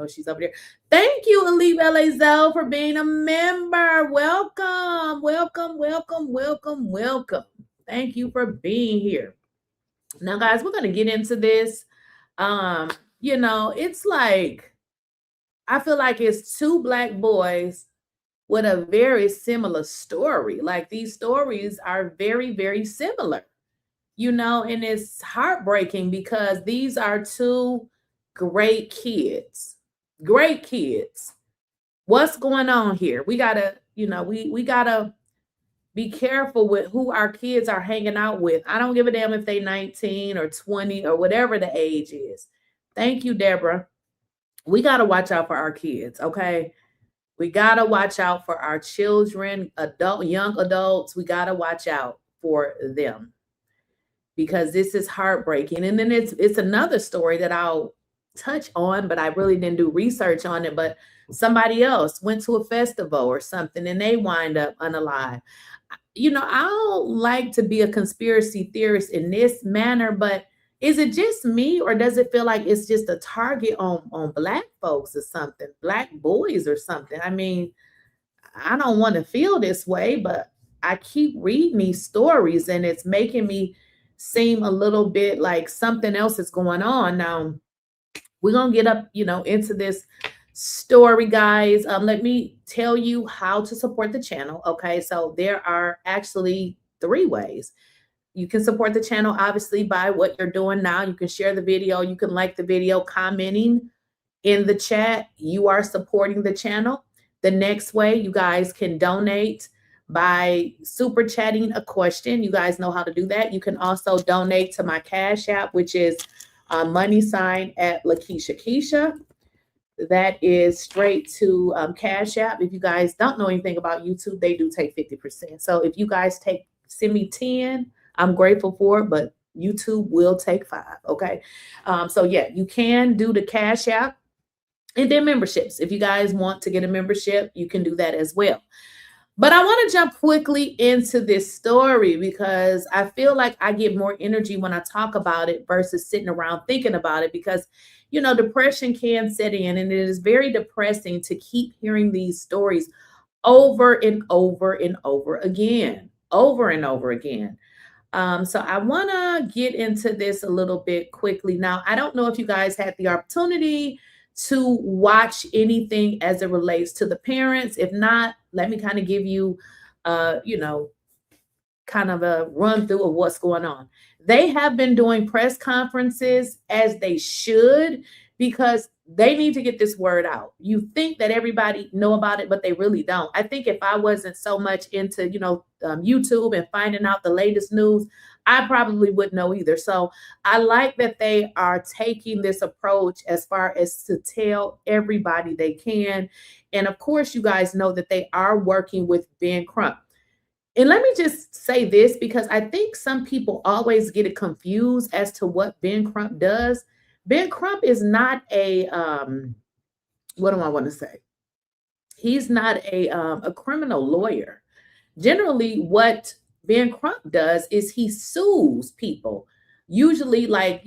know she's over there. Thank you, 𝐿𝐸 for being a member. Welcome, welcome, welcome, welcome, welcome. Thank you for being here. Now, guys, we're going to get into this. You know, it's like, I feel like it's two Black boys with a very similar story. Like, these stories are very, very similar, you know, and it's heartbreaking because these are two great kids. Great kids. What's going on here? We gotta, you know, we gotta be careful with who our kids are hanging out with. I don't give a damn if they 19 or 20 or whatever the age is. Thank you, Deborah. We gotta watch out for our kids, okay? We gotta watch out for our children, young adults. We gotta watch out for them because this is heartbreaking. And then it's another story that I'll touch on, but I really didn't do research on it. But somebody else went to a festival or something and they wind up unalive. You know, I don't like to be a conspiracy theorist in this manner, but is it just me, or does it feel like it's just a target on Black folks or something, Black boys or something? I mean, I don't want to feel this way, but I keep reading these stories and it's making me seem a little bit like something else is going on. Now, we're going to get up, into this story, guys. Let me tell you how to support the channel. Okay, so there are actually 3 ways. You can support the channel, obviously, by what you're doing now. You can share the video. You can like the video, commenting in the chat. You are supporting the channel. The next way, you guys can donate by super chatting a question. You guys know how to do that. You can also donate to my Cash App, which is @ Lakeysha Keysha. That is straight to Cash App. If you guys don't know anything about YouTube, they do take 50%. So if you guys send me 10, I'm grateful for it, but YouTube will take 5. Okay. So yeah, you can do the Cash App. And then memberships. If you guys want to get a membership, you can do that as well. But I want to jump quickly into this story because I feel like I get more energy when I talk about it versus sitting around thinking about it because, depression can set in and it is very depressing to keep hearing these stories over and over and over again, So I want to get into this a little bit quickly. Now, I don't know if you guys had the opportunity to watch anything as it relates to the parents. If not, let me kind of give you, kind of a run through of what's going on. They have been doing press conferences as they should because they need to get this word out. You think that everybody know about it, but they really don't. I think if I wasn't so much into, YouTube and finding out the latest news, I probably wouldn't know either. So I like that they are taking this approach as far as to tell everybody they can. And of course, you guys know that they are working with Ben Crump. And let me just say this because I think some people always get it confused as to what Ben Crump does. Ben Crump is not a, what do I want to say? He's not a criminal lawyer. Generally, what Ben Crump does is he sues people, usually like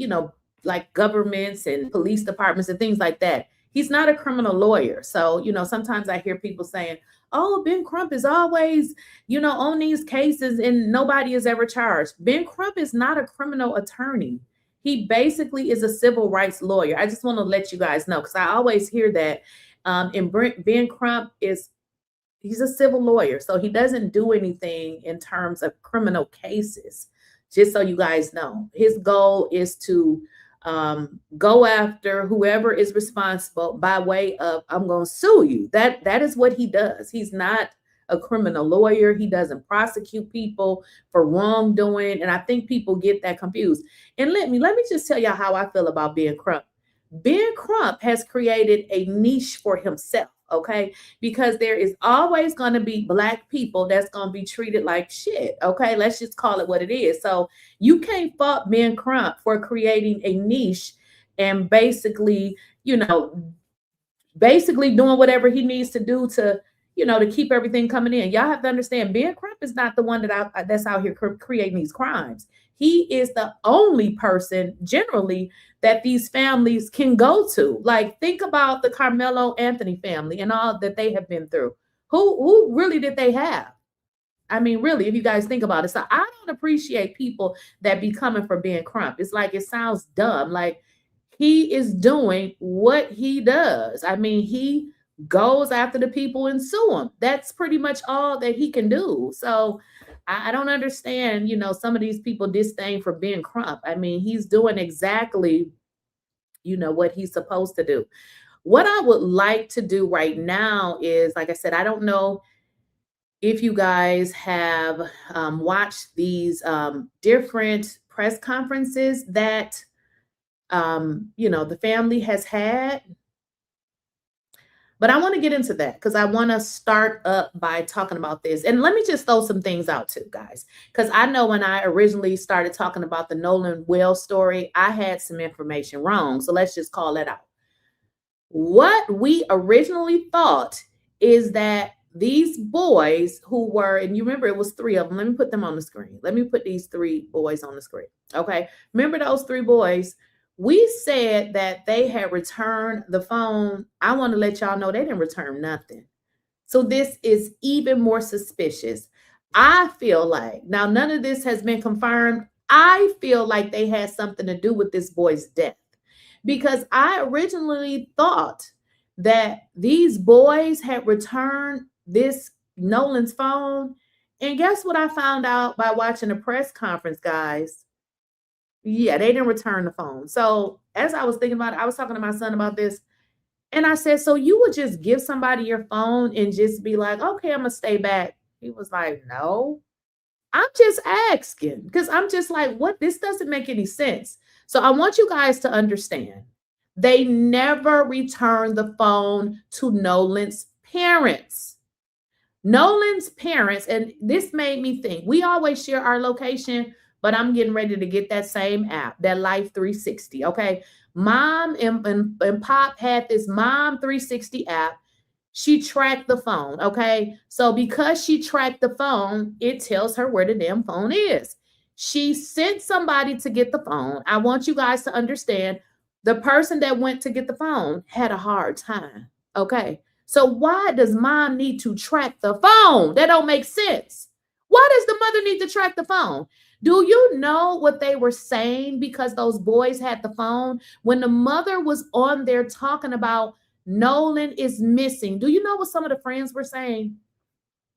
governments and police departments and things like that. He's not a criminal lawyer. So, sometimes I hear people saying, oh, Ben Crump is always, on these cases and nobody is ever charged. Ben Crump is not a criminal attorney. He basically is a civil rights lawyer. I just want to let you guys know because I always hear that. And Ben Crump he's a civil lawyer, so he doesn't do anything in terms of criminal cases, just so you guys know. His goal is to go after whoever is responsible by way of, I'm going to sue you. That is what he does. He's not a criminal lawyer. He doesn't prosecute people for wrongdoing. And I think people get that confused. And let me just tell y'all how I feel about Ben Crump. Ben Crump has created a niche for himself. Okay, because there is always going to be Black people that's going to be treated like shit. Okay, let's just call it what it is. So you can't fault Ben Crump for creating a niche and basically doing whatever he needs to do to, to keep everything coming in. Y'all have to understand, Ben Crump is not the one that's out here creating these crimes. He is the only person generally that these families can go to. Like, think about the Karmelo Anthony family and all that they have been through. Who really did they have? I mean, really, if you guys think about it. So I don't appreciate people that be coming for Ben Crump. It's like, it sounds dumb. Like, he is doing what he does. I mean, he goes after the people and sue them. That's pretty much all that he can do. So I don't understand, some of these people disdain for Ben Crump. I mean, he's doing exactly, what he's supposed to do. What I would like to do right now is, like I said, I don't know if you guys have watched these different press conferences that, the family has had. But I want to get into that because I want to start up by talking about this. And let me just throw some things out too, guys, because I know when I originally started talking about the Nolan Wells story, I had some information wrong. So let's just call that out. What we originally thought is that these boys who were, and you remember it was 3 of them. Let me put them on the screen. Let me put these 3 boys on the screen. Okay. Remember those 3 boys? We said that they had returned the phone. I want to let y'all know they didn't return nothing. So this is even more suspicious. I feel like, now none of this has been confirmed. I feel like they had something to do with this boy's death, because I originally thought that these boys had returned this Nolan's phone. And guess what I found out by watching the press conference, guys? Yeah, they didn't return the phone. So as I was thinking about it, I was talking to my son about this. And I said, so you would just give somebody your phone and just be like, okay, I'm going to stay back. He was like, no, I'm just asking, because I'm just like, what? This doesn't make any sense. So I want you guys to understand, they never returned the phone to Nolan's parents. Nolan's parents, and this made me think, we always share our location, but I'm getting ready to get that same app, that Life 360, okay? Mom and Pop had this Mom 360 app. She tracked the phone, okay? So because she tracked the phone, it tells her where the damn phone is. She sent somebody to get the phone. I want you guys to understand, the person that went to get the phone had a hard time, okay? So why does mom need to track the phone? That don't make sense. Why does the mother need to track the phone? Do you know what they were saying because those boys had the phone? When the mother was on there talking about Nolan is missing, do you know what some of the friends were saying?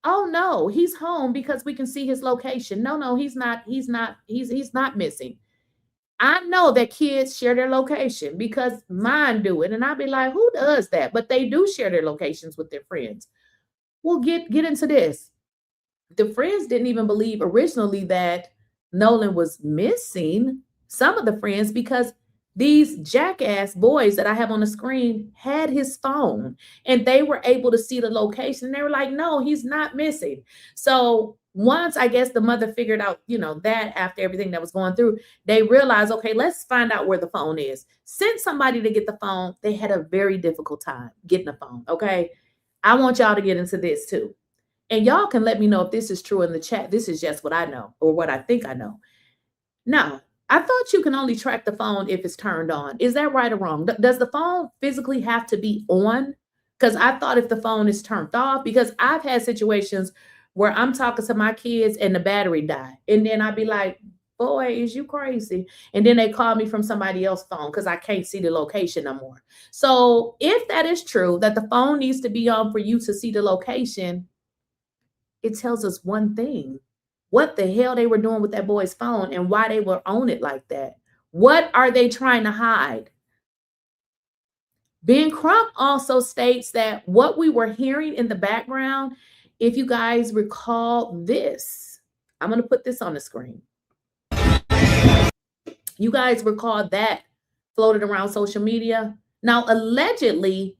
Oh no, he's home because we can see his location. No, he's not missing. I know that kids share their location because mine do it. And I'd be like, who does that? But they do share their locations with their friends. Well, get into this. The friends didn't even believe originally that Nolan was missing, some of the friends, because these jackass boys that I have on the screen had his phone and they were able to see the location. They were like, no, he's not missing. So once I guess the mother figured out, that after everything that was going through, they realized, okay, let's find out where the phone is. Sent somebody to get the phone. They had a very difficult time getting the phone. Okay. I want y'all to get into this too. And y'all can let me know if this is true in the chat. This is just what I know or what I think I know. Now, I thought you can only track the phone if it's turned on. Is that right or wrong? Does the phone physically have to be on? Because I thought if the phone is turned off, because I've had situations where I'm talking to my kids and the battery die. And then I'd be like, boy, is you crazy? And then they call me from somebody else's phone because I can't see the location no more. So if that is true, that the phone needs to be on for you to see the location, it tells us one thing. What the hell they were doing with that boy's phone and why they were on it like that. What are they trying to hide? Ben Crump also states that what we were hearing in the background, if you guys recall this, I'm going to put this on the screen. You guys recall that floated around social media? Now, allegedly,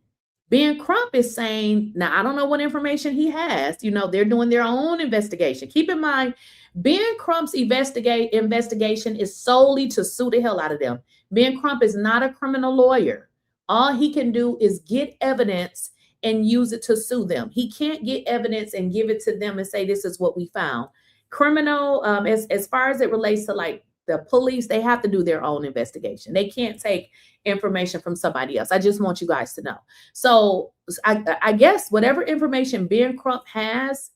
Ben Crump is saying, now I don't know what information he has. They're doing their own investigation. Keep in mind, Ben Crump's investigation is solely to sue the hell out of them. Ben Crump is not a criminal lawyer. All he can do is get evidence and use it to sue them. He can't get evidence and give it to them and say, this is what we found. Criminal, as far as it relates to like the police, they have to do their own investigation. They can't take information from somebody else. I just want you guys to know. So I guess whatever information Ben Crump has,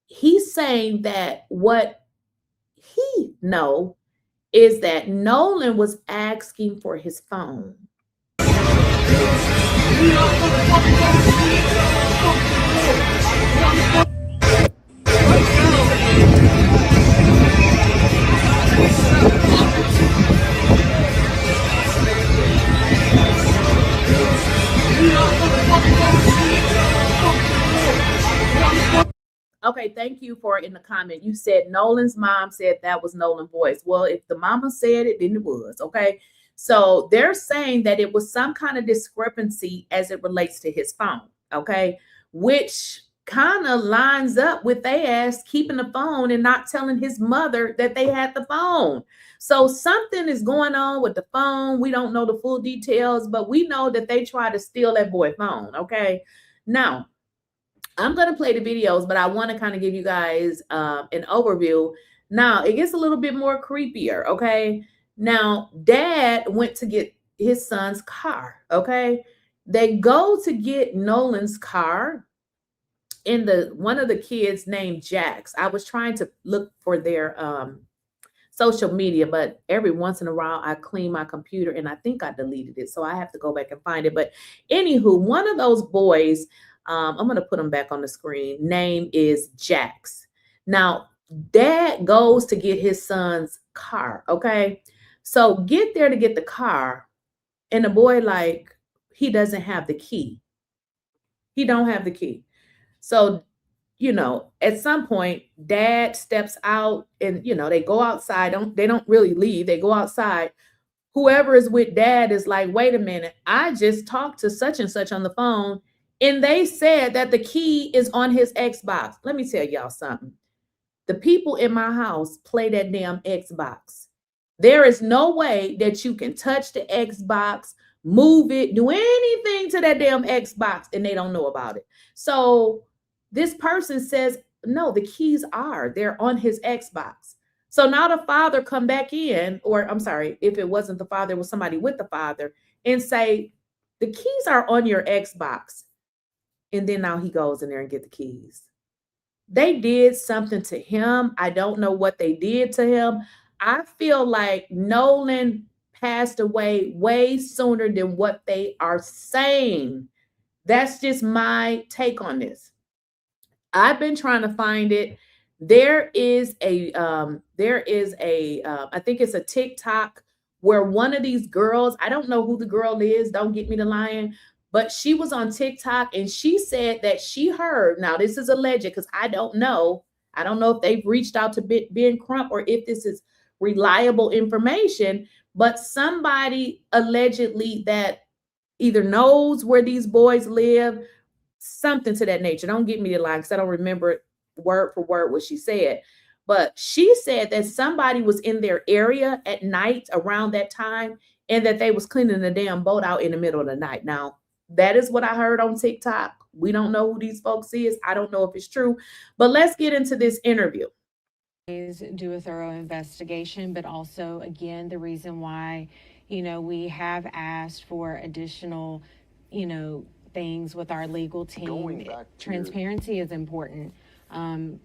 he's saying that what he knows is that Nolan was asking for his phone. Okay, thank you for in the comment. You said Nolan's mom said that was Nolan's voice. Well, if the mama said it, then it was. Okay, so they're saying that it was some kind of discrepancy as it relates to his phone. Okay, which kind of lines up with they ass keeping the phone and not telling his mother that they had the phone. So something is going on with the phone. We don't know the full details, but we know that they tried to steal that boy's phone. Okay, now I'm going to play the videos, but I want to kind of give you guys an overview. Now, it gets a little bit more creepier, okay? Now, dad went to get his son's car, okay? They go to get Nolan's car, in one of the kids named Jax. I was trying to look for their social media, but every once in a while I clean my computer and I think I deleted it. So I have to go back and find it. But anywho, one of those boys, I'm going to put him back on the screen. Name is Jax. Now, dad goes to get his son's car. Okay. So get there to get the car. And the boy, like, he doesn't have the key. He don't have the key. So, you know, at some point, dad steps out and, you know, they go outside. They don't really leave. They go outside. Whoever is with dad is like, wait a minute. I just talked to such and such on the phone, and they said that the key is on his Xbox. Let me tell y'all something. The people in my house play that damn Xbox. There is no way that you can touch the Xbox, move it, do anything to that damn Xbox, and they don't know about it. So this person says, no, the keys they're on his Xbox. So now the father come back in, or I'm sorry, if it wasn't the father, it was somebody with the father, and say, the keys are on your Xbox. And then now he goes in there and get the keys. They did something to him. I don't know what they did to him. I feel like Nolan passed away way sooner than what they are saying. That's just my take on this. I've been trying to find it. There is a I think it's a TikTok where one of these girls, I don't know who the girl is, don't get me to lying, but she was on TikTok and she said that she heard, now this is alleged because I don't know if they've reached out to Ben Crump or if this is reliable information, but somebody allegedly that either knows where these boys live, something to that nature. Don't get me to lie because I don't remember word for word what she said. But she said that somebody was in their area at night around that time and that they was cleaning the damn boat out in the middle of the night. Now, that is what I heard on TikTok. We don't know who these folks is. I don't know if it's true. But let's get into this interview. Do a thorough investigation, but also, again, the reason why, you know, we have asked for additional, you know, things with our legal team. Transparency is important.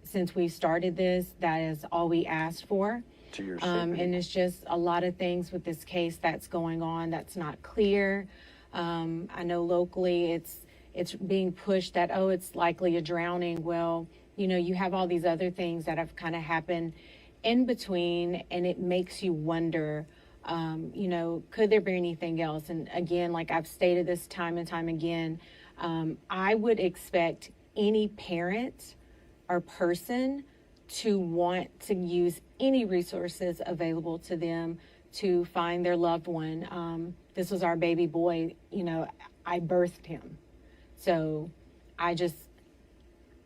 Since we started this, that is all we asked for. And it's just a lot of things with this case that's going on that's not clear. I know locally it's being pushed that, oh, it's likely a drowning. Well, you know, you have all these other things that have kind of happened in between, and it makes you wonder, you know, could there be anything else? And again, like I've stated this time and time again, I would expect any parent or person to want to use any resources available to them to find their loved one. This was our baby boy, you know, I birthed him. So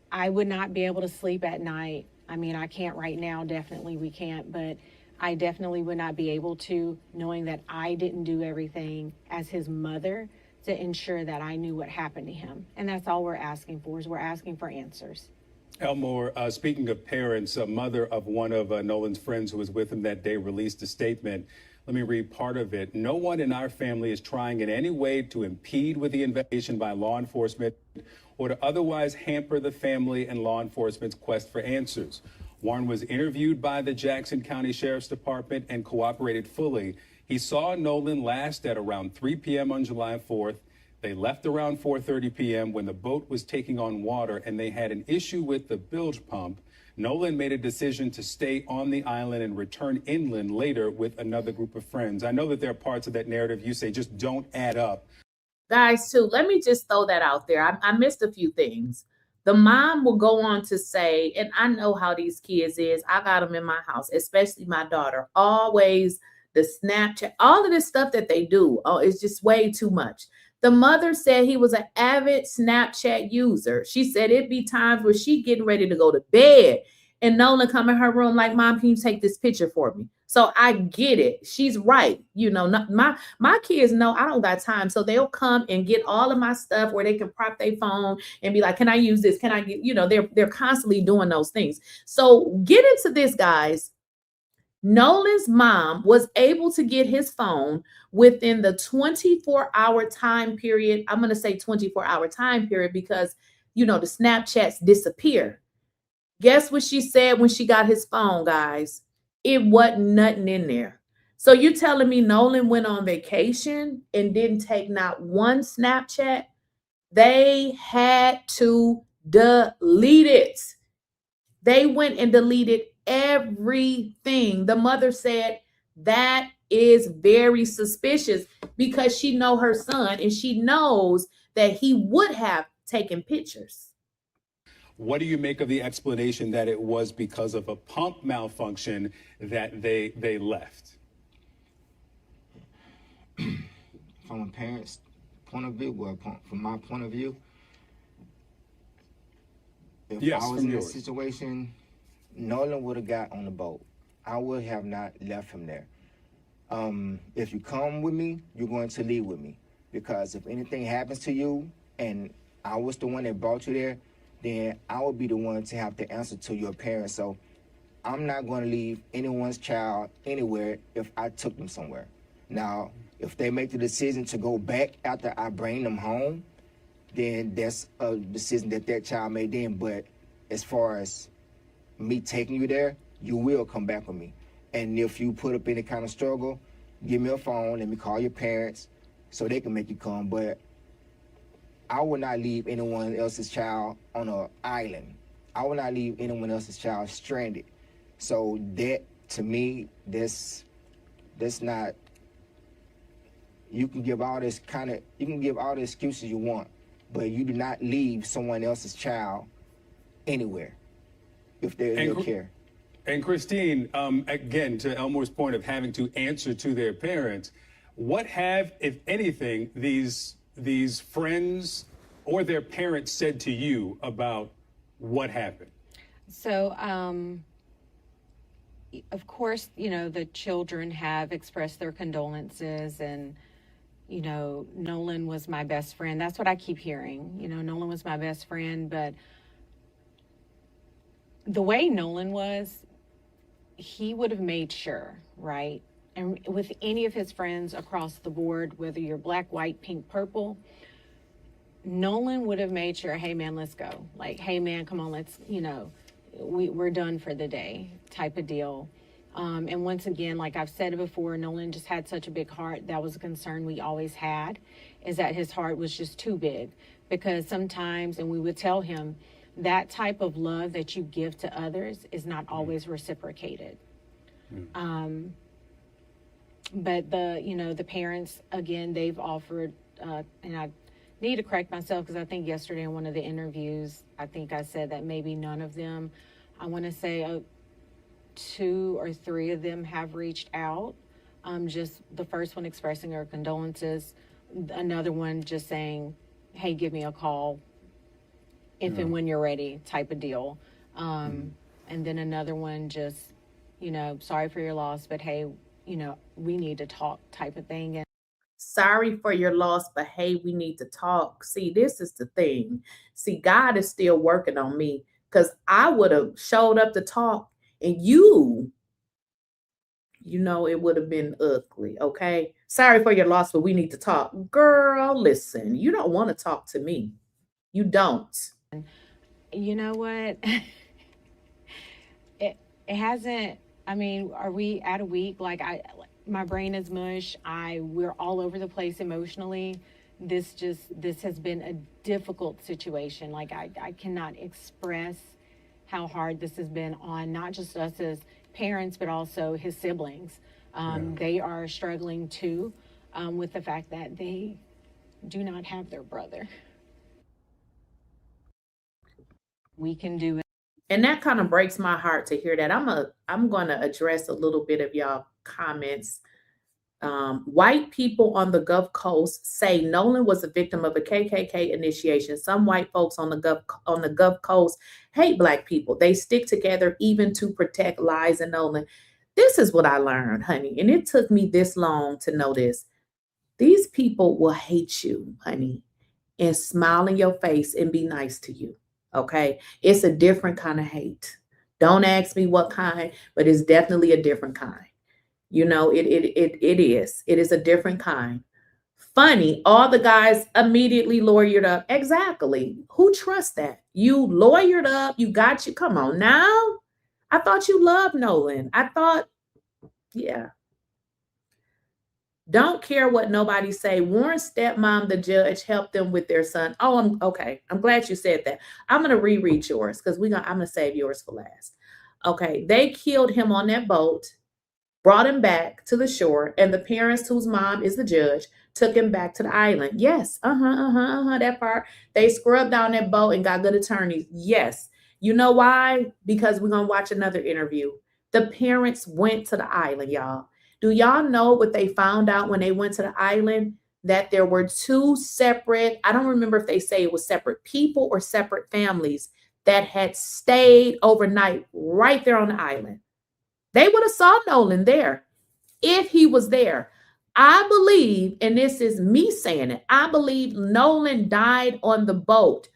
I would not be able to sleep at night. I mean, I can't right now, definitely we can't, but I definitely would not be able to, knowing that I didn't do everything as his mother to ensure that I knew what happened to him. And that's all we're asking for, is we're asking for answers. Elmore, speaking of parents, a mother of one of Nolan's friends who was with him that day released a statement. Let me read part of it. No one in our family is trying in any way to impede with the investigation by law enforcement or to otherwise hamper the family and law enforcement's quest for answers. Warren was interviewed by the Jackson County Sheriff's Department and cooperated fully. He saw Nolan last at around 3 p.m. on July 4th. They left around 4:30 p.m. when the boat was taking on water and they had an issue with the bilge pump. Nolan made a decision to stay on the island and return inland later with another group of friends. I know that there are parts of that narrative you say just don't add up. Guys, too, let me just throw that out there. I missed a few things. The mom will go on to say, and I know how these kids is. I got them in my house, especially my daughter. Always the Snapchat, all of this stuff that they do. Oh, it's just way too much. The mother said he was an avid Snapchat user. She said it'd be times where she getting ready to go to bed and Nolan come in her room like, Mom, can you take this picture for me? So I get it. She's right. You know, my kids know I don't got time. So they'll come and get all of my stuff where they can prop their phone and be like, can I use this? Can I get, you know, they're constantly doing those things. So get into this, guys. Nolan's mom was able to get his phone within the 24-hour time period. I'm going to say 24-hour time period because the Snapchats disappear. Guess what she said when she got his phone, guys? It wasn't nothing in there. So you telling me Nolan went on vacation and didn't take not one Snapchat? They had to delete it. They went and deleted everything. The mother said that is very suspicious because she know her son and she knows that he would have taken pictures. What do you make of the explanation that it was because of a pump malfunction that they left? From a parent's point of view, well, from my point of view, if yes, I was in yours. this situation, Nolan would have got on the boat. I would have not left him there. If you come with me, you're going to leave with me. Because if anything happens to you and I was the one that brought you there, then I would be the one to have to answer to your parents. So I'm not going to leave anyone's child anywhere if I took them somewhere. Now, if they make the decision to go back after I bring them home, then that's a decision that child made then. But as far as me taking you there, you will come back with me. And if you put up any kind of struggle, give me a phone, let me call your parents so they can make you come. But I would not leave anyone else's child on an island. I would not leave anyone else's child stranded. So that, to me, that's not, you can give all the excuses you want, but you do not leave someone else's child anywhere if they're in your care. And Christine, again, to Elmore's point of having to answer to their parents, what have, if anything, these friends or their parents said to you about what happened? So, of course, the children have expressed their condolences, and, Nolan was my best friend. That's what I keep hearing. Nolan was my best friend, but the way Nolan was, he would have made sure, right? And with any of his friends across the board, whether you're black, white, pink, purple, Nolan would have made sure, hey man, let's go. Like, hey man, come on, let's, we're done for the day type of deal. And once again, like I've said it before, Nolan just had such a big heart. That was a concern we always had, is that his heart was just too big. Because sometimes, and we would tell him, that type of love that you give to others is not always reciprocated. But the parents, again, they've offered, and I need to correct myself because I think yesterday in one of the interviews, I think I said that maybe none of them, I want to say 2 or 3 of them have reached out. Just the first one expressing her condolences, another one just saying, hey, give me a call if and when you're ready type of deal. And then another one just, sorry for your loss, but hey, we need to talk type of thing. And sorry for your loss, but hey, we need to talk. See, this is the thing. See, God is still working on me, because I would have showed up to talk and it would have been ugly. Okay. Sorry for your loss, but we need to talk. Girl, listen, you don't want to talk to me. You don't. You know what? It hasn't, are we at a week? Like my brain is mush. We're all over the place emotionally. This has been a difficult situation. Like I cannot express how hard this has been on not just us as parents, but also his siblings. They are struggling too, with the fact that they do not have their brother. We can do it. And that kind of breaks my heart to hear that. I'm going to address a little bit of y'all comments. White people on the Gulf Coast say Nolan was a victim of a KKK initiation. Some white folks on the Gulf Coast hate Black people. They stick together even to protect lies and Nolan. This is what I learned, honey. And it took me this long to know this. These people will hate you, honey, and smile in your face and be nice to you. Okay. It's a different kind of hate. Don't ask me what kind, but it's definitely a different kind. It is a different kind. Funny, all the guys immediately lawyered up. Exactly. Who trusts that? You lawyered up, you got you. Come on now. I thought you loved Nolan. I thought, yeah. Don't care what nobody say. Warren's stepmom, the judge, helped them with their son. Oh, I'm okay. I'm glad you said that. I'm gonna reread yours because I'm gonna save yours for last. Okay, they killed him on that boat, brought him back to the shore, and the parents, whose mom is the judge, took him back to the island. Yes, that part. They scrubbed down that boat and got good attorneys. Yes. You know why? Because we're gonna watch another interview. The parents went to the island, y'all. Do y'all know what they found out when they went to the island? That there were two separate, I don't remember if they say it was separate people or separate families that had stayed overnight right there on the island. They would have saw Nolan there if he was there. I believe, and this is me saying it, I believe Nolan died on the boat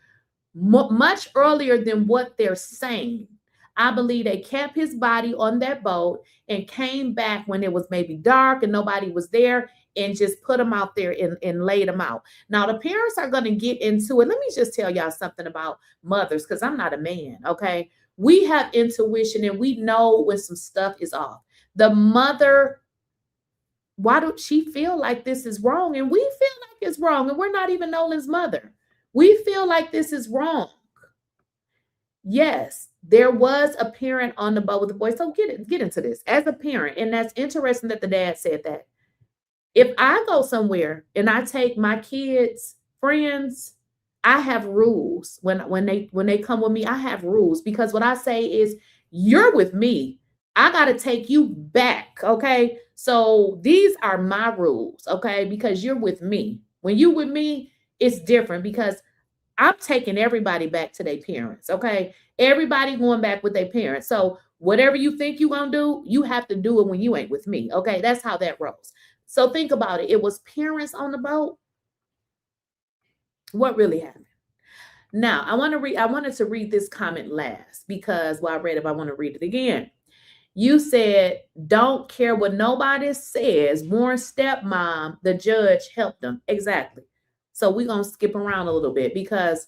much earlier than what they're saying. I believe they kept his body on that boat and came back when it was maybe dark and nobody was there and just put him out there and laid him out. Now, the parents are going to get into it. Let me just tell y'all something about mothers, because I'm not a man, okay? We have intuition and we know when some stuff is off. The mother, why don't she feel like this is wrong? And we feel like it's wrong, and we're not even Nolan's mother. We feel like this is wrong. Yes, there was a parent on the boat with the boy. So get into this as a parent. And that's interesting that the dad said that. If I go somewhere and I take my kids' friends, I have rules. When they come with me, I have rules, because what I say is, you're with me. I got to take you back. Okay. So these are my rules. Okay. Because you're with me. When you with me, it's different, because I'm taking everybody back to their parents. Okay. Everybody going back with their parents. So whatever you think you're going to do, you have to do it when you ain't with me. Okay. That's how that rolls. So think about it. It was parents on the boat. What really happened? Now, I wanted to read this comment last, because while I read it, I want to read it again. You said, don't care what nobody says. Warren's stepmom, the judge, helped them. Exactly. So we're going to skip around a little bit, because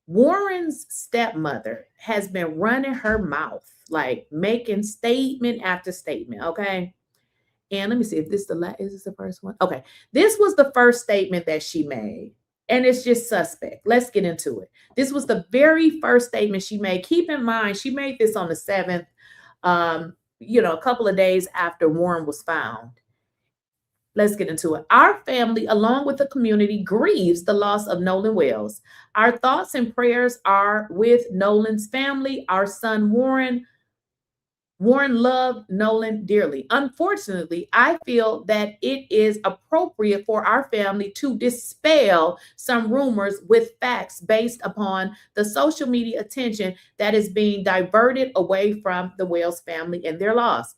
Warren's stepmother has been running her mouth, like making statement after statement. Okay. And let me see if is this the first one? Okay. This was the first statement that she made. And it's just suspect. Let's get into it. This was the very first statement she made. Keep in mind, she made this on the 7th, a couple of days after Warren was found. Let's get into it. Our family, along with the community, grieves the loss of Nolan Wells. Our thoughts and prayers are with Nolan's family. Our son, Warren loved Nolan dearly. Unfortunately, I feel that it is appropriate for our family to dispel some rumors with facts based upon the social media attention that is being diverted away from the Wells family and their loss.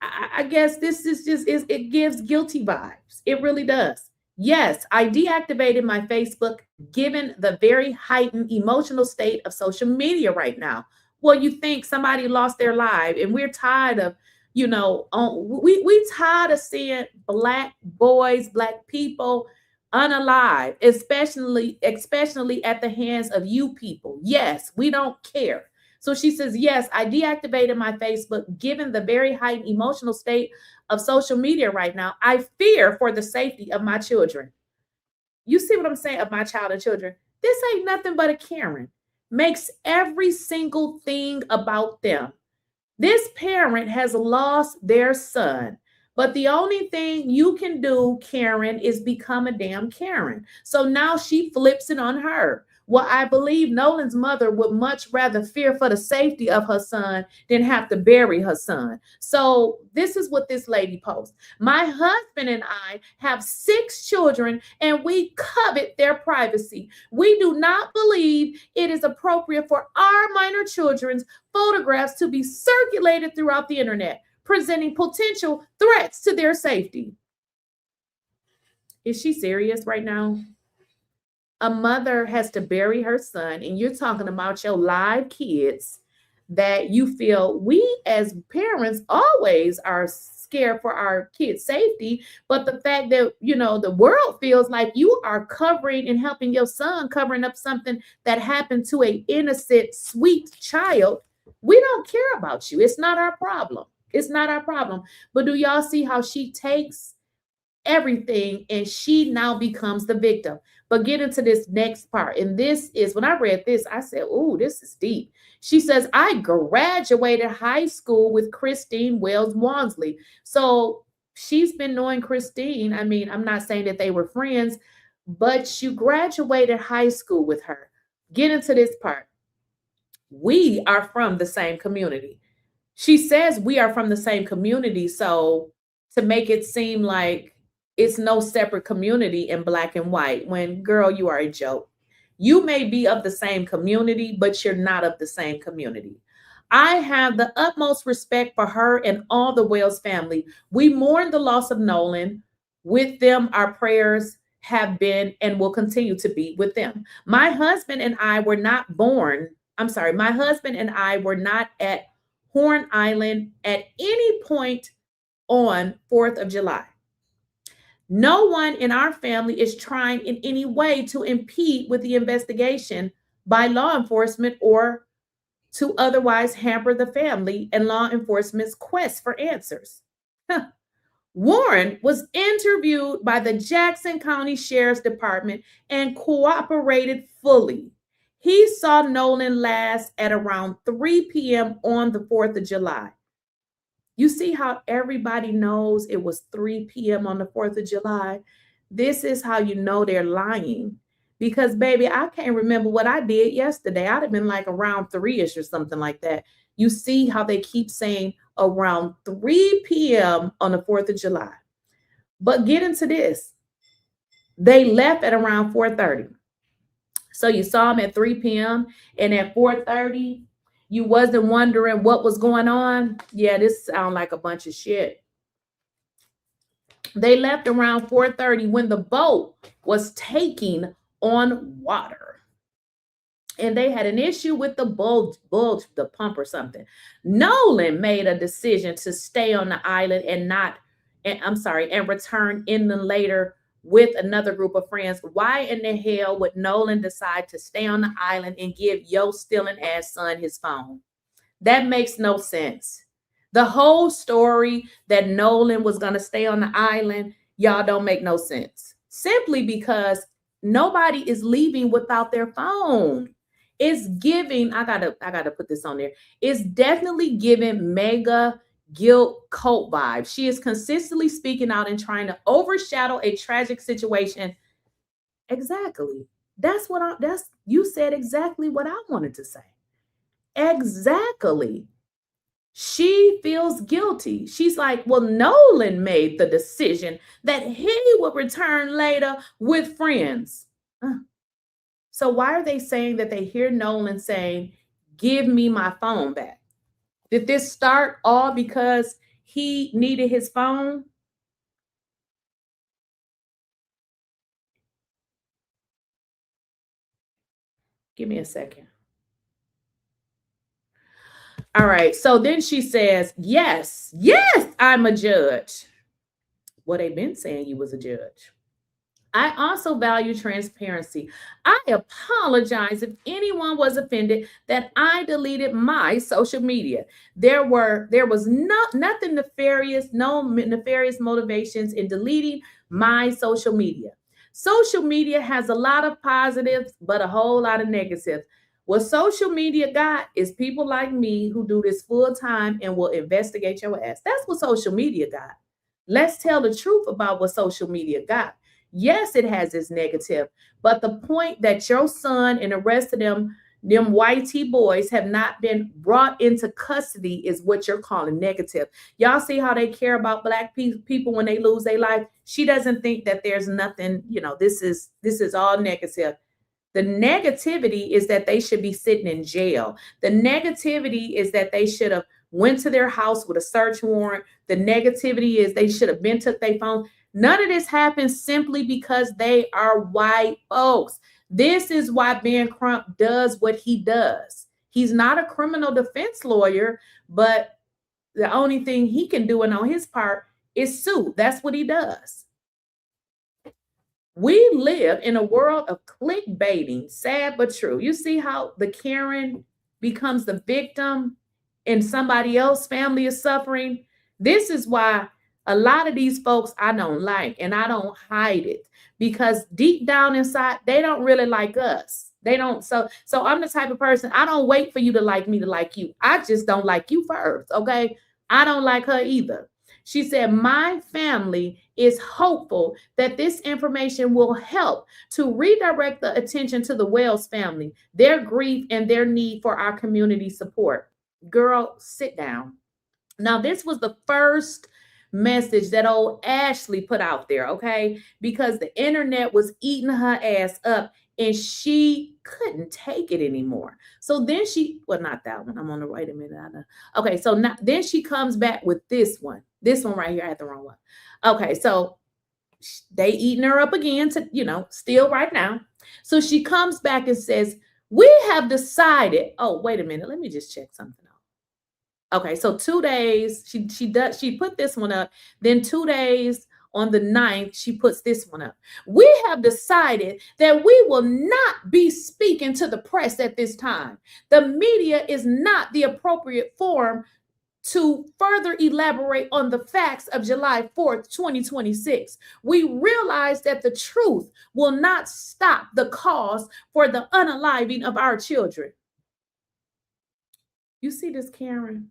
I guess this is it gives guilty vibes. It really does. Yes, I deactivated my Facebook given the very heightened emotional state of social media right now. Well, you think somebody lost their life, and we're tired of, we tired of seeing Black boys, Black people unalive, especially at the hands of you people. Yes, we don't care. So she says, yes, I deactivated my Facebook given the very heightened emotional state of social media right now. I fear for the safety of my children. You see what I'm saying? Of my child and children. This ain't nothing but a Karen. Makes every single thing about them. This parent has lost their son, but the only thing you can do, Karen, is become a damn Karen. So now she flips it on her. Well, I believe Nolan's mother would much rather fear for the safety of her son than have to bury her son. So this is what this lady posts. My husband and I have 6 children and we covet their privacy. We do not believe it is appropriate for our minor children's photographs to be circulated throughout the internet, presenting potential threats to their safety. Is she serious right now? A mother has to bury her son, and you're talking about your live kids that you feel we as parents always are scared for our kids' safety, but the fact that, you know, the world feels like you are covering and helping your son covering up something that happened to an innocent, sweet child, we don't care about you. It's not our problem. It's not our problem. But do y'all see how she takes everything and she now becomes the victim? But get into this next part. And this is, when I read this, I said, "Ooh, this is deep." She says, "I graduated high school with Christine Wells Wansley." So she's been knowing Christine. I mean, I'm not saying that they were friends, but she graduated high school with her. Get into this part. "We are from the same community." She says we are from the same community. So to make it seem like it's no separate community in black and white, when, girl, you are a joke. You may be of the same community, but you're not of the same community. "I have the utmost respect for her and all the Wells family. We mourn the loss of Nolan. With them, our prayers have been and will continue to be with them. My husband and I were not at Horn Island at any point on 4th of July. No one in our family is trying in any way to impede with the investigation by law enforcement or to otherwise hamper the family and law enforcement's quest for answers." Warren was interviewed by the Jackson County Sheriff's Department and cooperated fully. He saw Nolan last at around 3 p.m. on the 4th of July. You see how everybody knows it was 3 p.m. on the 4th of July? This is how you know they're lying. Because, baby, I can't remember what I did yesterday. I'd have been like around 3-ish or something like that. You see how they keep saying around 3 p.m. on the 4th of July. But get into this. They left at around 4:30. So you saw them at 3 p.m. and at 4:30, you wasn't wondering what was going on. Yeah, this sounds like a bunch of shit. They left around 4:30 when the boat was taking on water. And they had an issue with the bulge, the pump or something. Nolan made a decision to stay on the island and return inland later with another group of friends. Why in the hell would Nolan decide to stay on the island and give 𝐬𝐮𝐬𝐫𝐞 son his phone? That makes no sense. The whole story that Nolan was going to stay on the island, y'all, don't make no sense. Simply because nobody is leaving without their phone. It's giving, I gotta put this on there. It's definitely giving mega guilt cult vibes. She is consistently speaking out and trying to overshadow a tragic situation. Exactly. You said exactly what I wanted to say. Exactly. She feels guilty. She's like, well, Nolan made the decision that he would return later with friends. So why are they saying that they hear Nolan saying, "Give me my phone back"? Did this start all because he needed his phone? Give me a second. All right. So then she says, yes, I'm a judge. Well, they've been saying you was a judge. "I also value transparency. I apologize if anyone was offended that I deleted my social media. There was nothing nefarious, no nefarious motivations in deleting my social media. Social media has a lot of positives, but a whole lot of negatives. What social media got is people like me who do this full time and will investigate your ass. That's what social media got. Let's tell the truth about what social media got. Yes, it has its negative, but the point that your son and the rest of them YT boys have not been brought into custody is what you're calling negative. Y'all see how they care about black people when they lose their life? She doesn't think that there's nothing, this is all negative. The negativity is that they should be sitting in jail. The negativity is that they should have went to their house with a search warrant. The negativity is they should have been took their phone. None of this happens simply because they are white folks. This is why Ben Crump does what he does. He's not a criminal defense lawyer, but the only thing he can do and on his part is sue. That's what he does. We live in a world of clickbaiting, sad but true. You see how the Karen becomes the victim and somebody else's family is suffering? This is why a lot of these folks I don't like, and I don't hide it, because deep down inside, they don't really like us. They don't. So I'm the type of person, I don't wait for you to like me to like you. I just don't like you first, okay? I don't like her either. She said, my family is hopeful that this information will help to redirect the attention to the Wells family, their grief, and their need for our community support. Girl, sit down. Now, this was the first message that old Ashley put out there, okay? Because the internet was eating her ass up and she couldn't take it anymore. So then well, not that one. I'm on the wait a minute. Okay, so now then she comes back with this one. This one right here. I had the wrong one. Okay, so they eating her up again to, still right now. So she comes back and says, we have decided. Oh, wait a minute. Let me just check something out. Okay, so 2 days, she put this one up. Then 2 days on the 9th, she puts this one up. We have decided that we will not be speaking to the press at this time. The media is not the appropriate forum to further elaborate on the facts of July 4th, 2026. We realize that the truth will not stop the cause for the unaliving of our children. You see this, Karen?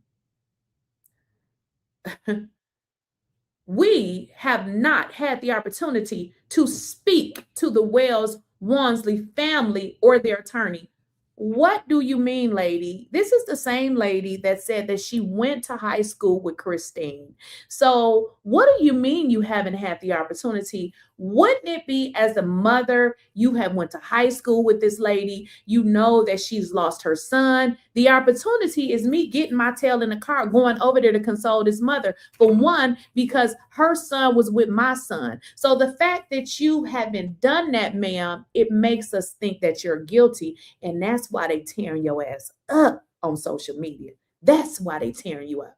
We have not had the opportunity to speak to the Wells-Walmsley family or their attorney. What do you mean, lady? This is the same lady that said that she went to high school with Christine. So what do you mean you haven't had the opportunity? Wouldn't it be, as a mother, you have went to high school with this lady, you know that she's lost her son. The opportunity is me getting my tail in the car, going over there to console this mother. For one, because her son was with my son. So the fact that you haven't done that, ma'am, it makes us think that you're guilty. And that's why they tearing your ass up on social media. That's why they tearing you up.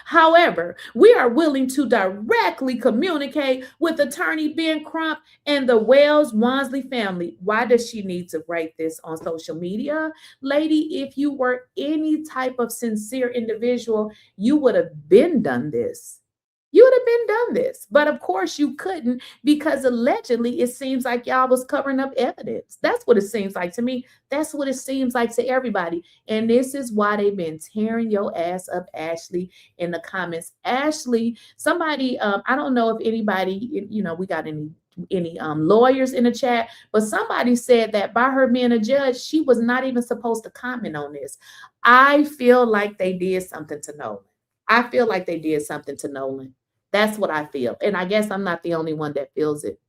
However, we are willing to directly communicate with attorney Ben Crump and the Wells-Walmsley family. Why does she need to write this on social media? Lady, if you were any type of sincere individual, you would have been done this. You would have been done this. But of course you couldn't, because allegedly it seems like y'all was covering up evidence. That's what it seems like to me. That's what it seems like to everybody. And this is why they've been tearing your ass up, Ashley, in the comments. Ashley, somebody, I don't know if anybody, we got any lawyers in the chat, but somebody said that by her being a judge, she was not even supposed to comment on this. I feel like they did something to Nolan. I feel like they did something to Nolan. That's what I feel. And I guess I'm not the only one that feels it.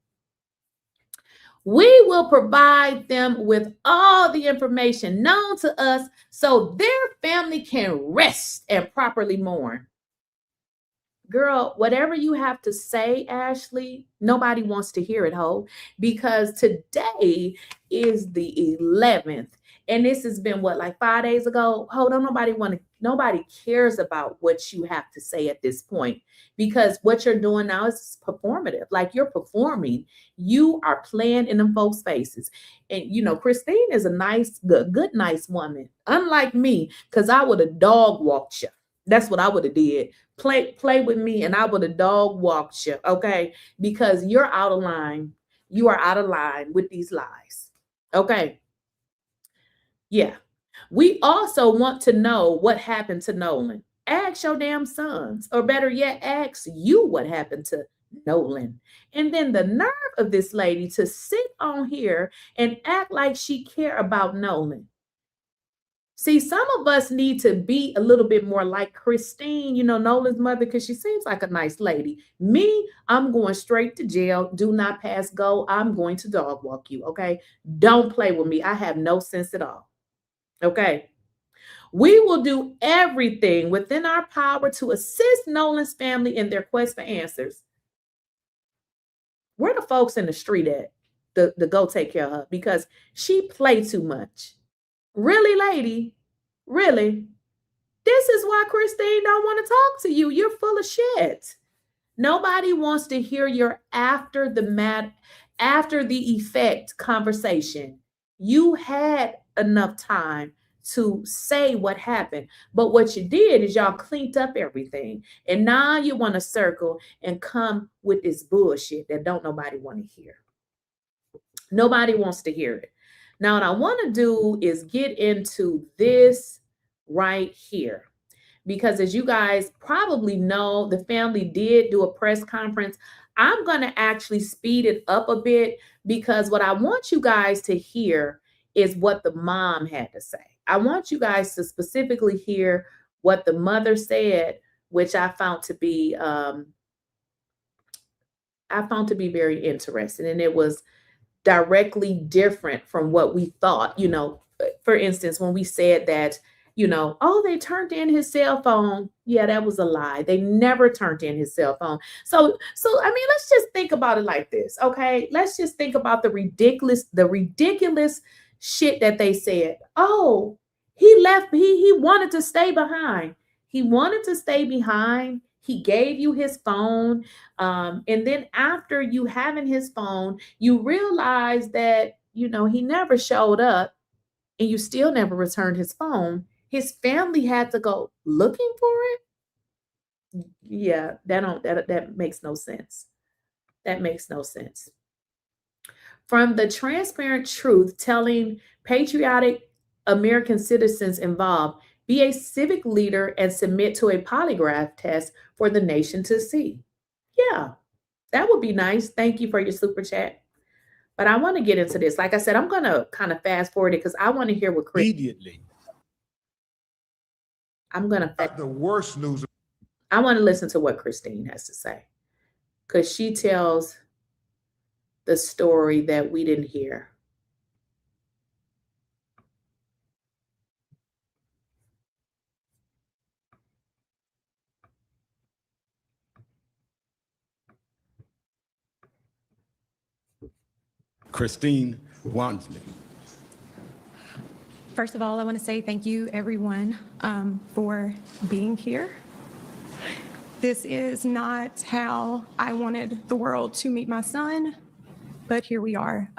We will provide them with all the information known to us so their family can rest and properly mourn. Girl, whatever you have to say, Ashley, nobody wants to hear it, ho, because today is the 11th. And this has been what, like 5 days ago? Hold on, nobody cares about what you have to say at this point, because what you're doing now is performative. Like, you're performing. You are playing in them folks' faces. And Christine is a nice, good, nice woman. Unlike me, because I would have dog walked you. That's what I would have did. Play with me and I would have dog walked you, okay? Because you're out of line. You are out of line with these lies. Okay. Yeah. We also want to know what happened to Nolan. Ask your damn sons, or better yet, ask you what happened to Nolan. And then the nerve of this lady to sit on here and act like she care about Nolan. See, some of us need to be a little bit more like Christine, Nolan's mother, because she seems like a nice lady. Me, I'm going straight to jail. Do not pass go. I'm going to dog walk you, okay? Don't play with me. I have no sense at all. Okay, we will do everything within our power to assist Nolan's family in their quest for answers. Where the folks in the street at? The go take care of her, because she play too much. Really, lady? Really? This is why Christine don't want to talk to you. You're full of shit. Nobody wants to hear your after the effect conversation. You had enough time to say what happened, but what you did is y'all cleaned up everything, and now you want to circle and come with this bullshit that don't nobody want to hear. Nobody wants to hear it. Now, what I want to do is get into this right here. Because as you guys probably know, the family did do a press conference. I'm going to actually speed it up a bit because what I want you guys to hear is what the mom had to say. I want you guys to specifically hear what the mother said, which I found to be very interesting. And it was directly different from what we thought. You know, for instance, when we said that, you know, oh, they turned in his cell phone. Yeah, that was a lie. They never turned in his cell phone. So I mean, let's just think about it like this, okay? Let's just think about the ridiculous shit that they said. Oh, he left. He wanted to stay behind. He wanted to stay behind. He gave you his phone. And then after you having his phone, you realize that, you know, he never showed up and you still never returned his phone. His family had to go looking for it. Yeah, that makes no sense. That makes no sense. From the transparent truth, telling patriotic American citizens involved, be a civic leader and submit to a polygraph test for the nation to see. Yeah, that would be nice. Thank you for your super chat. But I want to get into this. Like I said, I'm going to kind of fast forward it because I want to hear what Chris. Immediately. I'm going to. The worst news. I want to listen to what Christine has to say because she tells the story that we didn't hear. Christine Wansley. First of all, I want to say thank you, everyone, for being here. This is not how I wanted the world to meet my son, but here we are.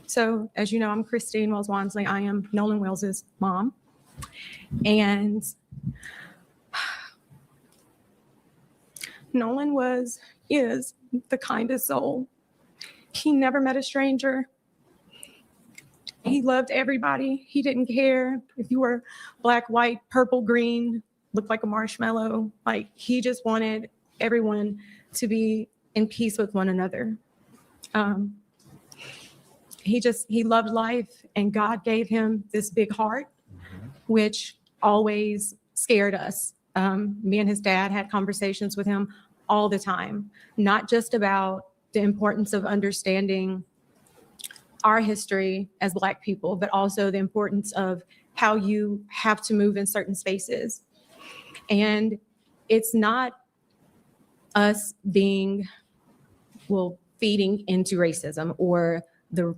So, as you know, I'm Christine Wells-Wansley. I am Nolan Wells' mom. And Nolan is the kindest soul. He never met a stranger. He loved everybody. He didn't care if you were black, white, purple, green, looked like a marshmallow. Like, he just wanted everyone to be in peace with one another. He loved life, and God gave him this big heart, which always scared us. Me and his dad had conversations with him all the time, not just about the importance of understanding our history as Black people, but also the importance of how you have to move in certain spaces. And it's not us feeding into racism or the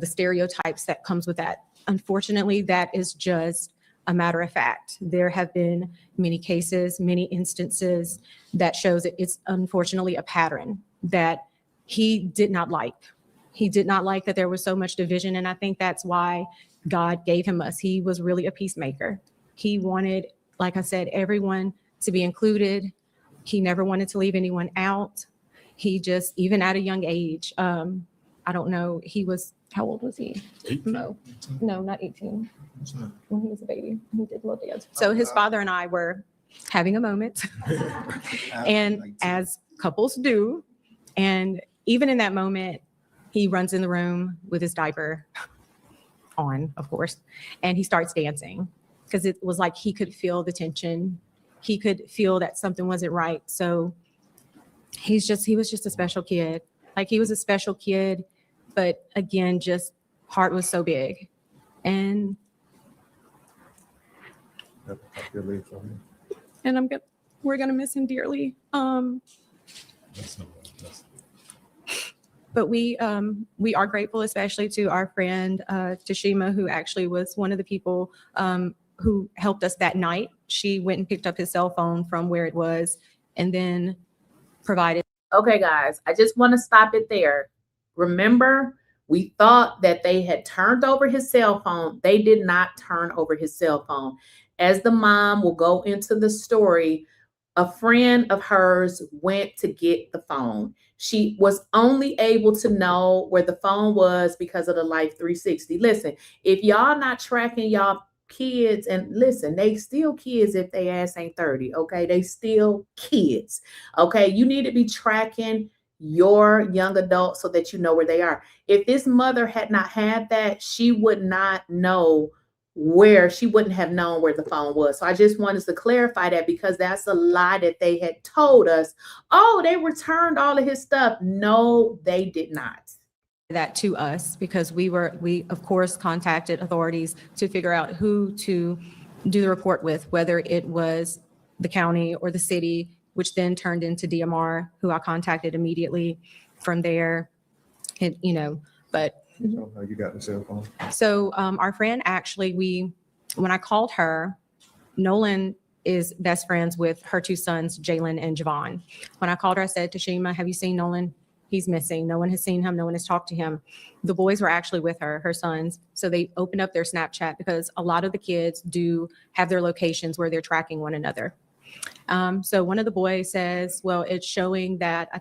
stereotypes that comes with that. Unfortunately, that is just a matter of fact. There have been many cases, many instances that shows that it's unfortunately a pattern that he did not like. He did not like that there was so much division, and I think that's why God gave him us. He was really a peacemaker. He wanted, like I said, everyone to be included. He never wanted to leave anyone out. He just, even at a young age, I don't know, how old was he? 18. No, not 18. When he was a baby, he did little dance. So his father and I were having a moment, and as couples do, and even in that moment, he runs in the room with his diaper on, of course, and he starts dancing because it was like he could feel the tension. He could feel that something wasn't right. So he was just a special kid. Like, he was a special kid, but again, just heart was so big. And we're gonna miss him dearly. But we are grateful, especially to our friend Tashima, who actually was one of the people who helped us that night. She went and picked up his cell phone from where it was and then provided. Okay, guys, I just want to stop it there. Remember, we thought that they had turned over his cell phone. They did not turn over his cell phone. As the mom will go into the story, a friend of hers went to get the phone. She was only able to know where the phone was because of the Life 360. Listen, if y'all not tracking y'all kids, and listen, they still kids if they ass ain't 30, okay? They still kids, okay? You need to be tracking your young adults so that you know where they are. If this mother had not had that, she would not know where, she wouldn't have known where the phone was. So I just wanted to clarify that, because that's a lie that they had told us. Oh, they returned all of his stuff. No, they did not. That to us, because we of course contacted authorities to figure out who to do the report with, whether it was the county or the city, which then turned into DMR, who I contacted immediately from there. And, but How you got the cell phone? so our friend actually, when I called her, Nolan is best friends with her two sons, 𝐬𝐿𝐴 and 𝐬𝐿𝐫𝐿. When I called her, I said, Tashima, have you seen Nolan? He's missing. No one has seen him. No one has talked to him. The boys were actually with her sons. So they opened up their Snapchat, because a lot of the kids do have their locations where they're tracking one another. So one of the boys says, well, it's showing that, I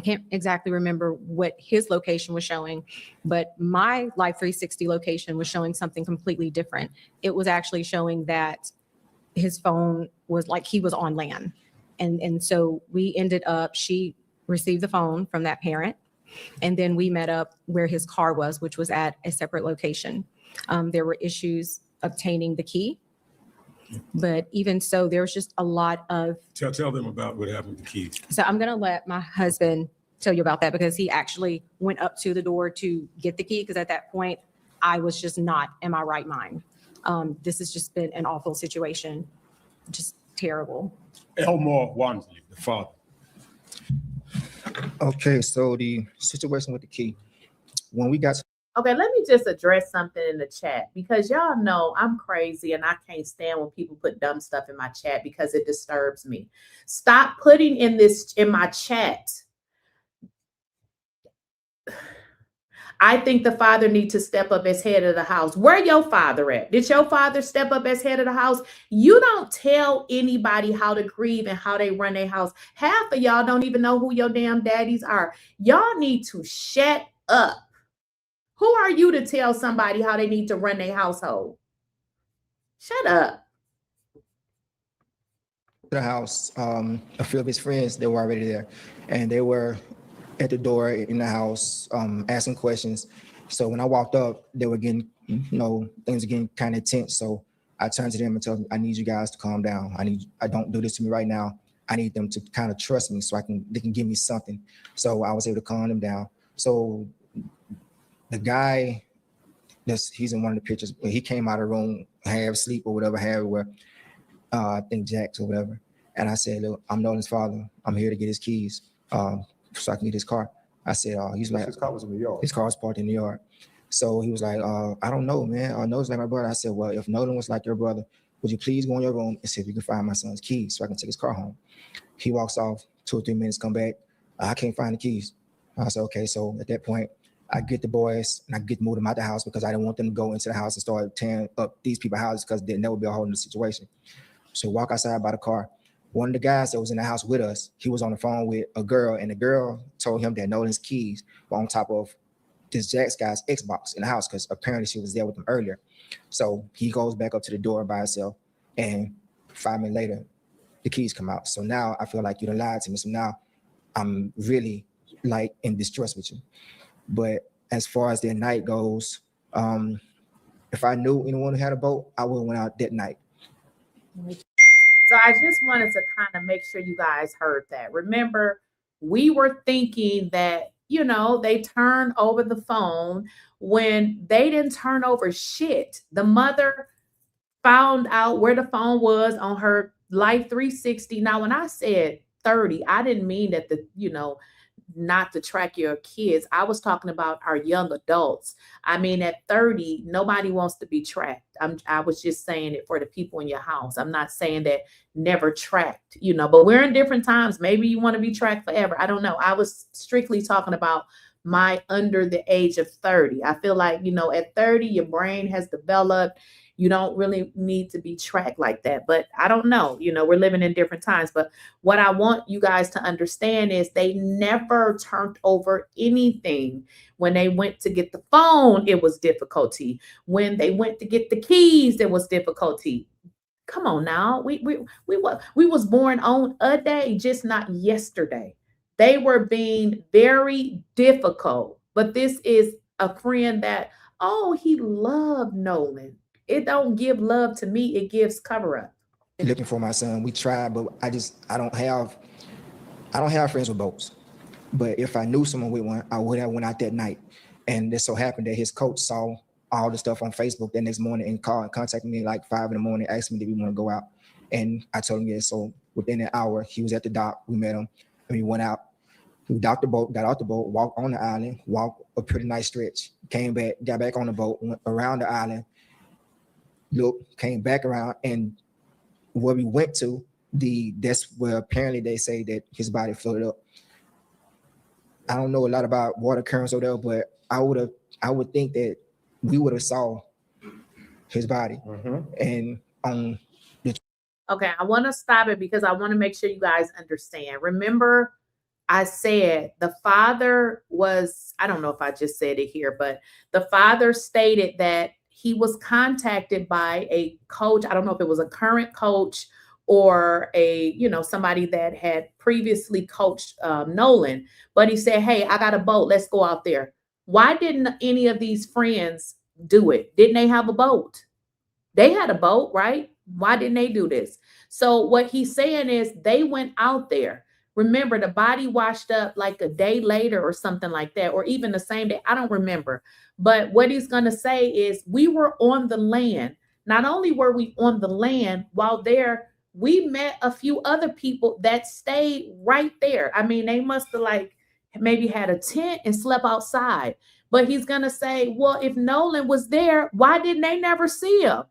can't exactly remember what his location was showing, but my Life 360 location was showing something completely different. It was actually showing that his phone was like he was on LAN. And so we ended up, she received the phone from that parent, and then we met up where his car was, which was at a separate location. There were issues obtaining the key, but even so, there was just a lot of. Tell them about what happened with the keys. So I'm going to let my husband tell you about that, because he actually went up to the door to get the key, because at that point, I was just not in my right mind. This has just been an awful situation, just terrible. 𝐿𝐵𝐿𝐿, the father. Okay, so the situation with the key, when we got to Okay, let me just address something in the chat, because y'all know I'm crazy and I can't stand when people put dumb stuff in my chat, because it disturbs me. Stop putting in my chat. I think the father needs to step up as head of the house. Where your father at? Did your father step up as head of the house? You don't tell anybody how to grieve and how they run their house. Half of y'all don't even know who your damn daddies are. Y'all need to shut up. Who are you to tell somebody how they need to run their household? Shut up. the house, a few of his friends, they were already there, and they were at the door in the house, asking questions. So when I walked up, they were getting, things were getting kind of tense. So I turned to them and told them, I need you guys to calm down. I don't do this to me right now. I need them to kind of trust me so they can give me something. So I was able to calm them down. So the guy, he's in one of the pictures, he came out of the room, half asleep or whatever, I think Jack's or whatever. And I said, look, I'm Nolan's father. I'm here to get his keys so I can get his car. I said, he's like, his car was in the yard. His car was parked in the yard. So he was like, I don't know, man. Nolan's like my brother. I said, well, if Nolan was like your brother, would you please go in your room and see if you can find my son's keys so I can take his car home? He walks off, 2 or 3 minutes, come back. I can't find the keys. I said, okay. So at that point, I get the boys and I get to move them out the house because I didn't want them to go into the house and start tearing up these people's houses because they'd never be a whole new situation. So walk outside by the car. One of the guys that was in the house with us, he was on the phone with a girl, and the girl told him that Nolan's keys were on top of this Jack's guy's Xbox in the house because apparently she was there with him earlier. So he goes back up to the door by himself, and 5 minutes later, the keys come out. So now I feel like you done lied to me. So now I'm really like in distress with you. But as far as their night goes, if I knew anyone who had a boat, I would have went out that night. So I just wanted to kind of make sure you guys heard that. Remember, we were thinking that, they turned over the phone when they didn't turn over shit. The mother found out where the phone was on her Life 360. Now, when I said 30, I didn't mean that not to track your kids. I was talking about our young adults. I mean, at 30, nobody wants to be tracked. I was just saying it for the people in your house. I'm not saying that never tracked, you know, but we're in different times. Maybe you want to be tracked forever. I don't know. I was strictly talking about my under the age of 30. I feel like, you know, at 30, your brain has developed. You don't really need to be tracked like that. But I don't know, you know, we're living in different times. But what I want you guys to understand is they never turned over anything. When they went to get the phone, it was difficulty. When they went to get the keys, there was difficulty. Come on now. We was born on a day, just not yesterday. They were being very difficult. But this is a friend that, oh, he loved Nolan. It don't give love to me. It gives cover up. Looking for my son. We tried, but I don't have friends with boats. But if I knew someone with one, I would have went out that night. And it so happened that his coach saw all the stuff on Facebook that next morning and called and contacted me like 5 in the morning, asked me, did we want to go out? And I told him yes. So within an hour, he was at the dock. We met him and we went out. We docked the boat, got out the boat, walked on the island, walked a pretty nice stretch, came back, got back on the boat, went around the island, looked, came back around, and where we went to, that's where apparently they say that his body floated up. I don't know a lot about water currents over there, but I would think that we would have saw his body. And on the Okay, I want to stop it because I want to make sure you guys understand. Remember, I said the father was, I don't know if I just said it here, but the father stated that he was contacted by a coach. I don't know if it was a current coach or a, you know, somebody that had previously coached Nolan, but he said, hey, I got a boat. Let's go out there. Why didn't any of these friends do it? Didn't they have a boat? They had a boat, right? Why didn't they do this? So what he's saying is they went out there. Remember, the body washed up like a day later or something like that, or even the same day. I don't remember. But what he's going to say is we were on the land. Not only were we on the land, while there, we met a few other people that stayed right there. I mean, they must have like maybe had a tent and slept outside. But he's going to say, well, if Nolan was there, why didn't they never see him?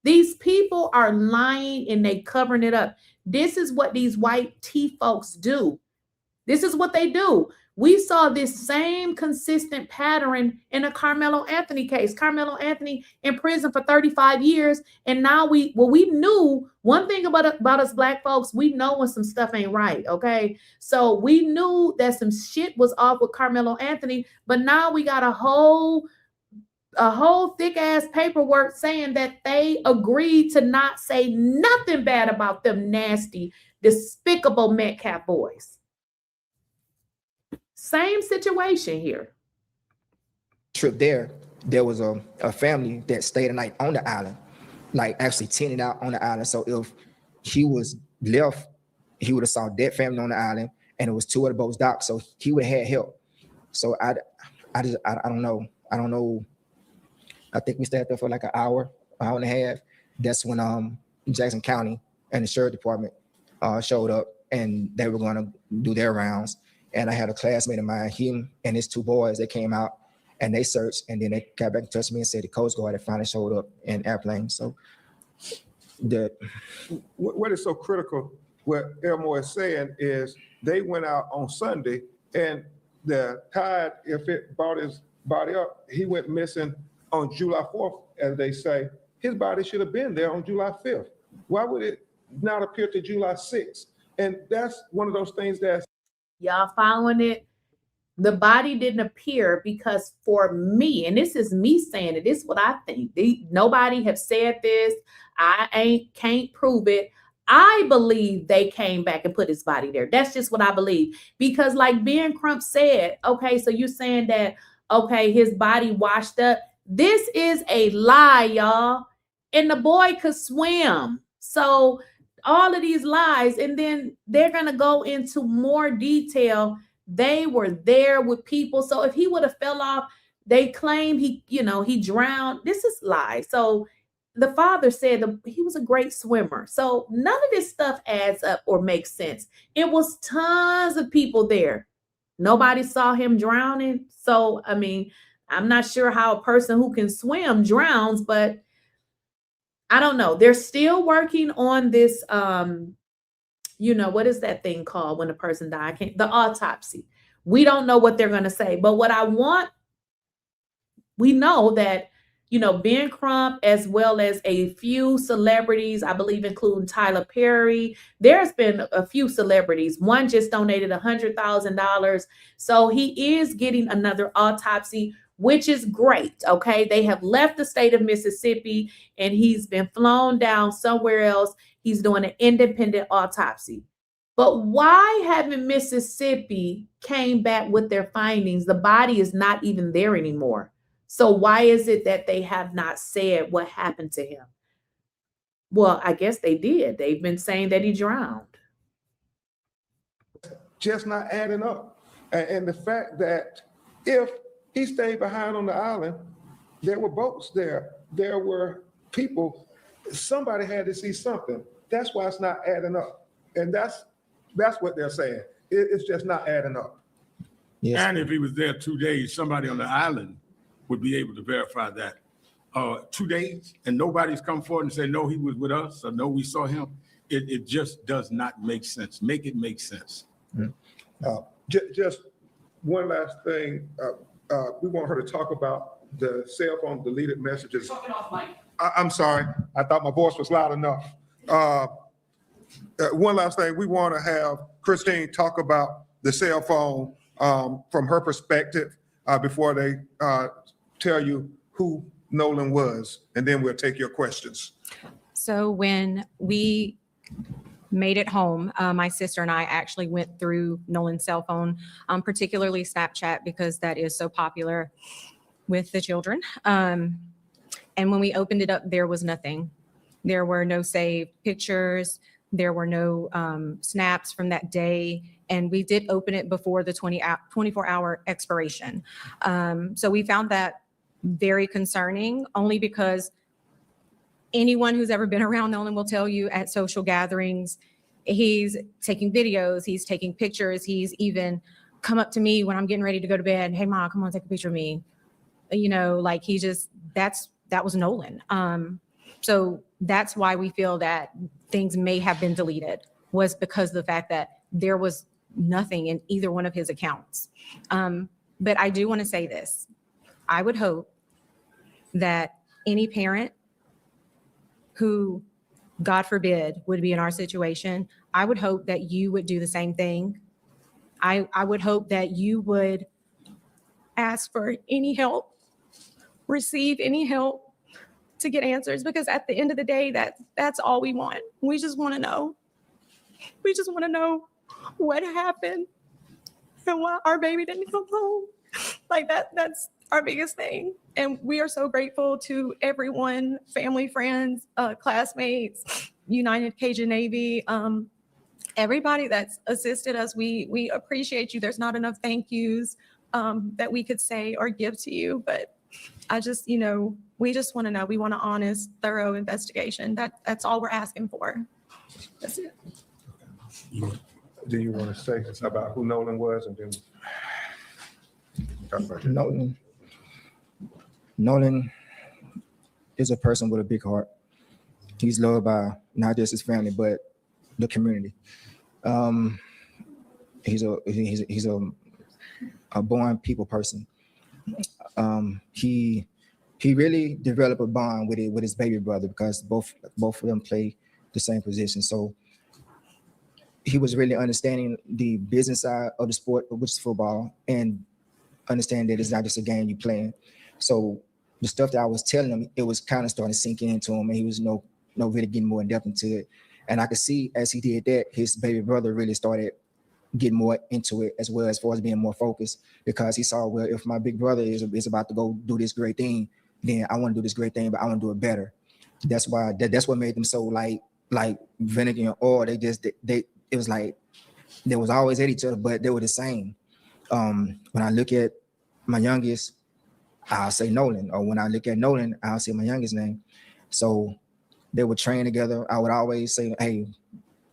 These people are lying and they covering it up. This is what these white tea folks do. This is what they do. We saw this same consistent pattern in a Karmelo Anthony case. Karmelo Anthony in prison for 35 years. And now we knew one thing about us Black folks, we know when some stuff ain't right, okay? So we knew that some shit was off with Karmelo Anthony, but now we got a whole thick ass paperwork saying that they agreed to not say nothing bad about them nasty, despicable Metcalf boys. Same situation here. trip there was a family that stayed a night on the island, like actually tented out on the island. So if he was left, he would have saw that family on the island, and it was 2 other boats docked, so he would have had help. So I don't know. I think we stayed there for like an hour and a half. That's when Jackson County and the sheriff department showed up, and they were going to do their rounds. And I had a classmate of mine, him and his 2 boys, they came out and they searched, and then they got back in touch with me and said the Coast Guard had finally showed up in airplane. So what is so critical, what Elmo is saying is they went out on Sunday, and the tide, if it brought his body up, he went missing on July 4th, as they say. His body should have been there on July 5th. Why would it not appear to July 6th? And that's one of those things that's... Y'all following it? The body didn't appear because for me, and this is me saying it, this is what I think. Nobody have said this. I can't prove it. I believe they came back and put his body there. That's just what I believe. Because like Ben Crump said, okay, so you're saying that, okay, his body washed up. This is a lie, y'all. And the boy could swim. So all of these lies, and then they're going to go into more detail. They were there with people. So if he would have fell off, they claim he drowned. This is lie. So the father said that he was a great swimmer. So none of this stuff adds up or makes sense. It was tons of people there. Nobody saw him drowning. So, I mean, I'm not sure how a person who can swim drowns, but I don't know. They're still working on this, what is that thing called when a person died? The autopsy. We don't know what they're going to say. But we know that, Ben Crump, as well as a few celebrities, I believe including Tyler Perry, there's been a few celebrities. One just donated $100,000. So he is getting another autopsy, which is great. Okay. They have left the state of Mississippi and he's been flown down somewhere else. He's doing an independent autopsy. But why haven't Mississippi came back with their findings? The body is not even there anymore. So why is it that they have not said what happened to him? Well, I guess they did. They've been saying that he drowned. Just not adding up. And the fact that if he stayed behind on the island, there were boats there. There were people. Somebody had to see something. That's why it's not adding up. And that's what they're saying. It's just not adding up. Yes. And if he was there 2 days, somebody on the island would be able to verify that. 2 days and nobody's come forward and said, no, he was with us, or no, we saw him. It just does not make sense. Make it make sense. Just one last thing. We want her to talk about the cell phone deleted messages. I'm sorry. I thought my voice was loud enough. One last thing. We want to have Christine talk about the cell phone from her perspective before they tell you who Nolan was, and then we'll take your questions. So when we made it home, my sister and I actually went through Nolan's cell phone, particularly Snapchat, because that is so popular with the children. And when we opened it up, there was nothing. There were no saved pictures. There were no snaps from that day. And we did open it before the 24-hour expiration. So we found that very concerning, only because anyone who's ever been around Nolan will tell you at social gatherings, he's taking videos, he's taking pictures, he's even come up to me when I'm getting ready to go to bed. Hey, Mom, come on, take a picture of me. Like that was Nolan. So that's why we feel that things may have been deleted, was because of the fact that there was nothing in either one of his accounts. But I do want to say this. I would hope that any parent who, God forbid, would be in our situation, I would hope that you would do the same thing. I would hope that you would ask for any help, receive any help to get answers, because at the end of the day, that's all we want. We just want to know. We just want to know what happened and why our baby didn't come home. Like that's our biggest thing. And we are so grateful to everyone, family, friends, classmates, United Cajun Navy, everybody that's assisted us. We appreciate you. There's not enough thank yous that we could say or give to you, but I just, we just want to know. We want an honest, thorough investigation. That's all we're asking for. That's it. Do you want to say about who Nolan was, and then talk about Nolan is a person with a big heart. He's loved by not just his family, but the community. He's a born people person. He really developed a bond with his baby brother, because both of them play the same position. So he was really understanding the business side of the sport, which is football, and understand that it's not just a game you playing. So the stuff that I was telling him, it was kind of starting to sink into him, and he was really getting more in depth into it. And I could see as he did that, his baby brother really started getting more into it as well, as far as being more focused, because he saw, well, if my big brother is about to go do this great thing, then I want to do this great thing, but I want to do it better. That's why that's what made them so like vinegar and oil. It was like they was always at each other, but they were the same. When I look at my youngest, I'll say Nolan, or when I look at Nolan, I'll say my youngest name. So they would train together. I would always say, hey,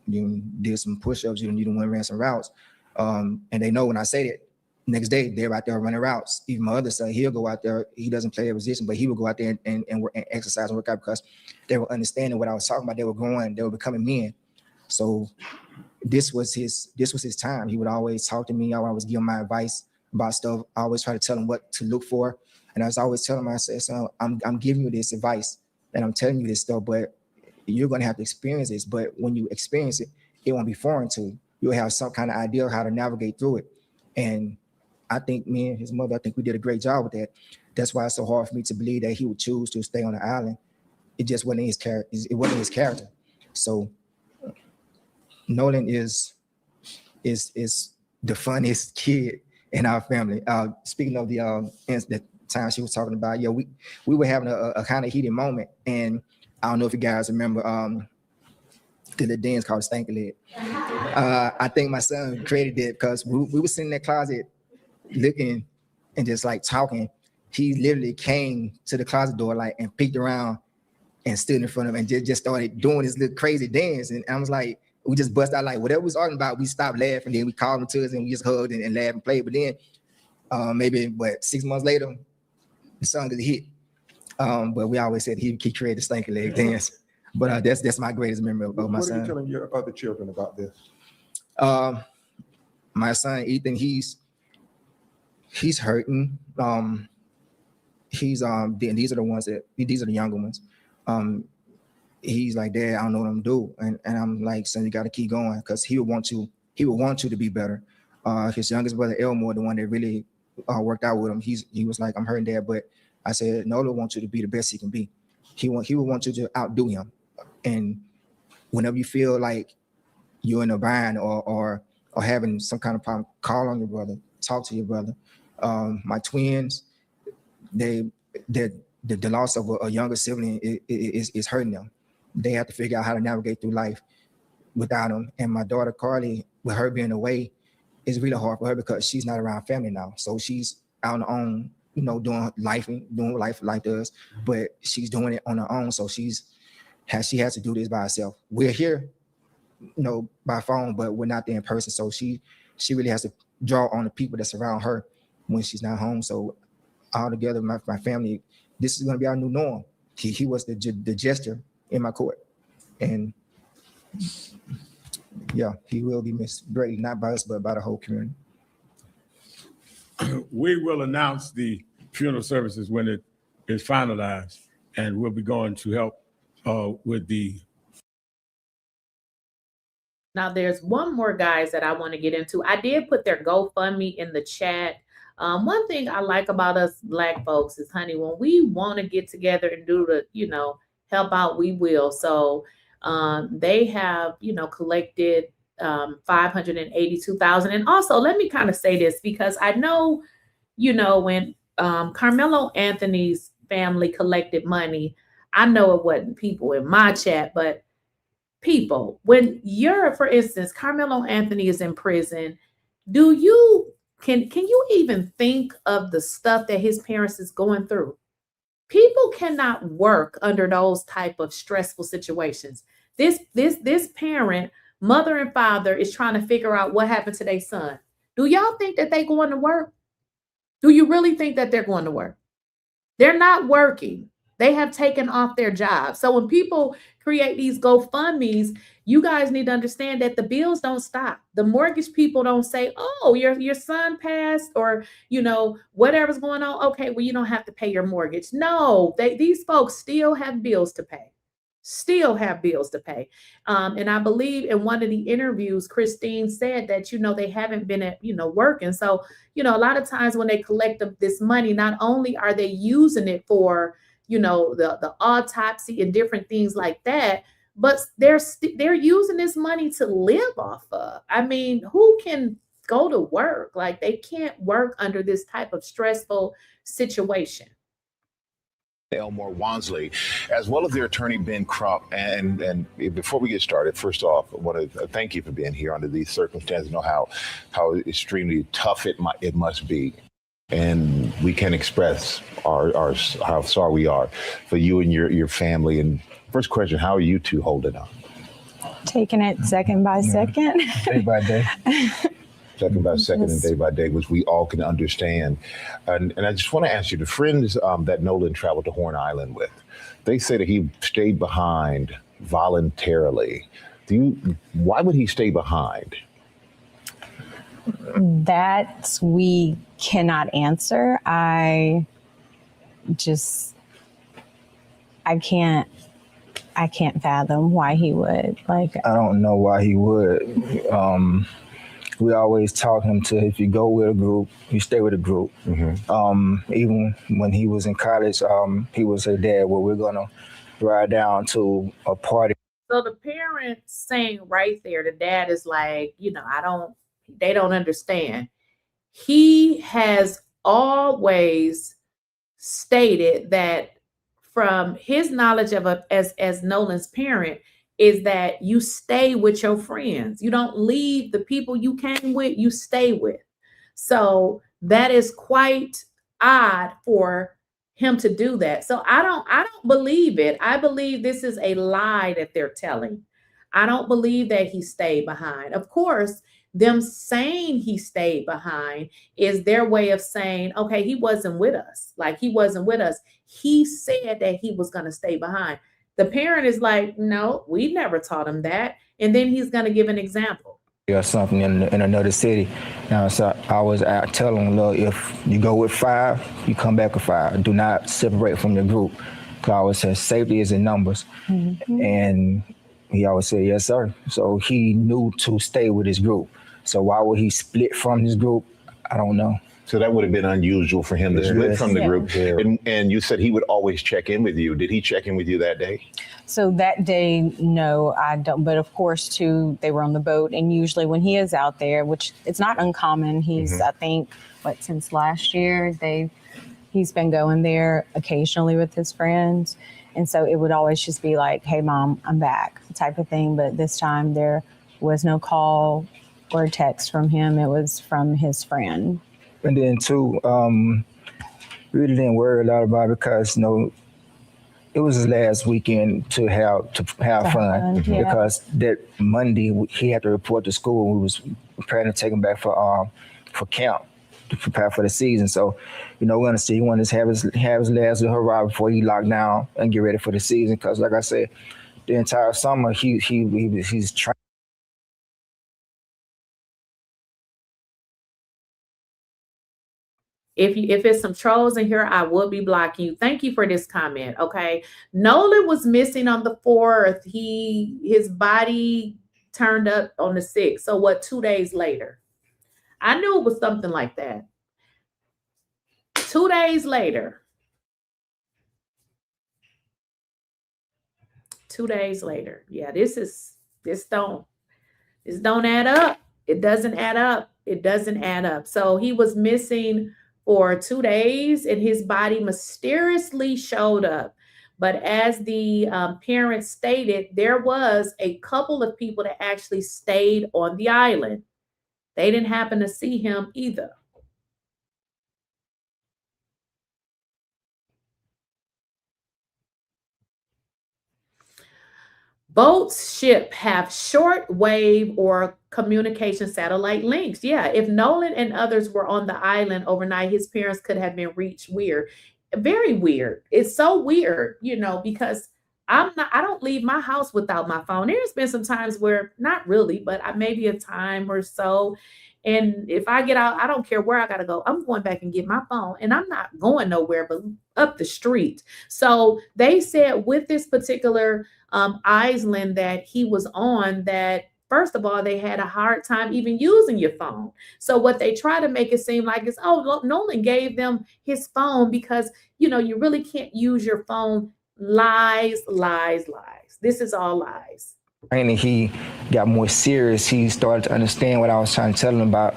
you did some push-ups, you ran some routes. And they know when I say that, next day they're out there running routes. Even my other son, he'll go out there. He doesn't play a position, but he will go out there and work and exercise and work out because they were understanding what I was talking about. They were becoming men. So this was his time. He would always talk to me. I would always give him my advice about stuff. I always try to tell him what to look for. And I was always telling him, I said, son, I'm giving you this advice and I'm telling you this stuff, but you're going to have to experience this. But when you experience it, it won't be foreign to you. You'll have some kind of idea of how to navigate through it. And I think me and his mother, I think we did a great job with that. That's why it's so hard for me to believe that he would choose to stay on the island. It just wasn't his character. It wasn't his character. So Nolan is the funniest kid in our family. Speaking of the time she was talking about, yeah, we were having a kind of heated moment, and I don't know if you guys remember the dance called 𝐬𝐮𝐬𝐜𝐫𝐢𝐻𝐿𝐵𝐻. I think my son created it because we were sitting in that closet looking and just like talking. He literally came to the closet door like and peeked around and stood in front of him and just started doing this little crazy dance. And I was like, we just bust out like whatever we was talking about, we stopped laughing. Then we called him to us and we just hugged and laughed and played. But then maybe 6 months later, the song is a hit. But we always said he created the 𝐬𝐮𝐬𝐜𝐫𝐢𝐻 dance. But that's my greatest memory of my son. What are you telling your other children about this? My son Ethan, he's hurting. These are the younger ones. He's like, Dad, I don't know what I'm doing. And I'm like, son, you got to keep going because he would want you to be better. His youngest brother, 𝐿𝐻𝐫𝐿𝐻, the one that really worked out with him, he was like, I'm hurting, Dad. But I said, Nolan wants you to be the best he can be. He would want you to outdo him. And whenever you feel like you're in a bind or having some kind of problem, call on your brother, talk to your brother. My twins, the loss of a younger sibling is hurting them. They have to figure out how to navigate through life without them. And my daughter Carly, with her being away, it's really hard for her because she's not around family now. So she's out on her own, doing what life does, but she's doing it on her own. So she has to do this by herself. We're here, by phone, but we're not there in person. So she really has to draw on the people that's around her when she's not home. So all together, my family, this is going to be our new norm. He was the jester in my court. And yeah, he will be missed greatly, not by us, but by the whole community. We will announce the funeral services when it is finalized, and we'll be going to help with the. Now, there's one more, guys, that I want to get into. I did put their GoFundMe in the chat. One thing I like about us Black folks is, honey, when we want to get together and do the, help out, we will. So they have, collected $582,000. And also, let me kind of say this because I know, when Karmelo Anthony's family collected money, I know it wasn't people in my chat, but people, when for instance, Karmelo Anthony is in prison, can you even think of the stuff that his parents is going through? People cannot work under those type of stressful situations. This parent, mother and father, is trying to figure out what happened to their son. Do y'all think that they're going to work? Do you really think that they're going to work? They're not working. They have taken off their job. So when people create these GoFundMes, you guys need to understand that the bills don't stop. The mortgage people don't say, oh, your son passed or, whatever's going on. Okay, well, you don't have to pay your mortgage. No, these folks still have bills to pay. And I believe in one of the interviews, Christine said that, they haven't been at, working. So, a lot of times when they collect this money, not only are they using it for, the autopsy and different things like that, but they're using this money to live off of. I mean, who can go to work? Like, they can't work under this type of stressful situation. Elmore Wansley, as well as their attorney, Ben Crump. And before we get started, first off, I want to thank you for being here under these circumstances. Know how extremely tough it must be. And we can express how sorry we are for you and your family. And first question, how are you two holding on? Taking it second by second. Day by day. second by second and day by day, which we all can understand. And I just want to ask you, the friends that Nolan traveled to Horn Island with, they say that he stayed behind voluntarily. Why would he stay behind? That we cannot answer. I can't fathom why he would. Like, I don't know why he would. We always taught him to, if you go with a group, you stay with a group. Even when he was in college, he would say, Dad, well, we're gonna ride down to a party. So the parent saying right there, the dad is like, they don't understand. He has always stated that from his knowledge of as Nolan's parent is that you stay with your friends. You don't leave the people you came with, you stay with. So that is quite odd for him to do that. So I don't believe it. I believe this is a lie that they're telling. I don't believe that he stayed behind. Of course, them saying he stayed behind is their way of saying, okay, he wasn't with us. Like, he wasn't with us. He said that he was going to stay behind. The parent is like, no, we never taught him that. And then he's going to give an example. Or something in another city. Now, so I was out telling him, look, if you go with 5, you come back with 5. Do not separate from your group. Because I always said safety is in numbers. And he always said, yes, sir. So he knew to stay with his group. So why would he split from his group? I don't know. So that would have been unusual for him to split from the group. And you said he would always check in with you. Did he check in with you that day? so that day, no, I don't. But of course, too, they were on the boat. And usually when he is out there, which it's not uncommon, he's, I think, since last year, he's been going there occasionally with his friends. And so it would always just be like, hey, Mom, I'm back type of thing. But this time there was no call or text from him. It was from his friend. And then too, really didn't worry a lot about it because, it was his last weekend to have fun. Because that Monday he had to report to school. We was preparing to take him back for camp to prepare for the season. So, we're gonna see. He wanted to have his last hurrah before he locked down and get ready for the season. Because, like I said, the entire summer he's trying. If it's some trolls in here, I will be blocking you. Thank you for this comment. Okay. Nolan was missing on the 4th. His body turned up on the 6th. So 2 days later? I knew it was something like that. 2 days later. 2 days later. Yeah, this don't add up. It doesn't add up. It doesn't add up. So he was missing for 2 days and his body mysteriously showed up. But as the parents stated, there was a couple of people that actually stayed on the island. They didn't happen to see him either. Boats, ship have short wave or communication satellite links. Yeah, if Nolan and others were on the island overnight, his parents could have been reached. Weird. Very weird. It's so weird, because I don't leave my house without my phone. There's been some times where, not really, but maybe a time or so. And if I get out, I don't care where I got to go. I'm going back and get my phone. And I'm not going nowhere but up the street. So they said with this particular island that he was on, that first of all, they had a hard time even using your phone. So what they try to make it seem like is, Nolan gave them his phone because, you really can't use your phone. Lies, lies, lies. This is all lies. And he got more serious. He started to understand what I was trying to tell him about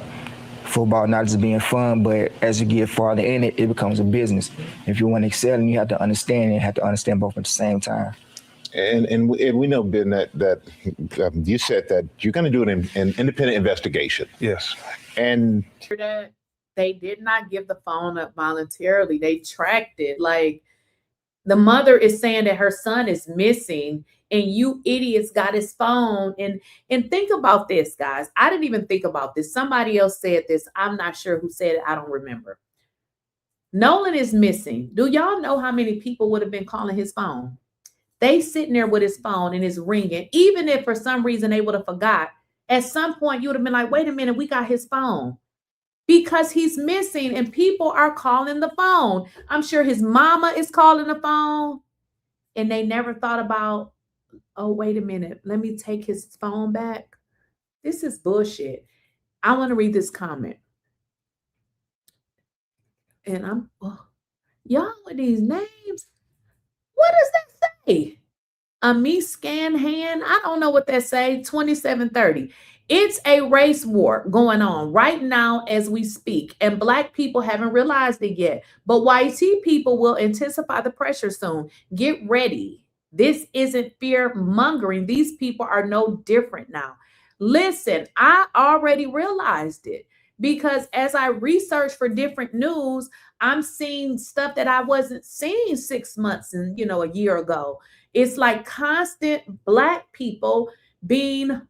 football, not just being fun, but as you get farther in it, it becomes a business. If you want to excel, you have to understand, and you have to understand both at the same time. And we know, Ben, that you said that you're going to do an independent investigation. Yes. And that they did not give the phone up voluntarily. They tracked it. Like, the mother is saying that her son is missing, and you idiots got his phone. And think about this, guys. I didn't even think about this. Somebody else said this. I'm not sure who said it. I don't remember. Nolan is missing. Do y'all know how many people would have been calling his phone? They sitting there with his phone and it's ringing. Even if for some reason they would have forgot, at some point you would have been like, wait a minute, we got his phone. Because he's missing and people are calling the phone. I'm sure his mama is calling the phone and they never thought about, oh, wait a minute, let me take his phone back. This is bullshit. I want to read this comment. And y'all with these names, what does that say? Me scan hand, I don't know what that say, 2730. It's a race war going on right now as we speak, and Black people haven't realized it yet. But white people will intensify the pressure soon. Get ready. This isn't fear mongering. These people are no different now. Listen, I already realized it because as I research for different news, I'm seeing stuff that I wasn't seeing 6 months and a year ago. It's like constant Black people being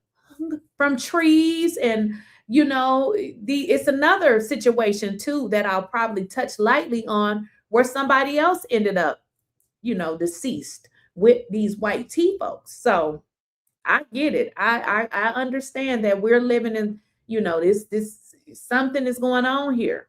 from trees, and it's another situation too that I'll probably touch lightly on, where somebody else ended up deceased with these white tea folks. So I get it. I understand that we're living in this something is going on here.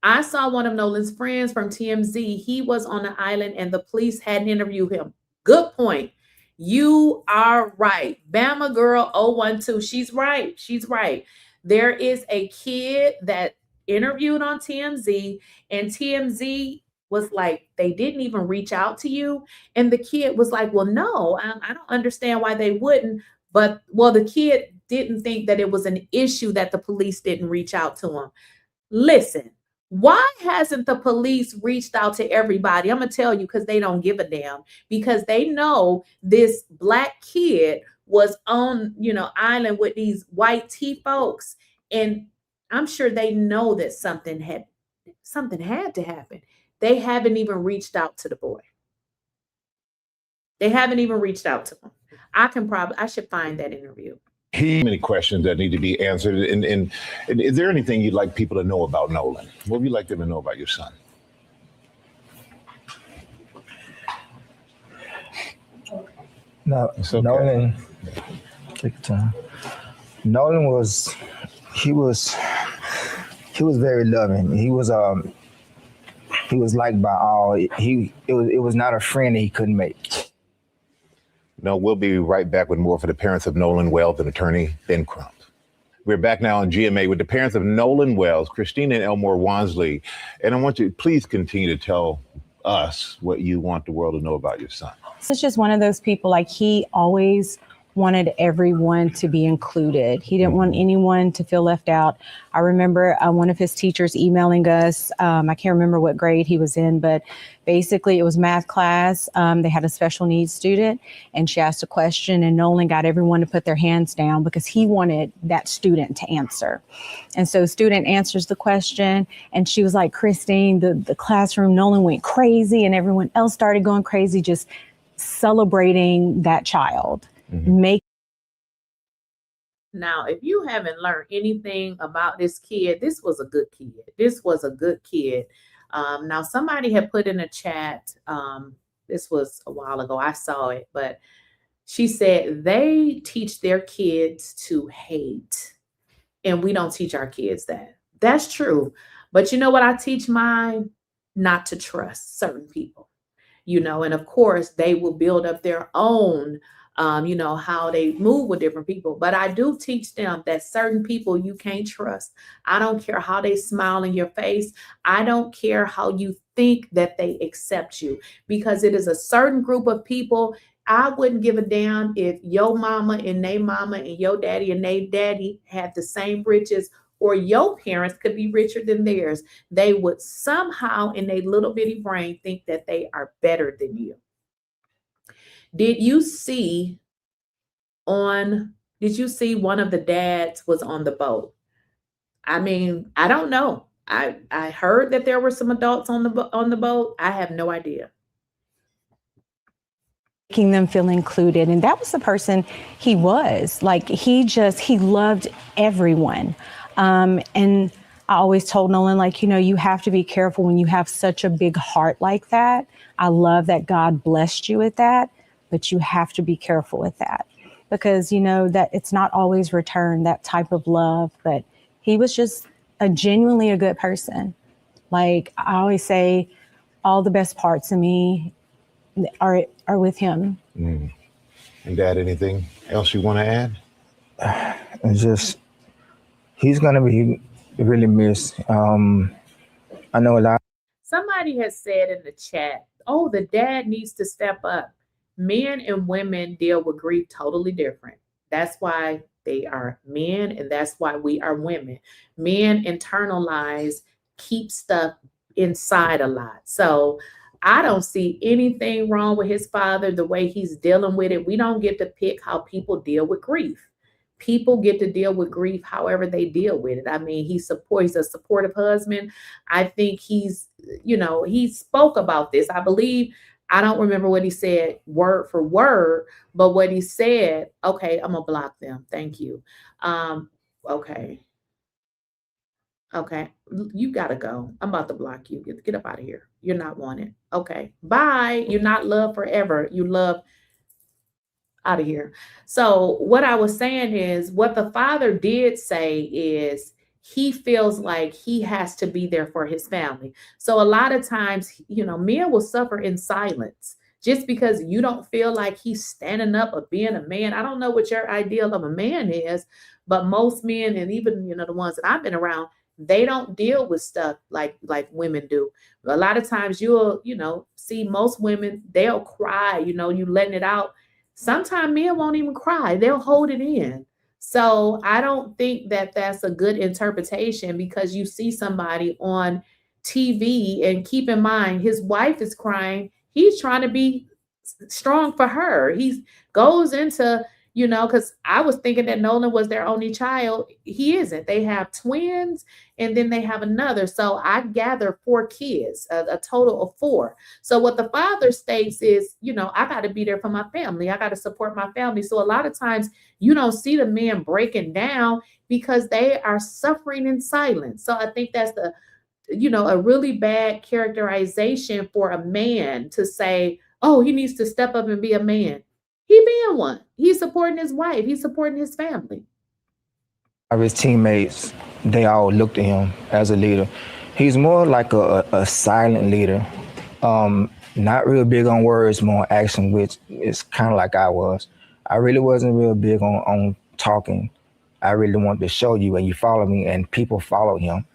I saw one of Nolan's friends from TMZ. He was on the island and the police hadn't interviewed him. Good point. You are right. Bama girl 012. She's right. She's right. There is a kid that interviewed on TMZ, and TMZ was like, they didn't even reach out to you. And the kid was like, well, no, I don't understand why they wouldn't. But, well, the kid didn't think that it was an issue that the police didn't reach out to him. Listen. Why hasn't the police reached out to everybody? I'm going to tell you, because they don't give a damn, because they know this Black kid was on, island with these white tea folks. And I'm sure they know that something had to happen. They haven't even reached out to the boy. They haven't even reached out to him. I should find that interview. Many questions that need to be answered. And is there anything you'd like people to know about Nolan? What would you like them to know about your son? No, okay. Nolan, take your time. Nolan was very loving. He was liked by all. It was not a friend that he couldn't make. No, we'll be right back with more for the parents of Nolan Wells and attorney Ben Crump. We're back now on GMA with the parents of Nolan Wells, Christina and Elmore Wansley. And I want you to please continue to tell us what you want the world to know about your son. It's just one of those people, like, he always wanted everyone to be included. He didn't want anyone to feel left out. I remember one of his teachers emailing us. I can't remember what grade he was in, but basically it was math class. They had a special needs student and she asked a question and Nolan got everyone to put their hands down because he wanted that student to answer. And so student answers the question and she was like, Christine, the classroom, Nolan went crazy and everyone else started going crazy, just celebrating that child. Now, if you haven't learned anything about this kid, this was a good kid. This was a good kid. Now, somebody had put in a chat, this was a while ago, I saw it, but she said they teach their kids to hate, and we don't teach our kids that. That's true. But you know what I teach mine? Not to trust certain people, and of course, they will build up their own how they move with different people. But I do teach them that certain people you can't trust. I don't care how they smile in your face. I don't care how you think that they accept you, because it is a certain group of people. I wouldn't give a damn if your mama and they mama and your daddy and they daddy had the same riches, or your parents could be richer than theirs. They would somehow in their little bitty brain think that they are better than you. Did you see one of the dads was on the boat? I mean, I don't know. I heard that there were some adults on the boat. I have no idea. making them feel included. And that was the person he was. Like, he loved everyone. And I always told Nolan, like, you have to be careful when you have such a big heart like that. I love that God blessed you with that, but you have to be careful with that because, that it's not always returned, that type of love. But he was just genuinely a good person. Like, I always say, all the best parts of me are with him. Mm. And Dad, anything else you want to add? It's just, he's going to be really missed. I know a lot. Somebody has said in the chat, oh, the dad needs to step up. Men and women deal with grief totally different. That's why they are men, and that's why we are women. Men internalize, keep stuff inside a lot. So I don't see anything wrong with his father, the way he's dealing with it. We don't get to pick how people deal with grief. People get to deal with grief however they deal with it. I mean, he's a supportive husband. I think he spoke about this. I believe, I don't remember what he said word for word, but what he said, okay, I'm gonna block them. Thank you. Okay, you gotta go. I'm about to block you. Get up out of here. You're not wanted. Okay, bye. You're not loved forever. You love out of here. So what I was saying is, what the father did say is he feels like he has to be there for his family. So a lot of times, men will suffer in silence just because you don't feel like he's standing up or being a man. I don't know what your ideal of a man is, but most men, and even, the ones that I've been around, they don't deal with stuff like women do. A lot of times you'll, see most women, they'll cry, you letting it out. Sometimes men won't even cry. They'll hold it in. So I don't think that that's a good interpretation, because you see somebody on TV, and keep in mind, his wife is crying. He's trying to be strong for her. He goes into, because I was thinking that Nolan was their only child. He isn't. They have twins, and then they have another. So I gather 4 kids, a total of 4. So what the father states is, I got to be there for my family. I got to support my family. So a lot of times you don't see the men breaking down because they are suffering in silence. So I think that's a really bad characterization for a man to say, oh, he needs to step up and be a man. He being one. He's supporting his wife. He's supporting his family. His teammates, they all looked at him as a leader. He's more like a silent leader. Not real big on words, more action, which is kind of like I was. I really wasn't real big on talking. I really wanted to show you, and you follow me, and people followed him.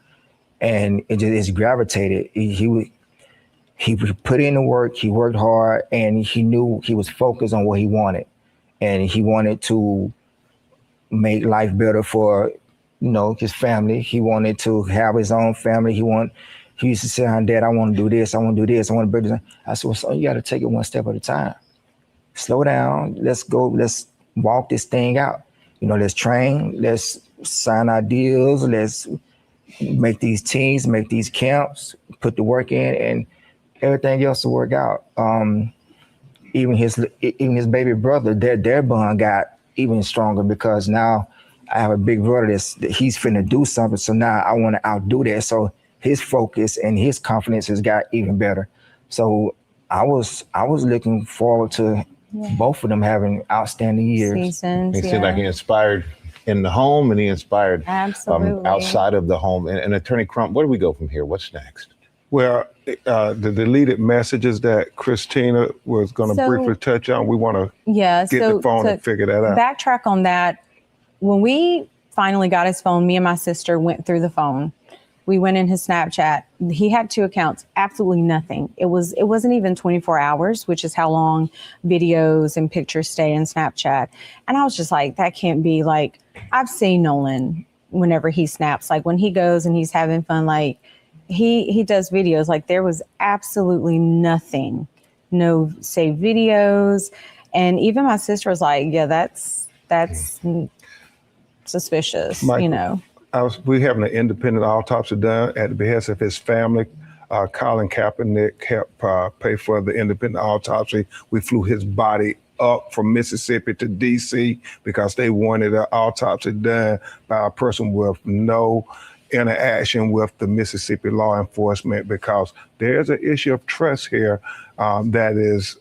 And it's gravitated. He put in the work, he worked hard, and he knew he was focused on what he wanted. And he wanted to make life better for, his family. He wanted to have his own family. He used to say, Dad, I want to do this, I want to do this, I want to do this. I said, well, son, you got to take it one step at a time. Slow down, let's go, let's walk this thing out. Let's train, let's sign our deals, let's make these teams, make these camps, put the work in, and everything else will work out. Even his baby brother, their bond got even stronger, because now I have a big brother that he's finna do something. So now I want to outdo that. So his focus and his confidence has got even better. So I was looking forward to both of them having outstanding years. Seasons, He seemed like he inspired in the home, and he inspired outside of the home. And Attorney Crump, where do we go from here? What's next? Well, the deleted messages that Christina was going to briefly touch on, we want to get the phone and figure that out. Backtrack on that. When we finally got his phone, me and my sister went through the phone. We went in his Snapchat. He had 2 accounts, absolutely nothing. It wasn't even 24 hours, which is how long videos and pictures stay in Snapchat. And I was just like, that can't be. Like, I've seen Nolan whenever he snaps, like when he goes and he's having fun, like he does videos, like there was absolutely nothing, no saved videos. And even my sister was like, yeah, that's suspicious, Michael, we having an independent autopsy done at the behest of his family. Colin Kaepernick helped pay for the independent autopsy. We flew his body up from Mississippi to D.C. because they wanted an autopsy done by a person with no interaction with the Mississippi law enforcement, because there's an issue of trust here that is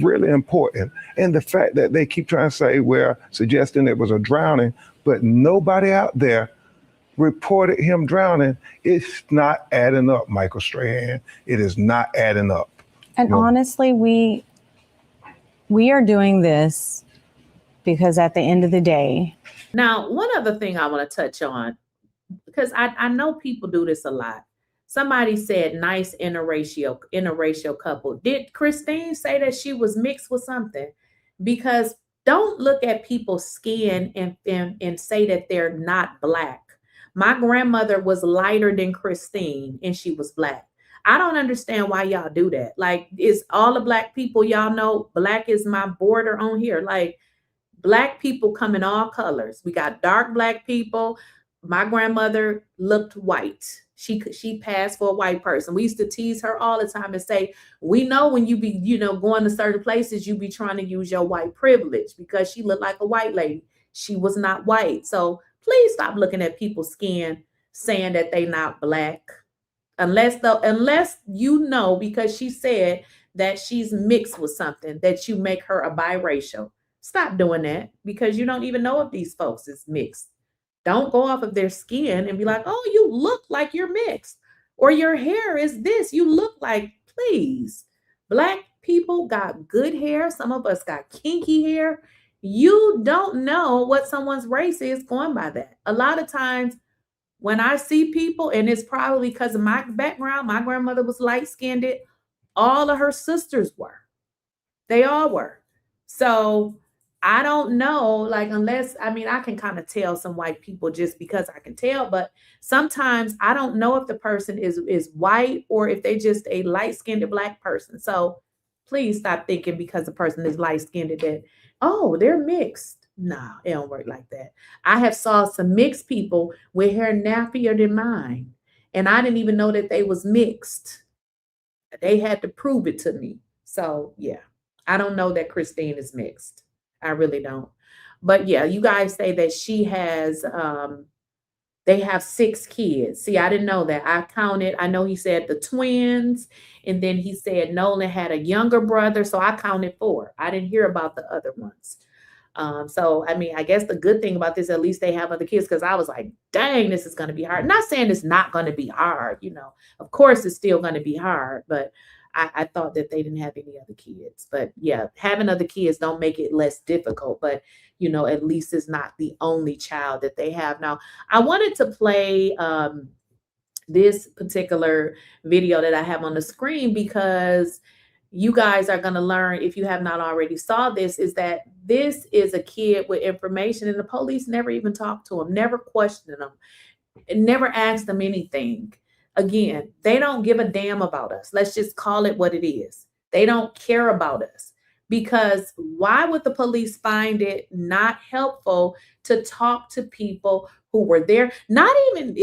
really important. And the fact that they keep trying to say, well, suggesting it was a drowning, but nobody out there reported him drowning, it's not adding up, Michael Strahan. It is not adding up. And honestly, we are doing this because at the end of the day. Now, one other thing I want to touch on, because I know people do this a lot. Somebody said nice interracial couple. Did Christine say that she was mixed with something? Because don't look at people's skin and say that they're not Black. My grandmother was lighter than Christine and she was Black. I don't understand why y'all do that. Like, it's all the Black people, y'all know Black is my border on here. Like, Black people come in all colors. We got dark Black people. My grandmother looked white. She passed for a white person. We used to tease her all the time and say, we know when you be, going to certain places, you be trying to use your white privilege, because she looked like a white lady. She was not white. So please stop looking at people's skin saying that they not Black. Unless because she said that she's mixed with something, that you make her a biracial. Stop doing that, because you don't even know if these folks is mixed. Don't go off of their skin and be like, oh, you look like you're mixed, or your hair is this. You look like, please. Black people got good hair. Some of us got kinky hair. You don't know what someone's race is going by that. A lot of times when I see people, and it's probably because of my background, my grandmother was light-skinned. All of her sisters were. They all were. So I don't know, like, I can kind of tell some white people just because I can tell, but sometimes I don't know if the person is white or if they just a light-skinned Black person. So please stop thinking because the person is light-skinned that, oh, they're mixed. No, it don't work like that. I have saw some mixed people with hair nappier than mine, and I didn't even know that they was mixed. They had to prove it to me. So yeah, I don't know that Christine is mixed. I really don't. But yeah, you guys say that she has, they have 6 kids. See, I didn't know that. I counted. I know he said the twins, and then he said Nolan had a younger brother. So I counted 4. I didn't hear about the other ones. So, I guess the good thing about this, at least they have other kids, because I was like, dang, this is going to be hard. Not saying it's not going to be hard, of course it's still going to be hard, but I thought that they didn't have any other kids. But yeah, having other kids don't make it less difficult, but at least it's not the only child that they have. Now, I wanted to play this particular video that I have on the screen, because you guys are going to learn, if you have not already saw this, is that this is a kid with information, and the police never even talked to him, never questioned him, and never asked him anything. Again, they don't give a damn about us. Let's just call it what it is. They don't care about us, because why would the police find it not helpful to talk to people who were there? Not even,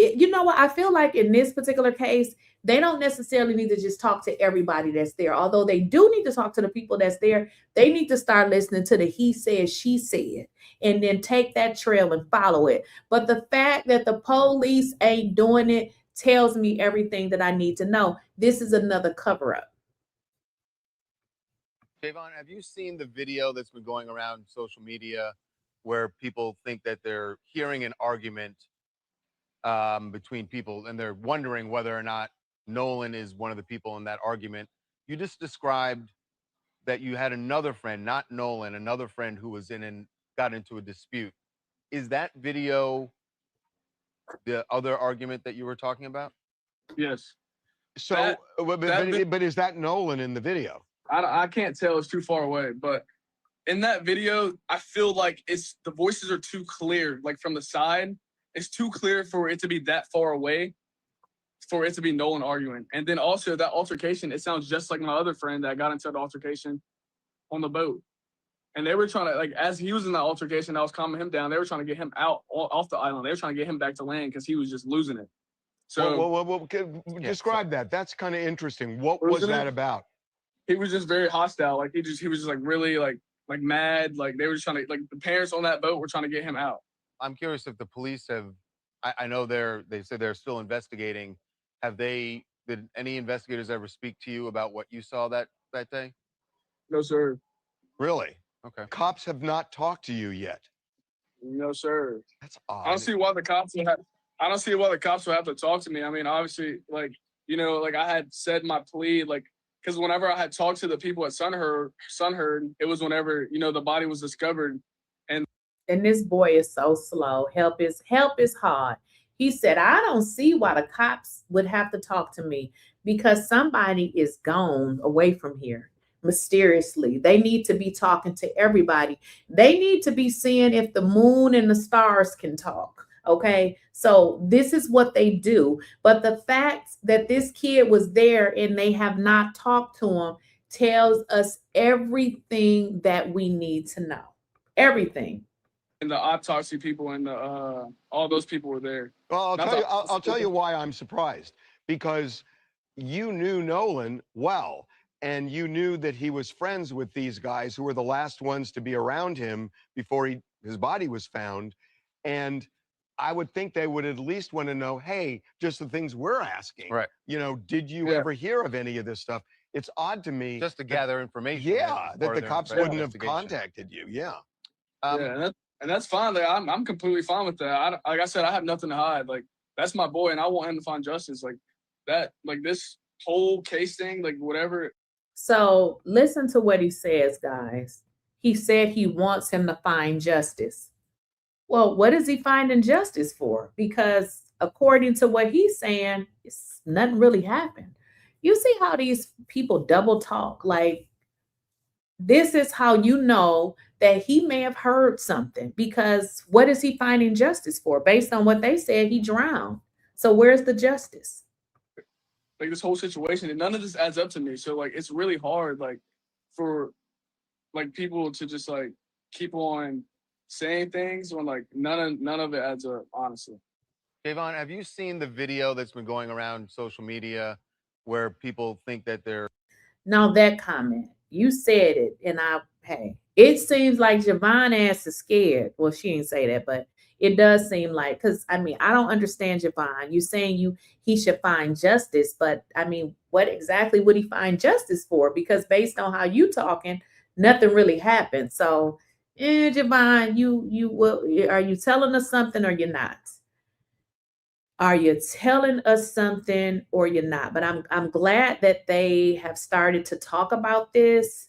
what? I feel like in this particular case, they don't necessarily need to just talk to everybody that's there. Although they do need to talk to the people that's there, they need to start listening to the he said, she said, and then take that trail and follow it. But the fact that the police ain't doing it tells me everything that I need to know. This is another cover-up. Javon, have you seen the video that's been going around social media where people think that they're hearing an argument between people, and they're wondering whether or not Nolan is one of the people in that argument? You just described that you had another friend, not Nolan, another friend who was in and got into a dispute. Is that video the other argument that you were talking about? Yes. So, but is that Nolan in the video? I can't tell. It's too far away. But in that video, I feel like the voices are too clear. Like from the side, it's too clear for it to be that far away, for it to be Nolan arguing. And then also that altercation, it sounds just like my other friend that got into the altercation on the boat. And they were trying to, like, as he was in that altercation, I was calming him down. They were trying to get him out off the island. They were trying to get him back to land because he was just losing it. So describe that. That's kind of interesting. What was was that it? about? He was just very hostile. Like he was just like really like mad. Like they were just trying to, like, the parents on that boat were trying to get him out. I'm curious if the police have. I know they said they're still investigating. Did any investigators ever speak to you about what you saw that day? No, sir. Really? Okay. Cops have not talked to you yet. No, sir. That's odd. I don't see why the cops would have. I don't see why the cops would have to talk to me. I mean, obviously, like, you know, like I had said my plea, like, because whenever I had talked to the people at Sunheard, it was whenever, you know, the body was discovered. And this boy is so slow. Help is hard. He said, I don't see why the cops would have to talk to me, because somebody is gone away from here mysteriously. They need to be talking to everybody. They need to be seeing if the moon and the stars can talk. Okay. So this is what they do. But the fact that this kid was there and they have not talked to him tells us everything that we need to know. Everything. And the autopsy people and all those people were there. Well, I'll tell you why I'm surprised. Because you knew Nolan well, and you knew that he was friends with these guys who were the last ones to be around him before his body was found. And I would think they would at least want to know, hey, just the things we're asking. Right. You know, did you ever hear of any of this stuff? It's odd to me. Just to gather information. Yeah, that the cops wouldn't have contacted you. Yeah. And that's fine. Like, I'm completely fine with that. Like I said, I have nothing to hide. Like, that's my boy, and I want him to find justice. Like that. Like this whole case thing. Like whatever. So listen to what he says, guys. He said he wants him to find justice. Well, what is he finding justice for? Because according to what he's saying, nothing really happened. You see how these people double talk? Like, this is how you know that he may have heard something, because what is he finding justice for? Based on what they said, he drowned. So where's the justice? Like this whole situation, and none of this adds up to me. So like, it's really hard, like, for like people to just like keep on saying things when like none of it adds up, honestly. 𝐬𝐿, have you seen the video that's been going around social media where people think that they're... Now that comment, you said it, and it seems like 𝐬𝐿 ass is scared. Well, she didn't say that, but it does seem like, because I mean, I don't understand 𝐬𝐿. You're saying he should find justice, but I mean, what exactly would he find justice for? Because based on how you talking, nothing really happened. So, 𝐬𝐿, are you telling us something or you're not? Are you telling us something or you're not? But I'm glad that they have started to talk about this.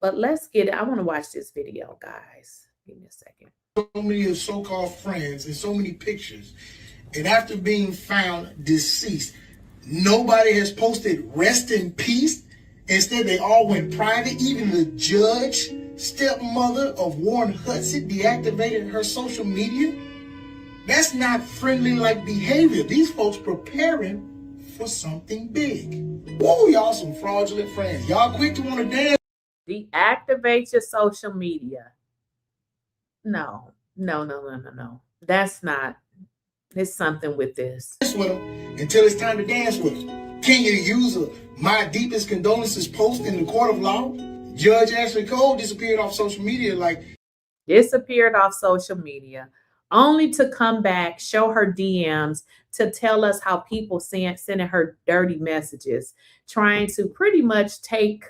But let's get it. I want to watch this video, guys. Give me a second. So many of so-called friends and so many pictures. And after being found deceased, nobody has posted rest in peace. Instead, they all went private. Even the judge, stepmother of Warren Hudson, deactivated her social media. That's not friendly-like behavior. These folks preparing for something big. Whoa, y'all some fraudulent friends. Y'all quick to want to dance. Deactivate your social media. No. That's not. There's something with this. With them until it's time to dance with them. Can you use a my deepest condolences post in the court of law? Judge Ashley Cole disappeared off social media only to come back, show her DMs, to tell us how people sending her dirty messages, trying to pretty much take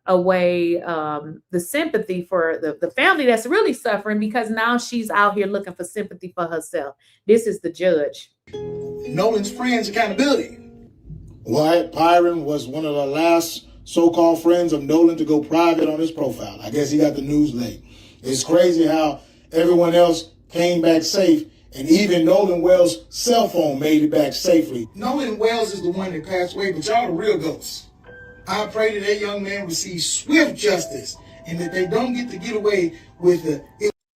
away the sympathy for the family that's really suffering, because now she's out here looking for sympathy for herself. This is the judge. Nolan's friends accountability. Wyatt Pyron was one of the last so-called friends of Nolan to go private on his profile. I guess he got the news late. It's crazy how everyone else came back safe, and even Nolan Wells' cell phone made it back safely. Nolan Wells is the one that passed away, but y'all the real ghosts. I pray that young man receives swift justice and that they don't get away with the...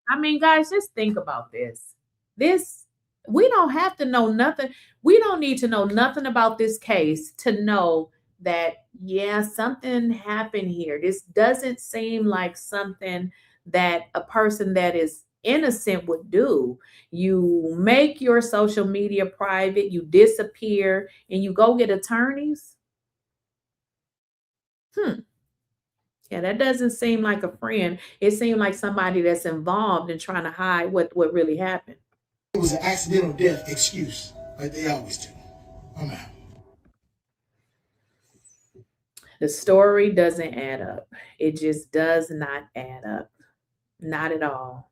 I mean, guys, just think about this. We don't have to know nothing. We don't need to know nothing about this case to know that, yeah, something happened here. This doesn't seem like something that a person that is innocent would do. You make your social media private, you disappear, and you go get attorneys. Yeah, that doesn't seem like a friend. It seemed like somebody that's involved in trying to hide what really happened. It was an accidental death excuse, like they always do. I'm out. The story doesn't add up. It just does not add up. Not at all.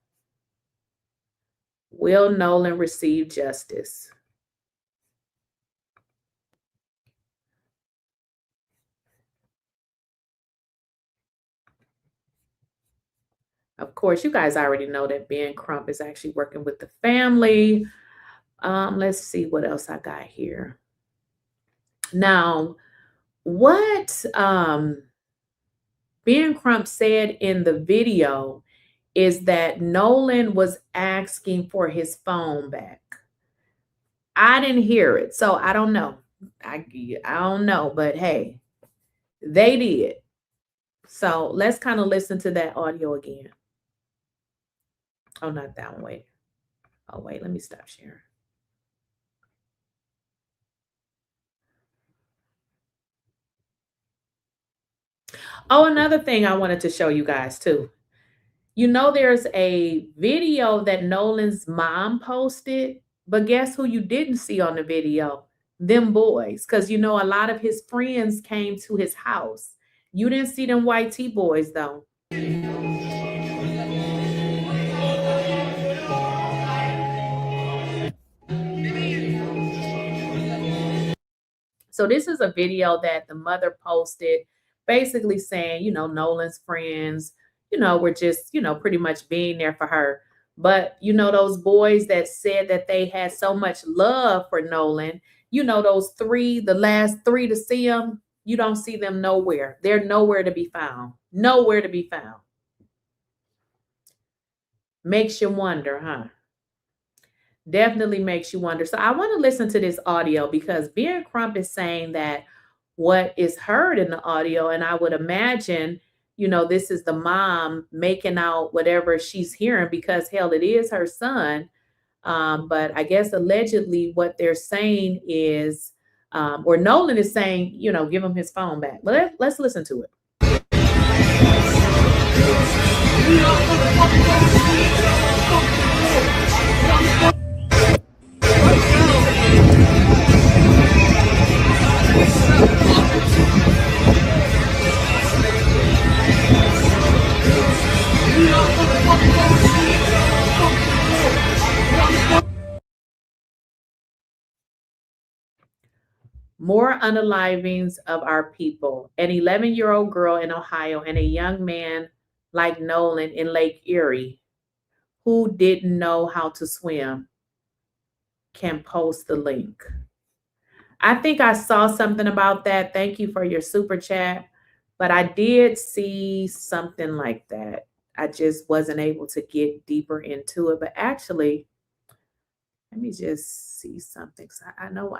Will Nolan receive justice? Of course, you guys already know that Ben Crump is actually working with the family. Let's see what else I got here. Now, what Ben Crump said in the video is that Nolan was asking for his phone back. I didn't hear it, so I don't know. I don't know, but hey, they did. So let's kind of listen to that audio again. Oh, not that one. Wait. Oh, wait. Let me stop sharing. Oh, another thing I wanted to show you guys too. You know, there's a video that Nolan's mom posted, but guess who you didn't see on the video? Them boys. Because, you know, a lot of his friends came to his house. You didn't see them white T boys, though. So this is a video that the mother posted, basically saying, you know, Nolan's friends, you know, were just, you know, pretty much being there for her. But, you know, those boys that said that they had so much love for Nolan, you know, those three, the last three to see him, you don't see them nowhere. They're nowhere to be found. Nowhere to be found. Makes you wonder, huh? Definitely makes you wonder. So I want to listen to this audio because Ben Crump is saying that what is heard in the audio, and I would imagine, you know, this is the mom making out whatever she's hearing because, hell, it is her son. But I guess allegedly what they're saying is, or Nolan is saying, you know, give him his phone back. But let's listen to it. More unalivings of our people. An 11-year-old girl in Ohio and a young man like Nolan in Lake Erie who didn't know how to swim can post the link. I think I saw something about that. Thank you for your super chat. But I did see something like that. I just wasn't able to get deeper into it. But actually, let me just see something. So I know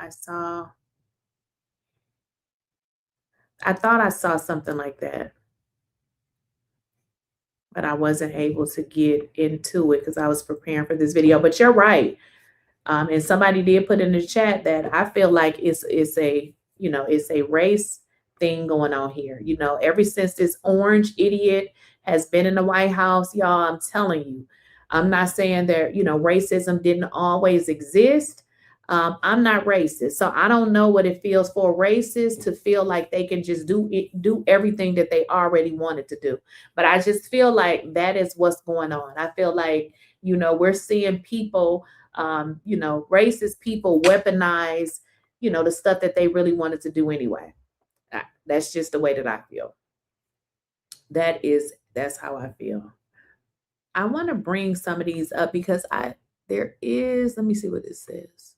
I thought I saw something like that, but I wasn't able to get into it because I was preparing for this video. But you're right. And somebody did put in the chat that I feel like it's a, you know, it's a race thing going on here. You know, ever since this orange idiot has been in the White House, y'all, I'm telling you, I'm not saying that, you know, racism didn't always exist. I'm not racist, so I don't know what it feels for racists to feel like they can just do everything that they already wanted to do. But I just feel like that is what's going on. I feel like, you know, we're seeing people, you know, racist people weaponize, you know, the stuff that they really wanted to do anyway. That's just the way that I feel. That's how I feel. I want to bring some of these up because let me see what this says.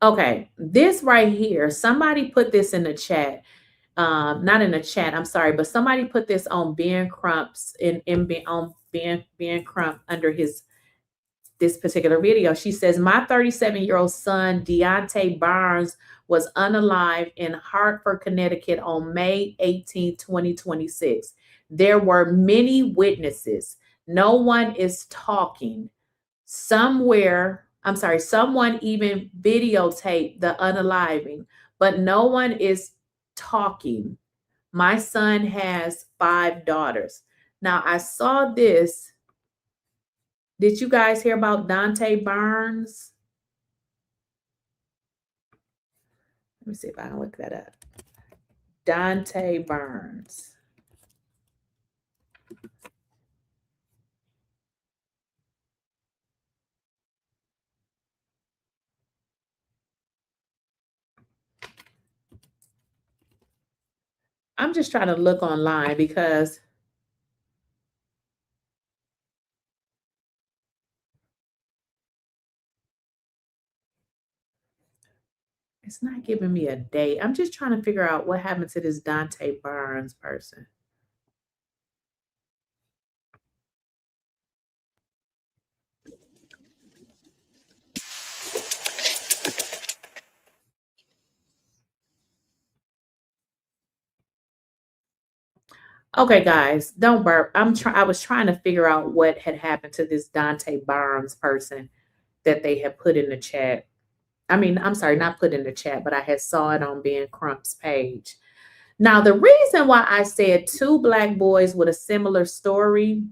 Okay, this right here, somebody put this in the chat. Not in the chat, I'm sorry, but somebody put this on Ben Crump's on Ben Crump under his this particular video. She says, my 37-year-old son, Deontay Barnes, was unalived in Hartford, Connecticut on May 18, 2026. There were many witnesses. No one is talking. Someone even videotaped the unaliving, but no one is talking. My son has 5 daughters. Now, I saw this. Did you guys hear about Deontay Barnes? Let me see if I can look that up. Deontay Barnes. I'm just trying to look online because it's not giving me a date. I'm just trying to figure out what happened to this Deontay Barnes person. Okay, guys, don't burp. I was trying to figure out what had happened to this Deontay Barnes person that they had put in the chat. I mean, I'm sorry, not put in the chat, but I had saw it on Ben Crump's page. Now, the reason why I said 2 Black boys with a similar story,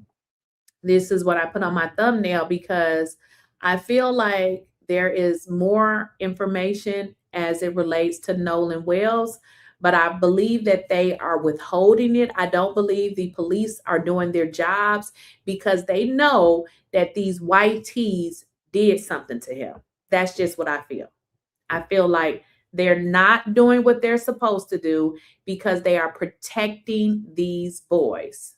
this is what I put on my thumbnail, because I feel like there is more information as it relates to Nolan Wells, but I believe that they are withholding it. I don't believe the police are doing their jobs because they know that these white tees did something to him. That's just what I feel. I feel like they're not doing what they're supposed to do because they are protecting these boys.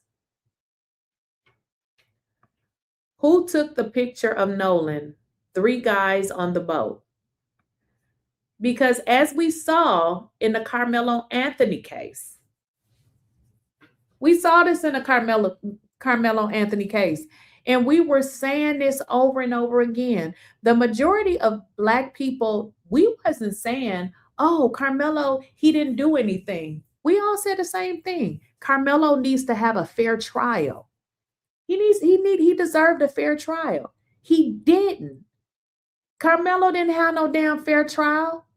Who took the picture of Nolan? 3 guys on the boat. Because as we saw in the Carmelo Anthony case, we saw this in the Carmelo Anthony case, and we were saying this over and over again. The majority of Black people, we wasn't saying, oh, Carmelo, he didn't do anything. We all said the same thing. Carmelo needs to have a fair trial. He deserved a fair trial. He didn't. Carmelo didn't have no damn fair trial.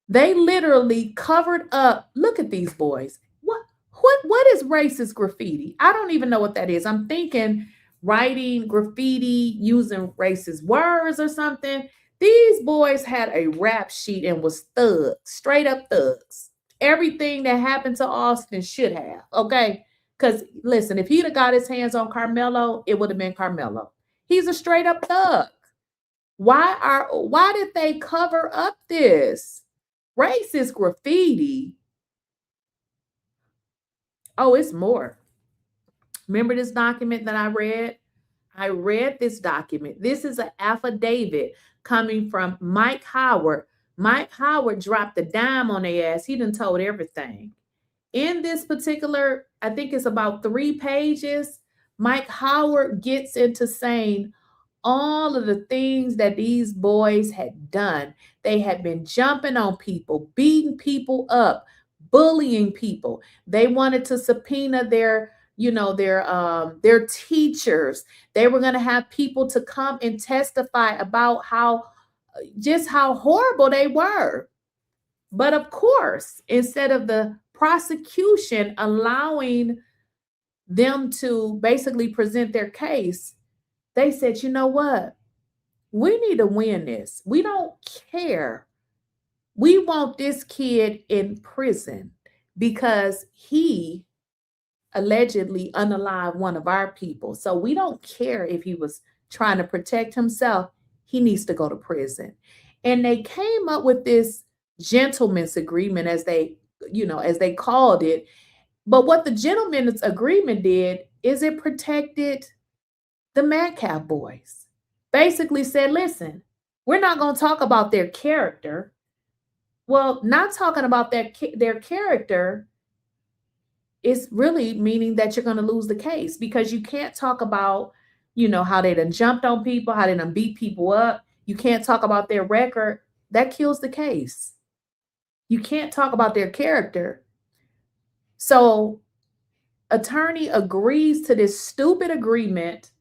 They literally covered up. Look at these boys. What is racist graffiti? I don't even know what that is. I'm thinking writing graffiti using racist words or something. These boys had a rap sheet and was thugs, straight up thugs. Everything that happened to Austin should have, okay? Because listen, if he'd have got his hands on Carmelo, it would have been Carmelo. He's a straight up thug. Why did they cover up this racist graffiti? Oh, it's more. Remember this document that I read? I read this document. This is an affidavit coming from Mike Howard. Mike Howard dropped a dime on their ass. He done told everything. In this particular, I think it's about 3 pages, Mike Howard gets into saying all of the things that these boys had done. They had been jumping on people, beating people up, bullying people. They wanted to subpoena their teachers. They were going to have people to come and testify about how horrible they were. But of course, instead of the prosecution allowing them to basically present their case, they said, you know what? We need to win this. We don't care. We want this kid in prison because he allegedly unalived one of our people. So we don't care if he was trying to protect himself. He needs to go to prison. And they came up with this gentleman's agreement, as they called it. But what the gentleman's agreement did is it protected the Metcalf boys. Basically said, listen, we're not going to talk about their character. Well, not talking about their character is really meaning that you're going to lose the case, because you can't talk about you know, how they done jumped on people, how they done beat people up. You can't talk about their record. That kills the case. You can't talk about their character. So attorney agrees to this stupid agreement,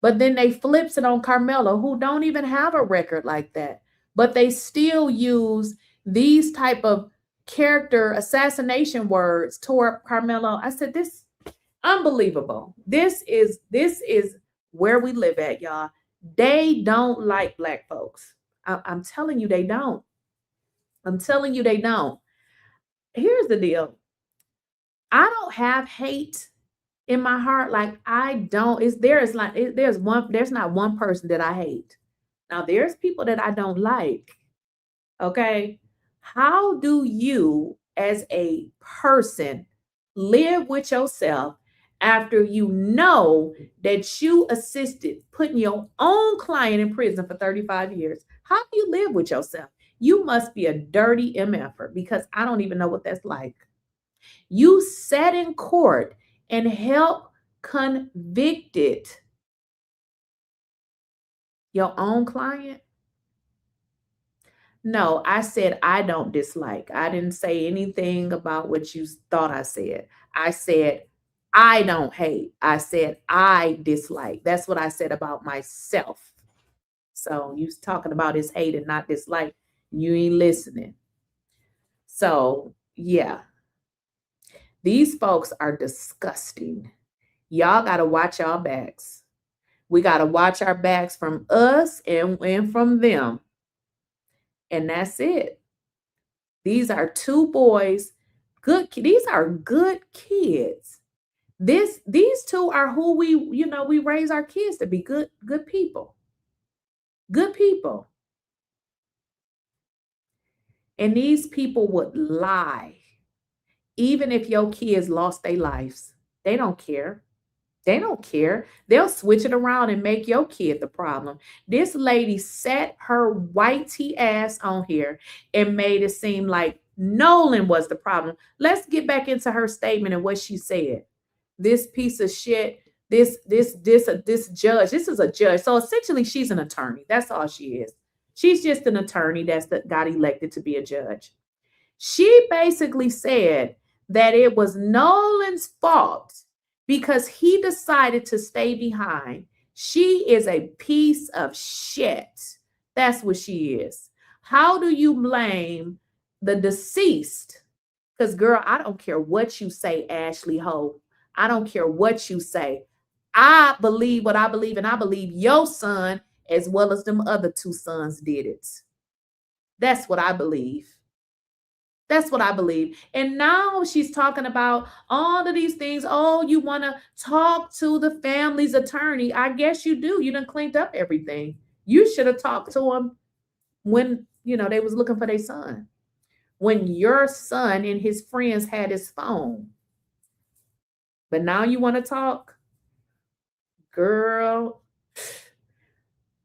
but then they flips it on Karmelo, who don't even have a record like that. But they still use these type of character assassination words toward Karmelo. I said, this unbelievable. This is where we live at, y'all. They don't like Black folks. I'm telling you, they don't. I'm telling you, they don't. Here's the deal. I don't have hate in my heart. Like, I don't. There's not one person that I hate. Now, there's people that I don't like. Okay. How do you, as a person, live with yourself after you know that you assisted putting your own client in prison for 35 years? How do you live with yourself? You must be a dirty MFer, because I don't even know what that's like. You sat in court and helped convicted your own client? No, I said I don't dislike. I didn't say anything about what you thought I said. I said I don't hate. I said I dislike. That's what I said about myself. So you talking about his hate and not dislike. You ain't listening. So yeah. These folks are disgusting. Y'all got to watch our backs. We got to watch our backs from us and from them. And that's it. These are two boys. These are good kids. These two are who we raise our kids to be, good people. Good people. And these people would lie. Even if your kids lost their lives, they don't care. They don't care. They'll switch it around and make your kid the problem. This lady sat her white tea ass on here and made it seem like Nolan was the problem. Let's get back into her statement and what she said. This piece of shit, this judge, this is a judge. So essentially she's an attorney. That's all she is. She's just an attorney that got elected to be a judge. She basically said that it was Nolan's fault because he decided to stay behind. She is a piece of shit. That's what she is. How do you blame the deceased? Because, girl, I don't care what you say, Ashley Ho. I don't care what you say. I believe what I believe, and I believe your son as well as them other two sons did it. That's what I believe. That's what I believe. And now she's talking about all of these things. Oh, you want to talk to the family's attorney. I guess you do. You done cleaned up everything. You should have talked to him when, they was looking for their son. When your son and his friends had his phone. But now you want to talk? Girl,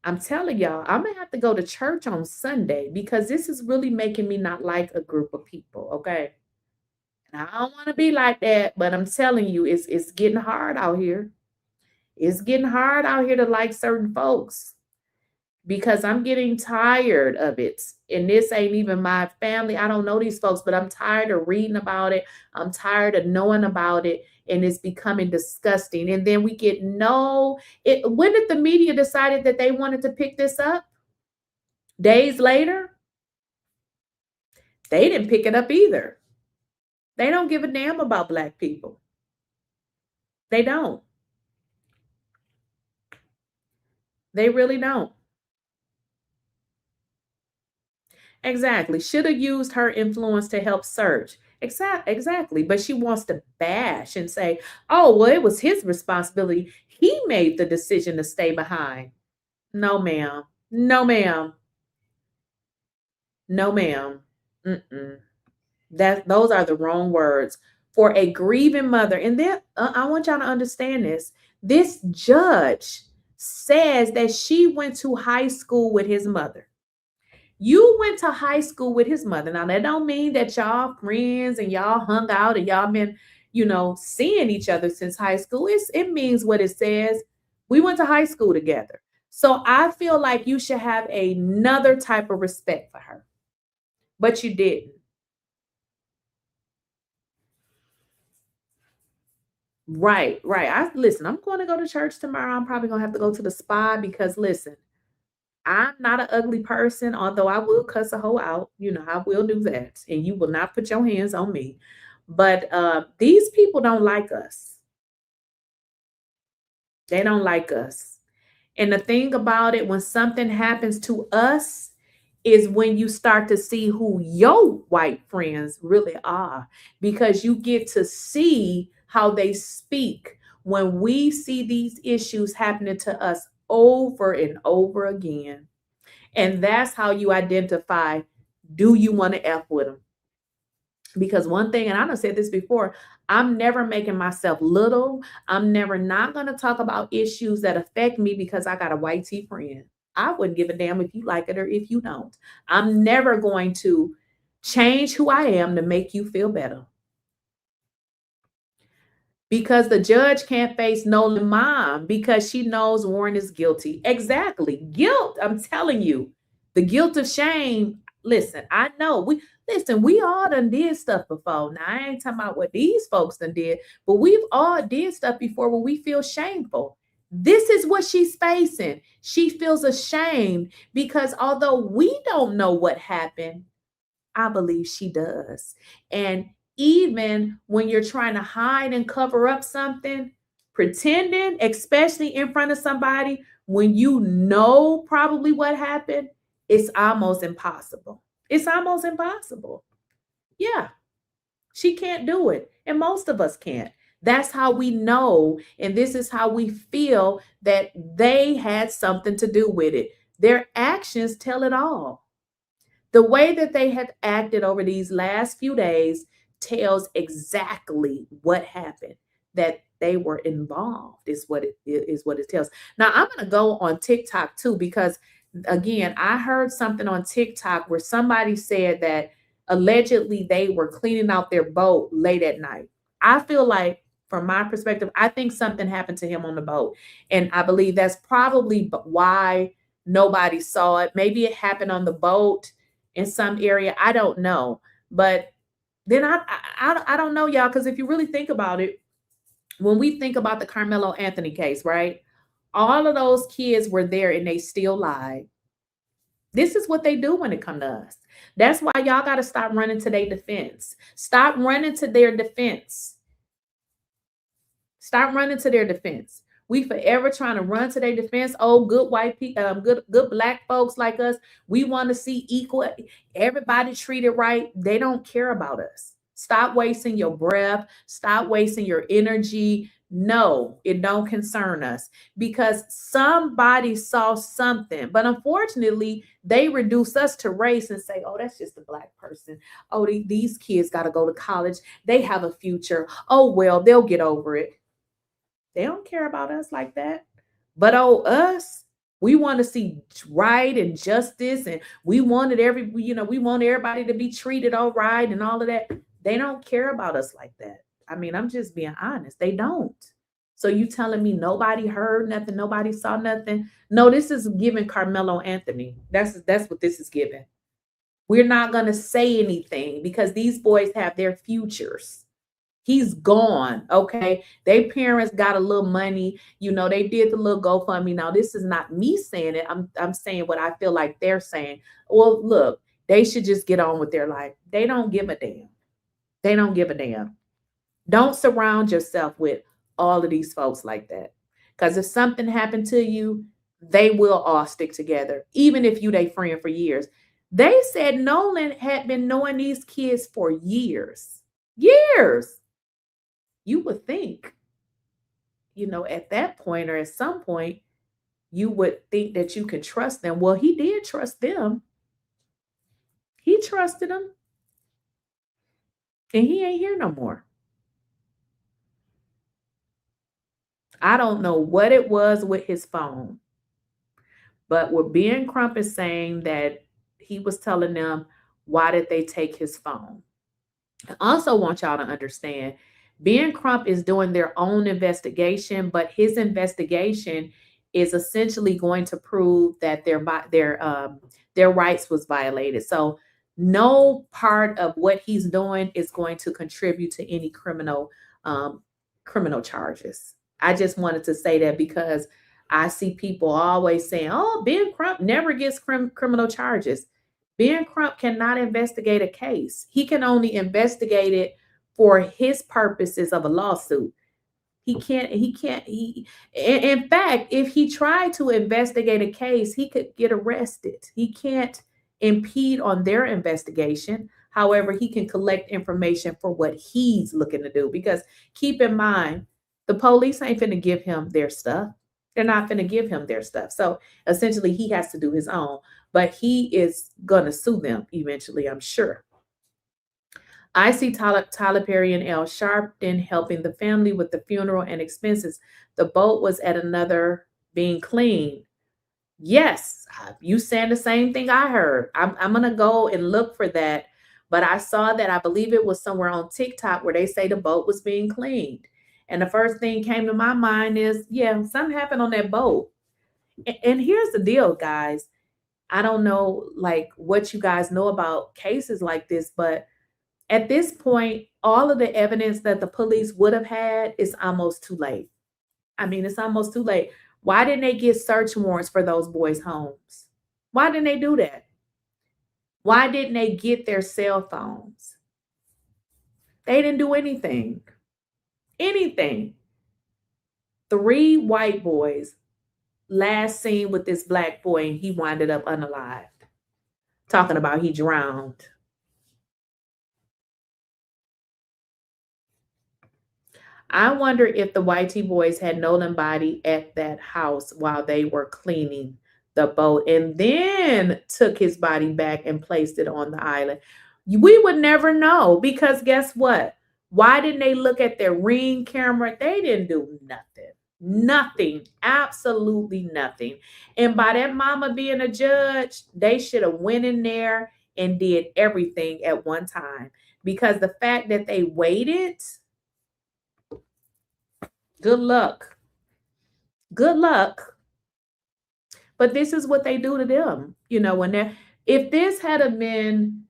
I'm telling y'all, I'm going to have to go to church on Sunday because this is really making me not like a group of people, okay? And I don't want to be like that, but I'm telling you, it's getting hard out here. It's getting hard out here to like certain folks because I'm getting tired of it. And this ain't even my family. I don't know these folks, but I'm tired of reading about it. I'm tired of knowing about it. And it's becoming disgusting. And then we get when did the media decided that they wanted to pick this up? Days later? They didn't pick it up either. They don't give a damn about Black people. They don't. They really don't. Exactly. Should have used her influence to help search. Exactly. But she wants to bash and say, oh, well, it was his responsibility. He made the decision to stay behind. No, ma'am. No, ma'am. No, ma'am. Those are the wrong words for a grieving mother. And then I want y'all to understand this. This judge says that she went to high school with his mother. You went to high school with his mother. Now, that don't mean that y'all friends and y'all hung out and y'all been, seeing each other since high school. It means what it says. We went to high school together. So I feel like you should have another type of respect for her. But you didn't. Right. Listen, I'm going to go to church tomorrow. I'm probably going to have to go to the spa because listen, I'm not an ugly person, although I will cuss a hoe out. You know, I will do that. And you will not put your hands on me. But these people don't like us. They don't like us. And the thing about it, when something happens to us, is when you start to see who your white friends really are, because you get to see how they speak when we see these issues happening to us over and over again. And that's how you identify, do you want to F with them? Because one thing, and I done said this before, I'm never making myself little. I'm never not going to talk about issues that affect me because I got a white tea friend. I wouldn't give a damn if you like it or if you don't. I'm never going to change who I am to make you feel better. Because the judge can't face Nolan's mom because she knows Warren is guilty. Exactly. Guilt, I'm telling you. The guilt of shame. Listen, I know. We all done did stuff before. Now, I ain't talking about what these folks done did, but we've all did stuff before where we feel shameful. This is what she's facing. She feels ashamed because although we don't know what happened, I believe she does. And even when you're trying to hide and cover up something, pretending, especially in front of somebody, when you know probably what happened, it's almost impossible. It's almost impossible. Yeah, she can't do it. And most of us can't. That's how we know. And this is how we feel that they had something to do with it. Their actions tell it all. The way that they have acted over these last few days tells exactly what happened, that they were involved is what it tells. Now, I'm going to go on TikTok too, because again, I heard something on TikTok where somebody said that allegedly they were cleaning out their boat late at night. I feel like, from my perspective, I think something happened to him on the boat. And I believe that's probably why nobody saw it. Maybe it happened on the boat in some area. I don't know. But then I don't know, y'all, because if you really think about it, when we think about the Karmelo Anthony case, right? All of those kids were there and they still lied. This is what they do when it comes to us. That's why y'all got to stop running to their defense. Stop running to their defense. Stop running to their defense. We forever trying to run to their defense. Oh, good white people, good black folks like us. We want to see equal, everybody treated right. They don't care about us. Stop wasting your breath. Stop wasting your energy. No, it don't concern us because somebody saw something. But unfortunately, they reduce us to race and say, oh, that's just a black person. Oh, these kids got to go to college. They have a future. Oh, well, they'll get over it. They don't care about us like that. But oh, us, we want to see right and justice, and we want everybody to be treated all right and all of that. They don't care about us like that. I mean, I'm just being honest. They don't. So you telling me nobody heard nothing, nobody saw nothing? No, this is giving Karmelo Anthony. That's what this is giving. We're not going to say anything because these boys have their futures. He's gone. Okay. Their parents got a little money. They did the little GoFundMe. Now, this is not me saying it. I'm saying what I feel like they're saying. Well, look, they should just get on with their life. They don't give a damn. They don't give a damn. Don't surround yourself with all of these folks like that. Because if something happened to you, they will all stick together. Even if you they friend for years. They said Nolan had been knowing these kids for years. Years. You would think, at that point or at some point, you would think that you could trust them. Well, he did trust them. He trusted them. And he ain't here no more. I don't know what it was with his phone. But what Ben Crump is saying that he was telling them, why did they take his phone? I also want y'all to understand Ben Crump is doing their own investigation, but his investigation is essentially going to prove that their rights was violated. So no part of what he's doing is going to contribute to any criminal charges. I just wanted to say that because I see people always saying, oh, Ben Crump never gets criminal charges. Ben Crump cannot investigate a case. He can only investigate it for his purposes of a lawsuit. In fact, if he tried to investigate a case, he could get arrested. He can't impede on their investigation. However, he can collect information for what he's looking to do. Because keep in mind, the police ain't finna give him their stuff. They're not finna give him their stuff. So essentially, he has to do his own. But he is gonna sue them eventually, I'm sure. I see Tyler Perry and Al Sharpton helping the family with the funeral and expenses. The boat was at another being cleaned. Yes, you saying the same thing I heard. I'm going to go and look for that. But I saw that, I believe it was somewhere on TikTok where they say the boat was being cleaned. And the first thing came to my mind is, yeah, something happened on that boat. And here's the deal, guys. I don't know like what you guys know about cases like this, but at this point, all of the evidence that the police would have had is almost too late. I mean, it's almost too late. Why didn't they get search warrants for those boys' homes? Why didn't they do that? Why didn't they get their cell phones? They didn't do anything. Anything. 3 white boys last seen with this black boy, and he winded up unalived. Talking about he drowned. I wonder if the YT boys had Nolan body at that house while they were cleaning the boat and then took his body back and placed it on the island. We would never know because guess what? Why didn't they look at their Ring camera? They didn't do nothing. Nothing. Absolutely nothing. And by that mama being a judge, they should have went in there and did everything at one time because the fact that they waited, good luck. Good luck. But this is what they do to them. You know, if this had been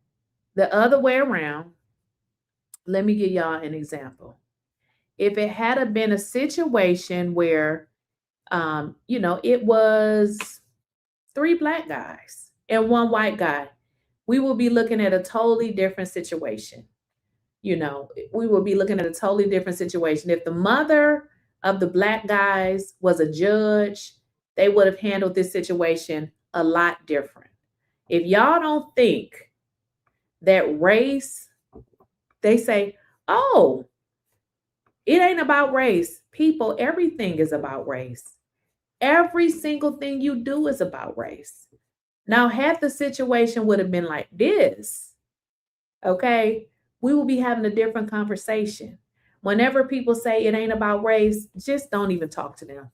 the other way around, let me give y'all an example. If it had been a situation where, it was 3 black guys and 1 white guy, we will be looking at a totally different situation. We will be looking at a totally different situation. If the mother of the black guys was a judge, they would have handled this situation a lot different. If y'all don't think that race, they say, oh, it ain't about race. People, everything is about race. Every single thing you do is about race. Now, had the situation would have been like this, okay, we will be having a different conversation. Whenever people say it ain't about race, just don't even talk to them.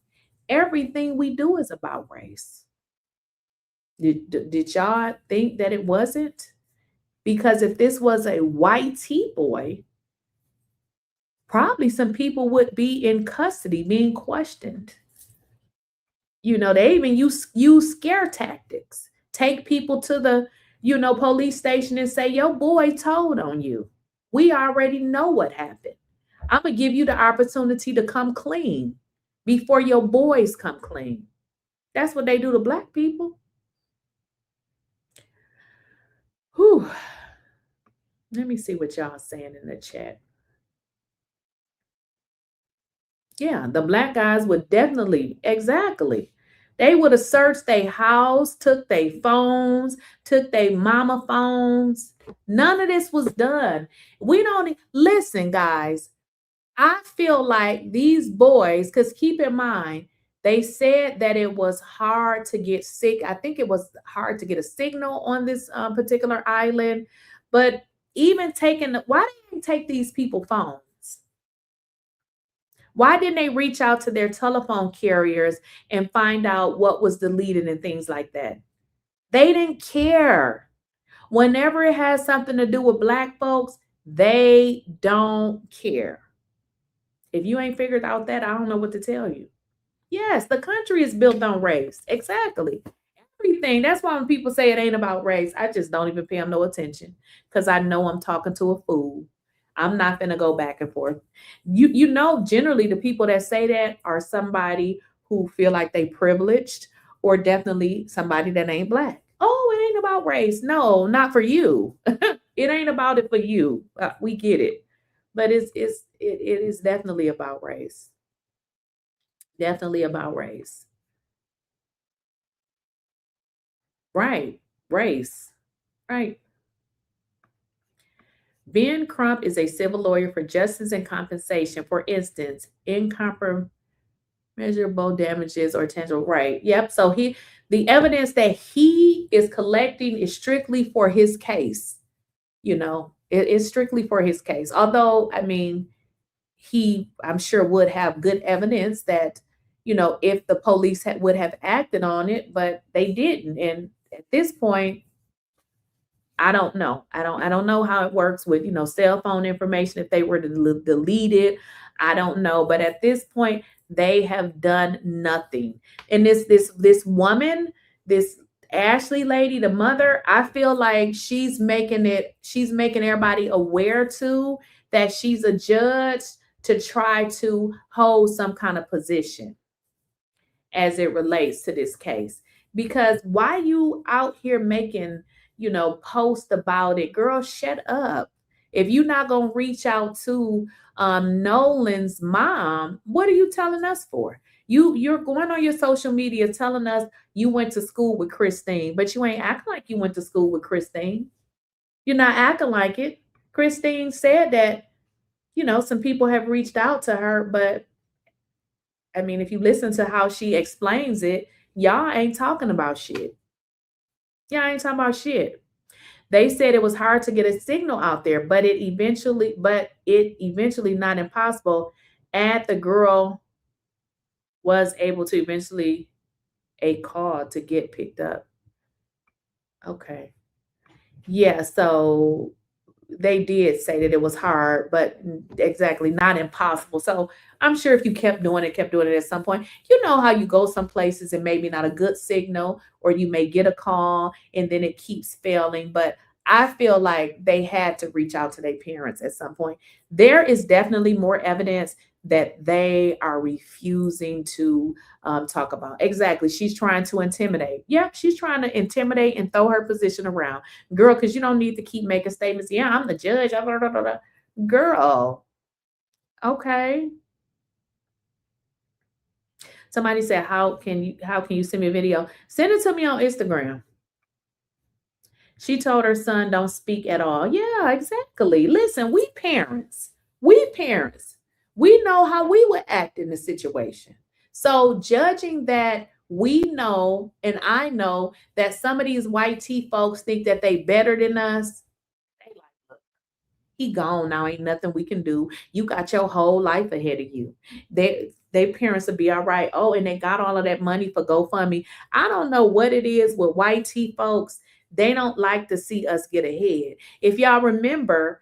Everything we do is about race. Did y'all think that it wasn't? Because if this was a white boy, probably some people would be in custody being questioned. They even use scare tactics. Take people to the, police station and say, your boy told on you. We already know what happened. I'm going to give you the opportunity to come clean before your boys come clean. That's what they do to black people. Whew. Let me see what y'all saying in the chat. Yeah, the black guys would definitely, exactly. They would have searched their house, took their phones, took their mama phones. None of this was done. Listen, guys, I feel like these boys, because keep in mind, they said that it was hard to get sick. I think it was hard to get a signal on this particular island. But even why didn't they take these people phones? Why didn't they reach out to their telephone carriers and find out what was deleted and things like that? They didn't care. Whenever it has something to do with black folks, they don't care. If you ain't figured out that, I don't know what to tell you. Yes, the country is built on race. Exactly. Everything. That's why when people say it ain't about race, I just don't even pay them no attention because I know I'm talking to a fool. I'm not going to go back and forth. You know, generally the people that say that are somebody who feel like they privileged or definitely somebody that ain't black. Oh, it ain't about race. No, not for you. It ain't about it for you. We get it. But it is definitely about race. Definitely about race. Right. Race. Right. Ben Crump is a civil lawyer for justice and compensation. For instance, incomprehensible damages or tangible right. Yep. So the evidence that he is collecting is strictly for his case. You know, it is strictly for his case. Although, I mean, I'm sure would have good evidence that, you know, if the police would have acted on it, but they didn't. And at this point, I don't know. I don't know how it works with, you know, cell phone information. If they were to delete it, I don't know. But at this point, they have done nothing. And this woman, this Ashley lady, the mother, I feel like she's making everybody aware too that she's a judge to try to hold some kind of position as it relates to this case. Because why you out here making, you know, post about it? Girl, shut up. If you're not going to reach out to Nolan's mom, what are you telling us for? You're going on your social media telling us you went to school with Christine, but you ain't acting like you went to school with Christine. You're not acting like it. Christine said that, you know, some people have reached out to her, but I mean, if you listen to how she explains it, y'all ain't talking about shit. Y'all ain't talking about shit. They said it was hard to get a signal out there, but it eventually, not impossible. And the girl was able to eventually a call to get picked up. Okay. Yeah, so they did say that it was hard, but exactly not impossible. So I'm sure if you kept doing it at some point, you know how you go some places and maybe not a good signal, or you may get a call and then it keeps failing. But I feel like they had to reach out to their parents at some point. There is definitely more evidence that they are refusing to talk about. Exactly. She's trying to intimidate. Yep, she's trying to intimidate and throw her position around. Girl, because you don't need to keep making statements. Yeah, I'm the judge. Blah, blah, blah, blah. Girl. Okay. Somebody said, how can you send me a video? Send it to me on Instagram. She told her son, don't speak at all. Yeah, exactly. Listen, we parents, we know how we would act in the situation. So judging that, we know, and I know that some of these white tea folks think that they better than us. They like, look, he gone now. Ain't nothing we can do. You got your whole life ahead of you. Their parents will be all right. Oh, and they got all of that money for GoFundMe. I don't know what it is with white tea folks. They don't like to see us get ahead. If y'all remember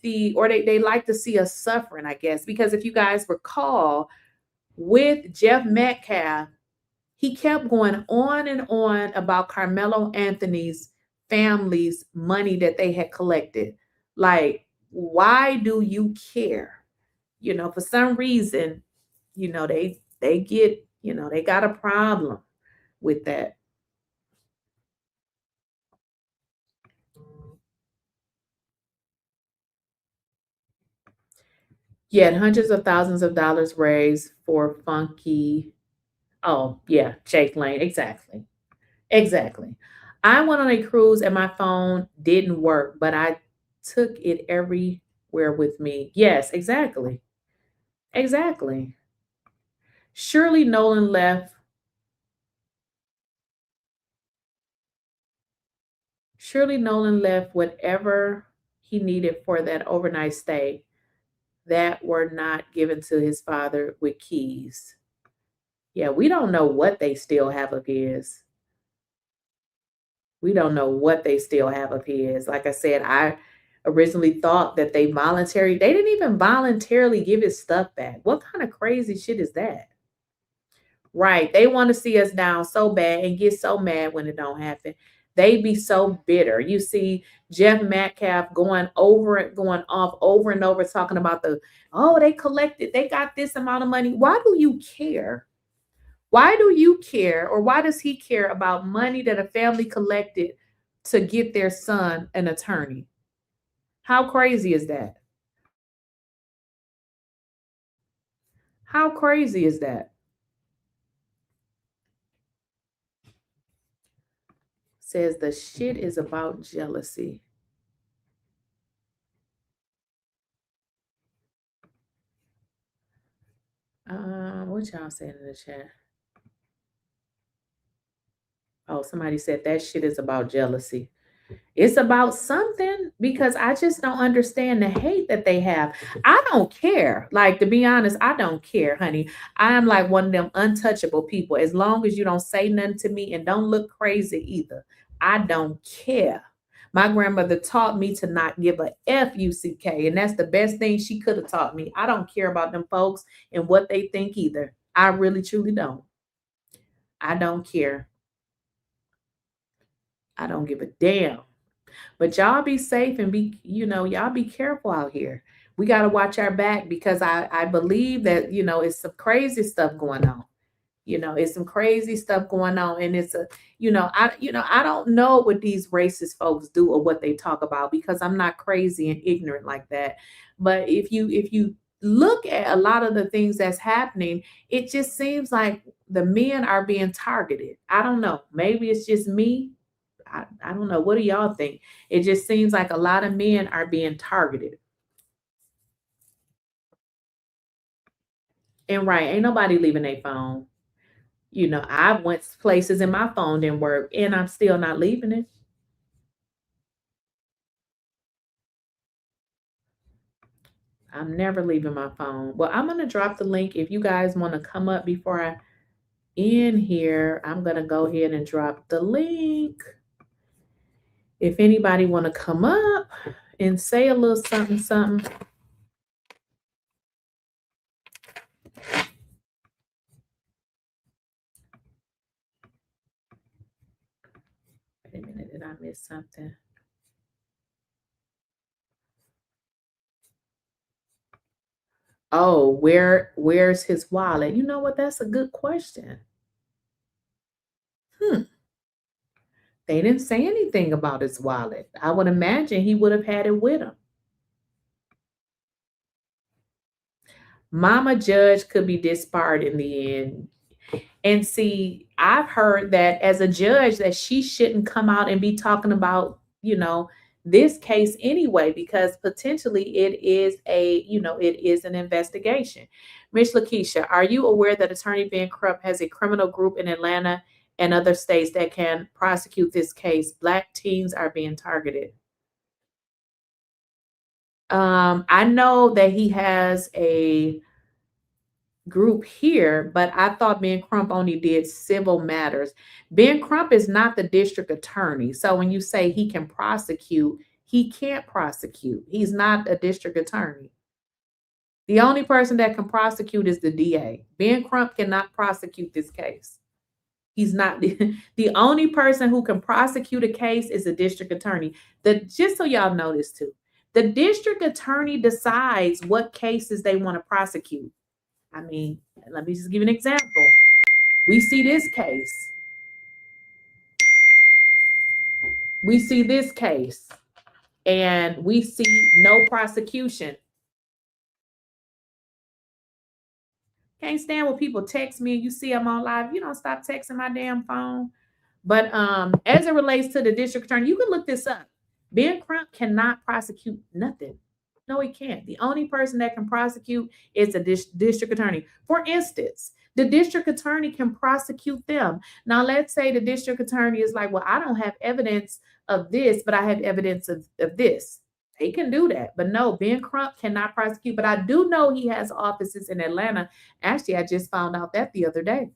they like to see us suffering, I guess, because if you guys recall with Jeff Metcalf, he kept going on and on about Carmelo Anthony's family's money that they had collected. Like, why do you care? You know, for some reason, you know, they get, you know, they got a problem with that. Yet hundreds of thousands of dollars raised for funky. Oh, yeah, Jake Lane. Exactly. Exactly. I went on a cruise and my phone didn't work, but I took it everywhere with me. Yes, exactly. Exactly. Surely Nolan left. Surely Nolan left whatever he needed for that overnight stay that were not given to his father with keys. Yeah, we don't know what they still have of his. We don't know what they still have of his. Like I said, originally thought that they didn't even voluntarily give his stuff back. What kind of crazy shit is that? Right. They want to see us down so bad and get so mad when it don't happen. They be so bitter. You see Jeff Metcalf going off over and over talking about they collected, they got this amount of money. Why do you care? Why do you care, or why does he care about money that a family collected to get their son an attorney? How crazy is that? How crazy is that? Says the shit is about jealousy. What y'all saying in the chat? Oh, somebody said that shit is about jealousy. It's about something, because I just don't understand the hate that they have. I don't care. Like, to be honest, I don't care, honey. I am like one of them untouchable people. As long as you don't say nothing to me and don't look crazy either, I don't care. My grandmother taught me to not give a F-U-C-K, and that's the best thing she could have taught me. I don't care about them folks and what they think either. I really, truly don't. I don't care. I don't give a damn. But y'all be safe and y'all be careful out here. We got to watch our back, because I believe that, it's some crazy stuff going on. It's some crazy stuff going on. And it's I don't know what these racist folks do or what they talk about, because I'm not crazy and ignorant like that. But if you look at a lot of the things that's happening, it just seems like the men are being targeted. I don't know. Maybe it's just me. I don't know. What do y'all think? It just seems like a lot of men are being targeted. And right, ain't nobody leaving their phone. I went places and my phone didn't work, and I'm still not leaving it. I'm never leaving my phone. Well, I'm going to drop the link. If you guys want to come up before I end here, I'm going to go ahead and drop the link. If anybody want to come up and say a little something, something. Wait a minute, did I miss something? Oh, where's his wallet? You know what? That's a good question. They didn't say anything about his wallet. I would imagine he would have had it with him. Mama judge could be disbarred in the end. And see, I've heard that as a judge that she shouldn't come out and be talking about, this case anyway, because potentially it is an investigation. Miss Lakeysha, are you aware that Attorney Ben Crump has a criminal group in Atlanta and other states that can prosecute this case? Black teens are being targeted. I know that he has a group here, but I thought Ben Crump only did civil matters. Ben Crump is not the district attorney. So when you say he can prosecute, he can't prosecute. He's not a district attorney. The only person that can prosecute is the DA. Ben Crump cannot prosecute this case. He's not the only person who can prosecute a case is the district attorney. Just so y'all know this too, the district attorney decides what cases they want to prosecute. I mean, let me just give an example. We see this case. And we see no prosecution. Can't stand when people text me and you see I'm on live. You don't stop texting my damn phone. But as it relates to the district attorney, you can look this up. Ben Crump cannot prosecute nothing. No, he can't. The only person that can prosecute is the district attorney. For instance, the district attorney can prosecute them. Now, let's say the district attorney is like, well, I don't have evidence of this, but I have evidence of this. They can do that. But no, Ben Crump cannot prosecute. But I do know he has offices in Atlanta. Actually, I just found out that the other day.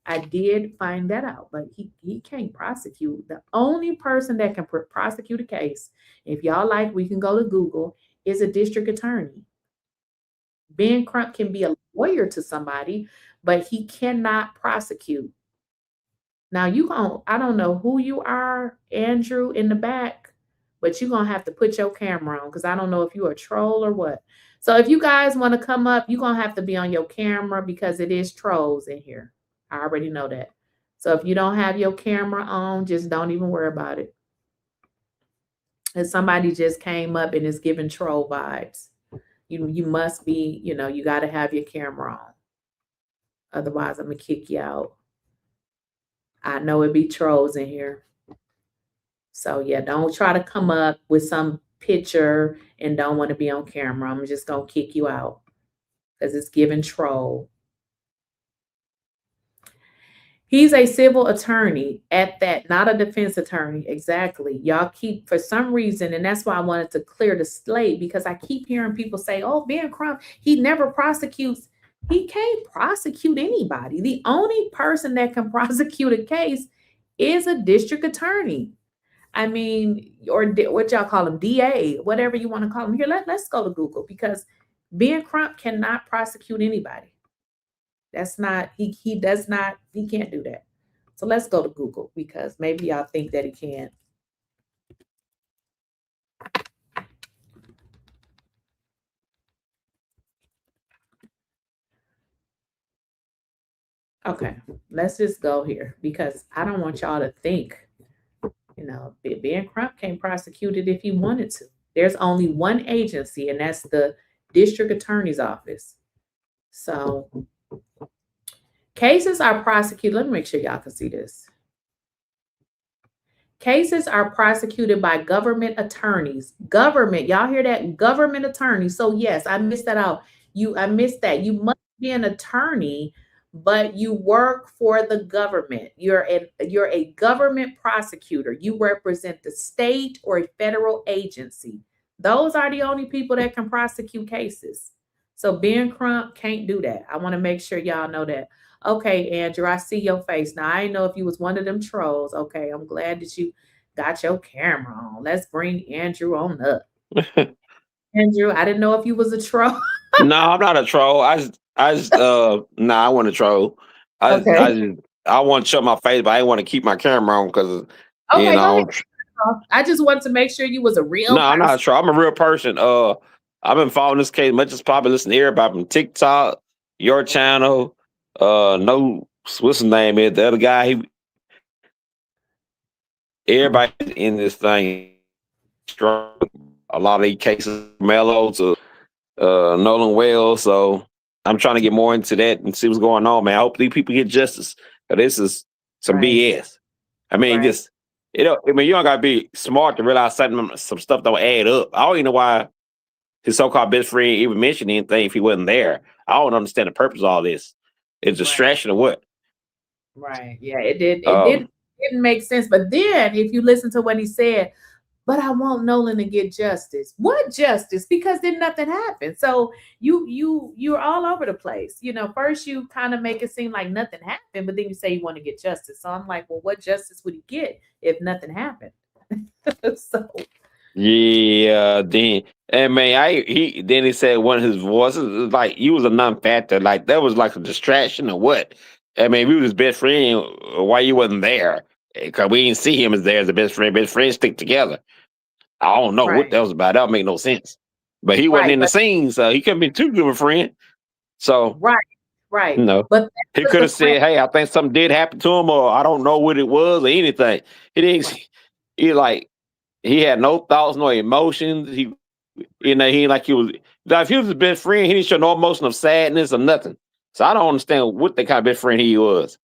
I did find that out, but he can't prosecute. The only person that can prosecute a case, if y'all like, we can go to Google, is a district attorney. Ben Crump can be a lawyer to somebody, but he cannot prosecute. Now I don't know who you are, Andrew, in the back, but you're gonna have to put your camera on because I don't know if you're a troll or what. So if you guys want to come up, you're gonna have to be on your camera because it is trolls in here. I already know that. So if you don't have your camera on, just don't even worry about it. And somebody just came up and is giving troll vibes. You must be, you got to have your camera on. Otherwise, I'm gonna kick you out. I know it'd be trolls in here. So yeah, don't try to come up with some picture and don't want to be on camera. I'm just gonna kick you out because it's giving troll. He's a civil attorney at that, not a defense attorney. Exactly. Y'all keep, for some reason, and that's why I wanted to clear the slate, because I keep hearing people say, oh, Ben Crump, he never prosecutes. He can't prosecute anybody. The only person that can prosecute a case is a district attorney. I mean, or what y'all call him, DA, whatever you want to call him. Here, let's go to Google, because Ben Crump cannot prosecute anybody. That's not, he does not, he can't do that. So let's go to Google, because maybe y'all think that he can. Okay, let's just go here, because I don't want y'all to think, Ben Crump can't prosecute it if he wanted to. There's only one agency, and that's the district attorney's office. So cases are prosecuted. Let me make sure y'all can see this. Cases are prosecuted by government attorneys. Government, y'all hear that? Government attorneys. So yes, I missed that out. I missed that. You must be an attorney, but you work for the government. You're a government prosecutor. You represent the state or a federal agency. Those are the only people that can prosecute cases. So Ben Crump can't do that. I want to make sure y'all know that. Okay, Andrew, I see your face. Now, I didn't know if you was one of them trolls. Okay, I'm glad that you got your camera on. Let's bring Andrew on up. Andrew, I didn't know if you was a troll. No, I'm not a troll. I want to troll. I want to show my face, but I want to keep my camera on because, I just wanted to make sure you was a real person. I'm not a troll. I'm a real person. I've been following this case much as probably listen to everybody from TikTok, your channel, what's his name is, the other guy, everybody in this thing, a lot of these cases, Karmelo to Nolan Wells. So I'm trying to get more into that and see what's going on, man. I hope these people get justice. Cause this is some BS. I mean, you don't gotta be smart to realize some stuff don't add up. I don't even know why his so-called best friend even mentioned anything if he wasn't there. I don't understand the purpose of all this. It's distraction or what? Right. Yeah, it didn't make sense. But then if you listen to what he said, but I want Nolan to get justice. What justice? Because then nothing happened. So you're all over the place. First you kind of make it seem like nothing happened, but then you say you want to get justice. So I'm like, well, what justice would he get if nothing happened? So yeah, then he said one of his voices was like you was a non-factor, like that was like a distraction or what? I mean, we was his best friend. Why you wasn't there? Because we didn't see him as there as a best friend. Best friends stick together. I don't know what that was about. That don't make no sense. But he wasn't in the scene, so he couldn't be too good of a friend. So right. But he could have said, "Hey, I think something did happen to him, or I don't know what it was, or anything." He didn't. He had no thoughts, no emotions. He like he was. If he was his best friend, he didn't show no emotion of sadness or nothing. So I don't understand what the kind of best friend he was.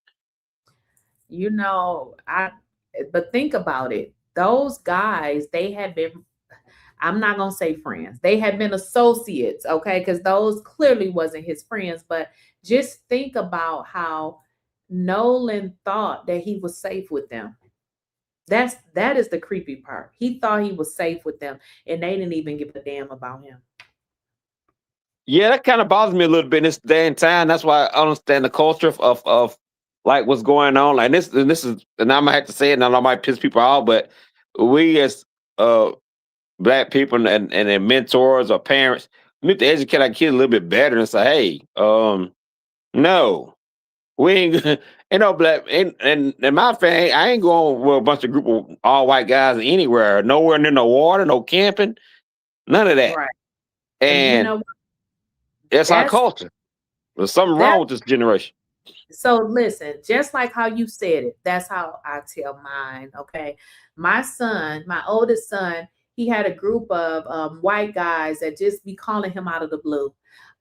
But think about it. Those guys, they had been, I'm not going to say friends. They had been associates, okay? Because those clearly wasn't his friends. But just think about how Nolan thought that he was safe with them. That is the creepy part. He thought he was safe with them, and they didn't even give a damn about him. Yeah, that kind of bothers me a little bit in this day and time. That's why I understand the culture of like what's going on. Like this is, and I might have to say it, and I might piss people off, but we as black people and their mentors or parents, we need to educate our kids a little bit better and say, hey, no, we ain't ain't no black and my family. I ain't going with a bunch of group of all white guys anywhere, nowhere near no water, no camping, none of that. Right. And you And know what? it's our That's culture. There's something that. wrong with this generation. So listen, just like how you said it, that's how I tell mine. Okay, my son, my oldest son, he had a group of white guys that just be calling him out of the blue.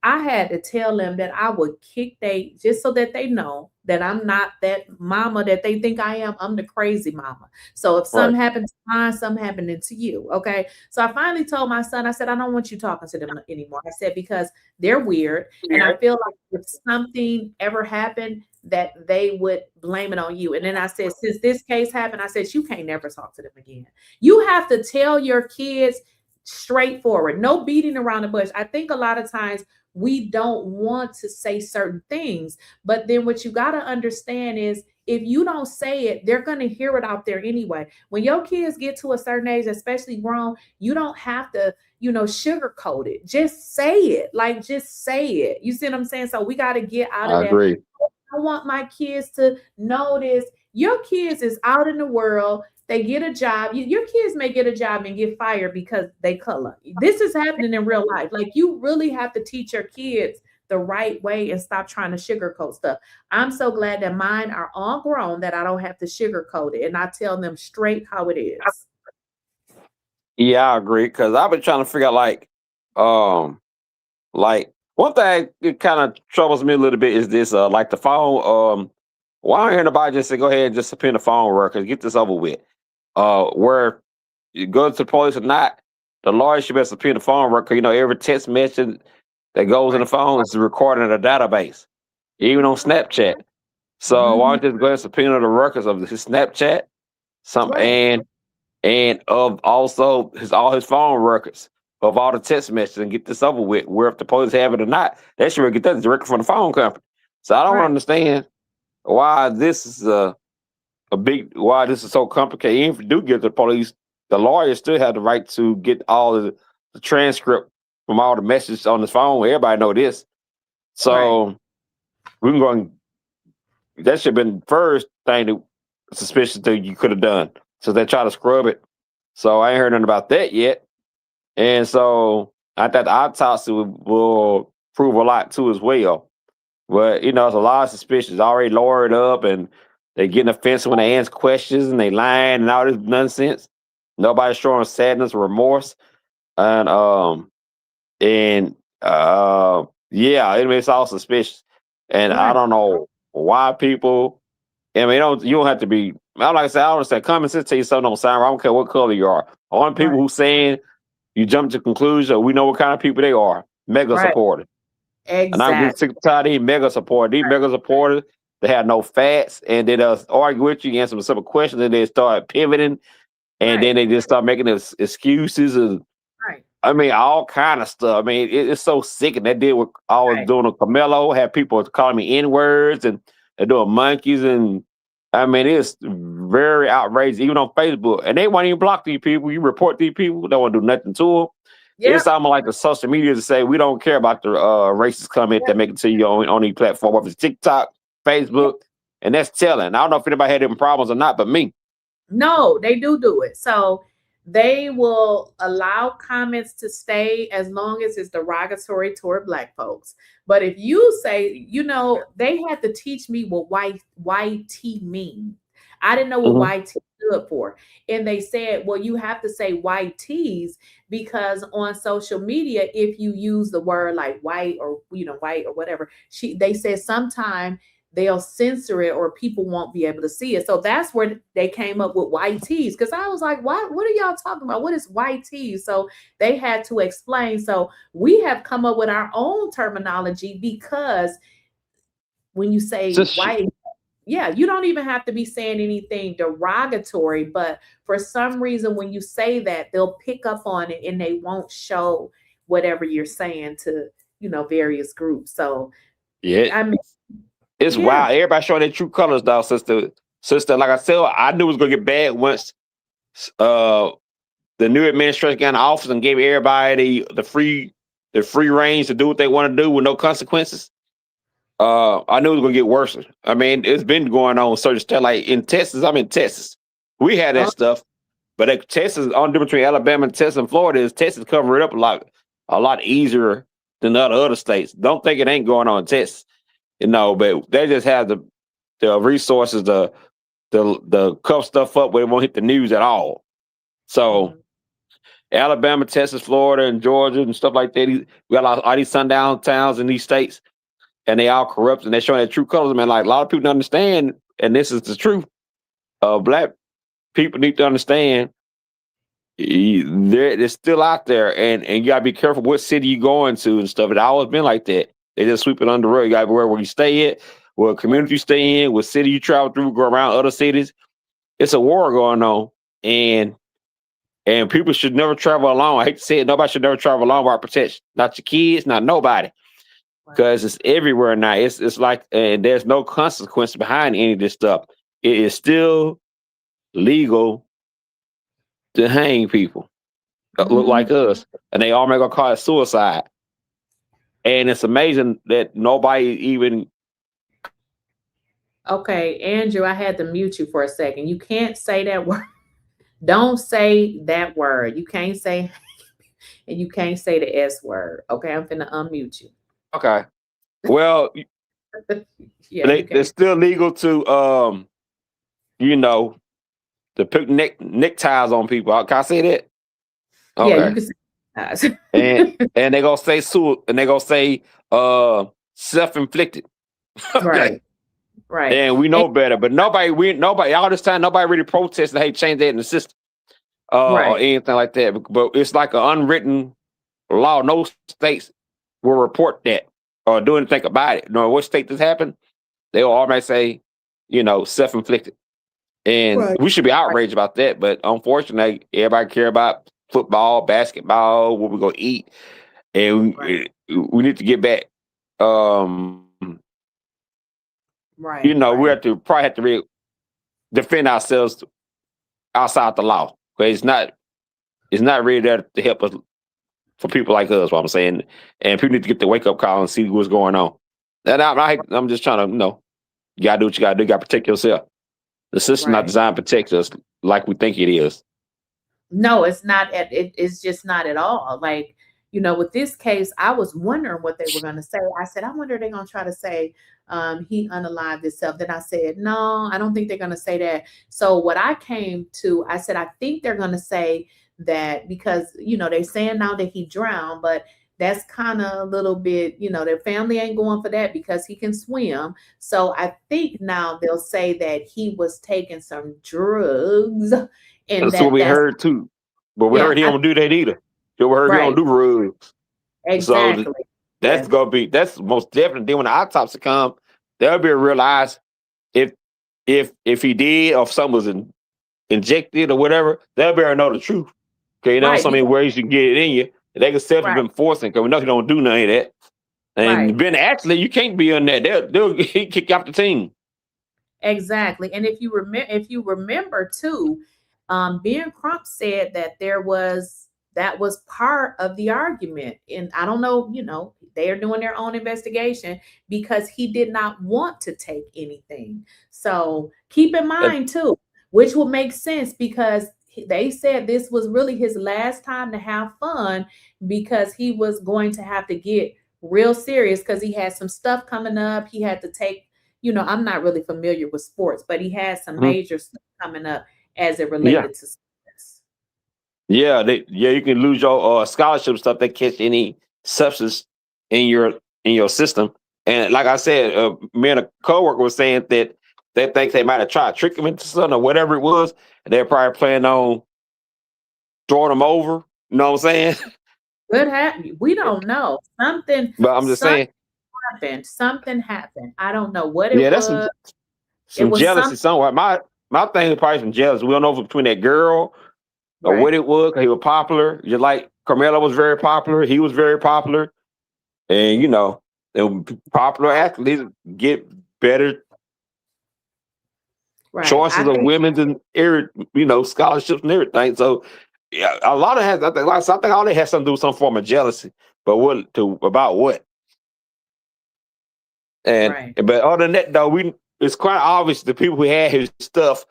I had to tell them that I would kick they just so that they know that I'm not that mama that they think I am. I'm the crazy mama. So if Right. something happens to mine, something happening to you. Okay. So I finally told my son, I said, I don't want you talking to them anymore. I said, because they're weird. And I feel like if something ever happened, that they would blame it on you. And then I said, since this case happened, I said, you can't never talk to them again. You have to tell your kids straightforward, no beating around the bush. I think a lot of times we don't want to say certain things, but then what you got to understand is if you don't say it, they're going to hear it out there anyway. When your kids get to a certain age, especially grown, you don't have to, sugarcoat it. Just say it. Like, just say it. You see what I'm saying? So we got to get out of I that. agree. I want my kids to know this. Your kids is out in the world. They get a job. Your kids may get a job and get fired because they color. This is happening in real life. Like, you really have to teach your kids the right way and stop trying to sugarcoat stuff. I'm so glad that mine are all grown that I don't have to sugarcoat it. And I tell them straight how it is. Yeah, I agree. Because I've been trying to figure out like one thing that kind of troubles me a little bit is this, like the phone. Why don't anybody just say go ahead and just subpoena the phone workers, get this over with? Where you go to the police or not, the lawyer should be subpoena the phone worker. Every text message that goes in the phone is recorded in a database, even on Snapchat. So why don't you just go ahead and subpoena the records of his Snapchat, and of also all his phone records of all the text messages and get this over with. Where if the police have it or not, they should get that directly from the phone company. So I don't understand why this is why this is so complicated. Even if you do get the police, the lawyers still have the right to get all of the transcript from all the messages on his phone. Everybody know this. So we can go and that should have been the first thing that suspicious that you could have done. So they try to scrub it. So I ain't heard nothing about that yet. And so I thought the autopsy will prove a lot too as well. But it's a lot of suspicions already lawyered up, and they getting offensive when they answer questions and they lying and all this nonsense. Nobody's showing sadness or remorse. And yeah, it's all suspicious. And I don't know why people. I mean, you don't have to be. Like I said, I don't understand. Common sense tell you something don't sound right. I don't care what color you are. Only people who saying you jump to conclusion, or we know what kind of people they are. Mega supporters. Exactly. And I'm getting sick and tired of these mega supporters. These mega supporters, they have no facts, and they just argue with you, answer some simple questions, and they start pivoting, and then they just start making excuses and I mean, all kind of stuff. I mean, it's so sick. And they did what I was doing with Karmelo, had people calling me N-words, and they're doing monkeys. And I mean, it's very outrageous, even on Facebook. And they won't even block these people. You report these people, they won't do nothing to them. It's almost like the social media to say, we don't care about the racist comment that make it to you on these platforms, whether it's TikTok, Facebook, and that's telling. I don't know if anybody had them problems or not, but me. No, they do it. So they will allow comments to stay as long as it's derogatory toward Black folks. But if you say, they had to teach me what YT means. I didn't know what YT stood for. And they said, well, you have to say YTs because on social media, if you use the word like white or, white or whatever, they said sometime they'll censor it or people won't be able to see it. So that's where they came up with YTs. Because I was like, what are y'all talking about? What is YT? So they had to explain. So we have come up with our own terminology because when you say white, you don't even have to be saying anything derogatory. But for some reason, when you say that, they'll pick up on it and they won't show whatever you're saying to, various groups. So, I mean, It's Yeah. wild. Everybody showing their true colors, though, sister. Like I said, I knew it was gonna get bad once the new administration got in office and gave everybody the free range to do what they want to do with no consequences. I knew it was gonna get worse. I mean, it's been going on certain stuff. Like in Texas, I'm in Texas. We had that stuff, but Texas, the only difference between Alabama and Texas and Florida is Texas cover it up a lot easier than the other states. Don't think it ain't going on in Texas, but they just have the resources to cover stuff up where it won't hit the news at all. So Alabama, Texas, Florida, and Georgia and stuff like that. We got all these sundown towns in these states, and they all corrupt, and they're showing their true colors. Man, like a lot of people don't understand, and this is the truth. Black people need to understand they're still out there, and you gotta be careful what city you going to and stuff. It's always been like that. They just sweep it under the rug. You gotta be aware where you stay at, what community you stay in, what city you travel through, go around other cities. It's a war going on, and people should never travel alone. I hate to say it, nobody should never travel alone without protection. Not your kids, not nobody. Because it's everywhere now. It's like, and there's no consequence behind any of this stuff. It is still legal to hang people that look like us, and they all make a call it suicide. And it's amazing that nobody even. Okay, Andrew, I had to mute you for a second. You can't say that word. Don't say that word. You can't say, and you can't say the S word. Okay, I'm finna unmute you. Okay. Well, Yeah, it's still legal to to put neckties on people. Can I say that? Okay. Yeah, you can say and they gonna say self-inflicted. Right. Right. And we know better, but nobody all this time nobody really protested, hey, change that in the system. Or anything like that. But it's like an unwritten law. No states will report that or do anything about it. No, what state this happened, they will automatically say, self-inflicted. And we should be outraged about that. But unfortunately, everybody care about football, basketball, what we're gonna eat. And we need to get back. We probably have to defend ourselves outside the law. But it's not really there to help us for people like us, what I'm saying. And people need to get the wake-up call and see what's going on. And I'm just trying to, you gotta do what you gotta do. You gotta protect yourself. The system's not designed to protect us like we think it is. No, it's not. It's just not at all. Like, with this case, I was wondering what they were going to say. I said, I wonder if they're going to try to say he unalived himself. Then I said, no, I don't think they're going to say that. So what I came to, I said, I think they're going to say that because, they're saying now that he drowned, but that's kind of a little bit, their family ain't going for that because he can swim. So I think now they'll say that he was taking some drugs. And that's what we heard too. But we heard he don't do that either. We heard he don't do drugs. Exactly. So that's most definitely. Then when the autopsy come, they'll be realize if he did or if something was injected or whatever, they'll be able to know the truth. Okay, so many ways you can get it in you. They can self-enforcing because we know he don't do none of that. And Ben, actually, you can't be on that. They'll kick you off the team. Exactly. And if you remember too, Ben Crump said that that was part of the argument. And I don't know, they are doing their own investigation because he did not want to take anything. So keep in mind too, which will make sense because they said this was really his last time to have fun because he was going to have to get real serious because he had some stuff coming up. He had to take, I'm not really familiar with sports, but he had some major stuff coming up as it related to sports. Yeah, you can lose your scholarship stuff that catch any substance in your system. And like I said, me and a coworker was saying that they think they might have tried to trick him into something or whatever it was. And they're probably planning on throwing him over. You know what I'm saying? What happened? We don't know. Something. But I'm just saying. Something happened. I don't know what it was. Yeah, that's some jealousy somewhere. My thing is probably some jealousy. We don't know if it's between that girl or what it was. Cause he was popular. Just like Karmelo was very popular. He was very popular. And, popular athletes get better Right. choices I of think women's and scholarships and everything. So yeah, a lot of has I think all that has something to do with some form of jealousy. But about what? And right. but other than that though, it's quite obvious the people who had his stuff,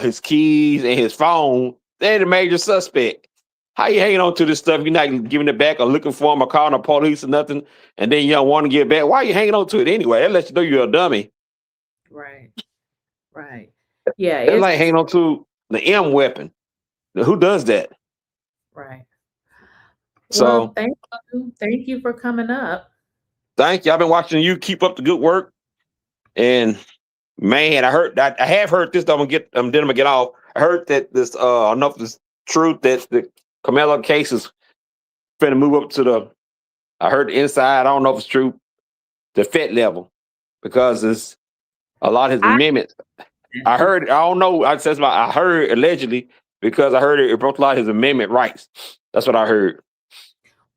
his keys and his phone, they're the major suspect. How you hanging on to this stuff? You're not giving it back or looking for them or calling the police or nothing, and then you don't want to give it back. Why are you hanging on to it anyway? That lets you know you're a dummy. Right. Right. Yeah, That's like it's hanging on to the M weapon. Who does that? right. Well, So thank you. Thank you for coming up. thank you. I've been watching you keep up the good work, and man, I have heard this. Though I'm gonna get off. I heard that this I don't know if it's truth that the Karmelo case is finna move up to the. I heard the inside. I don't know if it's true. The Fed level, because it's a lot of his I amendments. I heard. I don't know. I heard allegedly because I heard it broke a lot of his amendment rights. That's what I heard.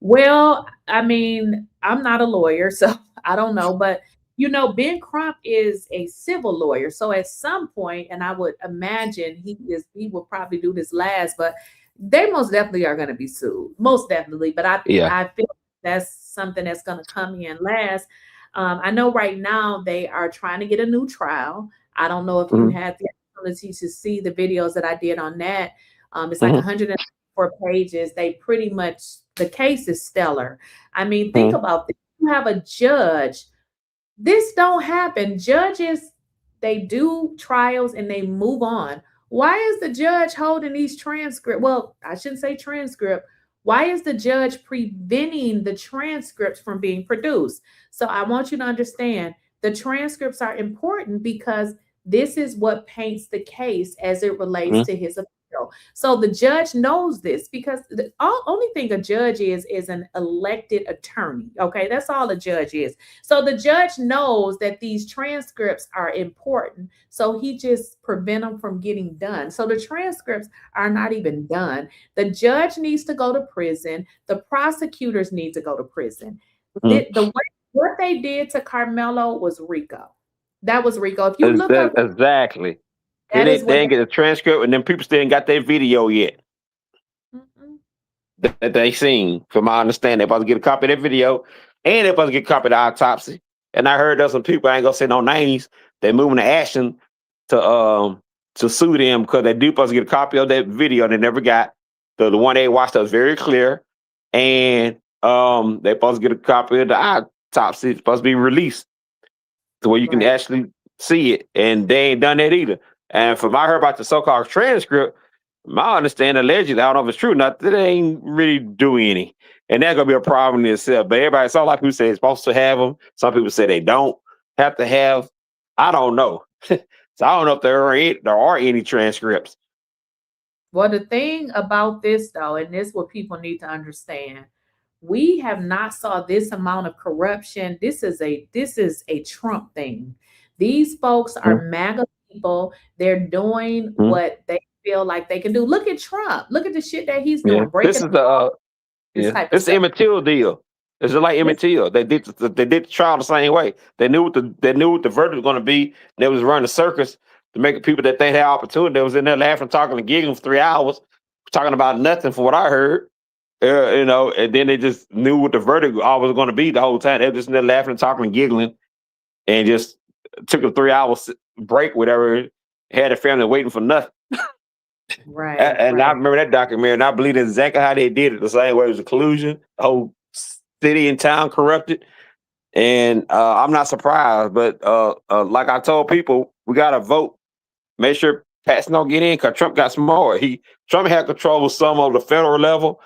Well, I mean, I'm not a lawyer, so I don't know, but Ben Crump is a civil lawyer. So at some point, and I would imagine he will probably do this last, but they most definitely are going to be sued. Most definitely. But Yeah. I feel that's something that's going to come in last. I know right now they are trying to get a new trial. I don't know if you had the opportunity to see the videos that I did on that. It's like 104 pages. They pretty much, the case is stellar. I mean, think about this. You have a judge. This don't happen. Judges, they do trials and they move on. Why is the judge holding these transcripts? Well, I shouldn't say transcript. Why is the judge preventing the transcripts from being produced? So I want you to understand the transcripts are important because this is what paints the case as it relates to his appeal. So the judge knows this because the only thing a judge is an elected attorney. Okay, that's all a judge is. So the judge knows that these transcripts are important. So he just prevent them from getting done. So the transcripts are not even done. The judge needs to go to prison. The prosecutors need to go to prison. What they did to Karmelo was RICO. That was RICO. If you look up, Exactly. that They is what didn't get a transcript, and then people still ain't got their video yet that they seen. From my understanding, they're supposed to get a copy of that video, and they're supposed to get a copy of the autopsy. And I heard there's some people, I ain't gonna say no names, they're moving to action to sue them because they do supposed to get a copy of that video and they never got. The one they watched that was very clear, and they're supposed to get a copy of the autopsy. It's supposed to be released to where you can actually see it, and they ain't done that either. And from I heard about the so-called transcript, my understanding, allegedly, I don't know if it's true or not, that they ain't really doing any. And that's gonna be a problem in itself. But everybody, some like people say it's supposed to have them. Some people say they don't have to have. I don't know. So I don't know if there are any transcripts. Well, the thing about this though, and this is what people need to understand, we have not saw this amount of corruption. This is a Trump thing. These folks are MAGA people. They're doing what they feel like they can do. Look at Trump. Look at the shit that he's doing. This is the it's the Emmett Till deal. It's just like Emmett Till. They did the trial the same way. They knew what the verdict was going to be. They was running a circus to make people that they had opportunity. They was in there laughing, talking, and giggling for 3 hours, talking about nothing from what I heard. And then they just knew what the verdict always was going to be the whole time. They were just in there laughing, talking, and giggling, and just took a 3 hours break, whatever. Had a family waiting for nothing. Right. And I remember that documentary, and I believe that's exactly how they did it. The same way it was a collusion, the whole city and town corrupted. And I'm not surprised, but like I told people, we gotta vote. Make sure Pat's don't get in because Trump got smart. Trump had control of some of the federal level,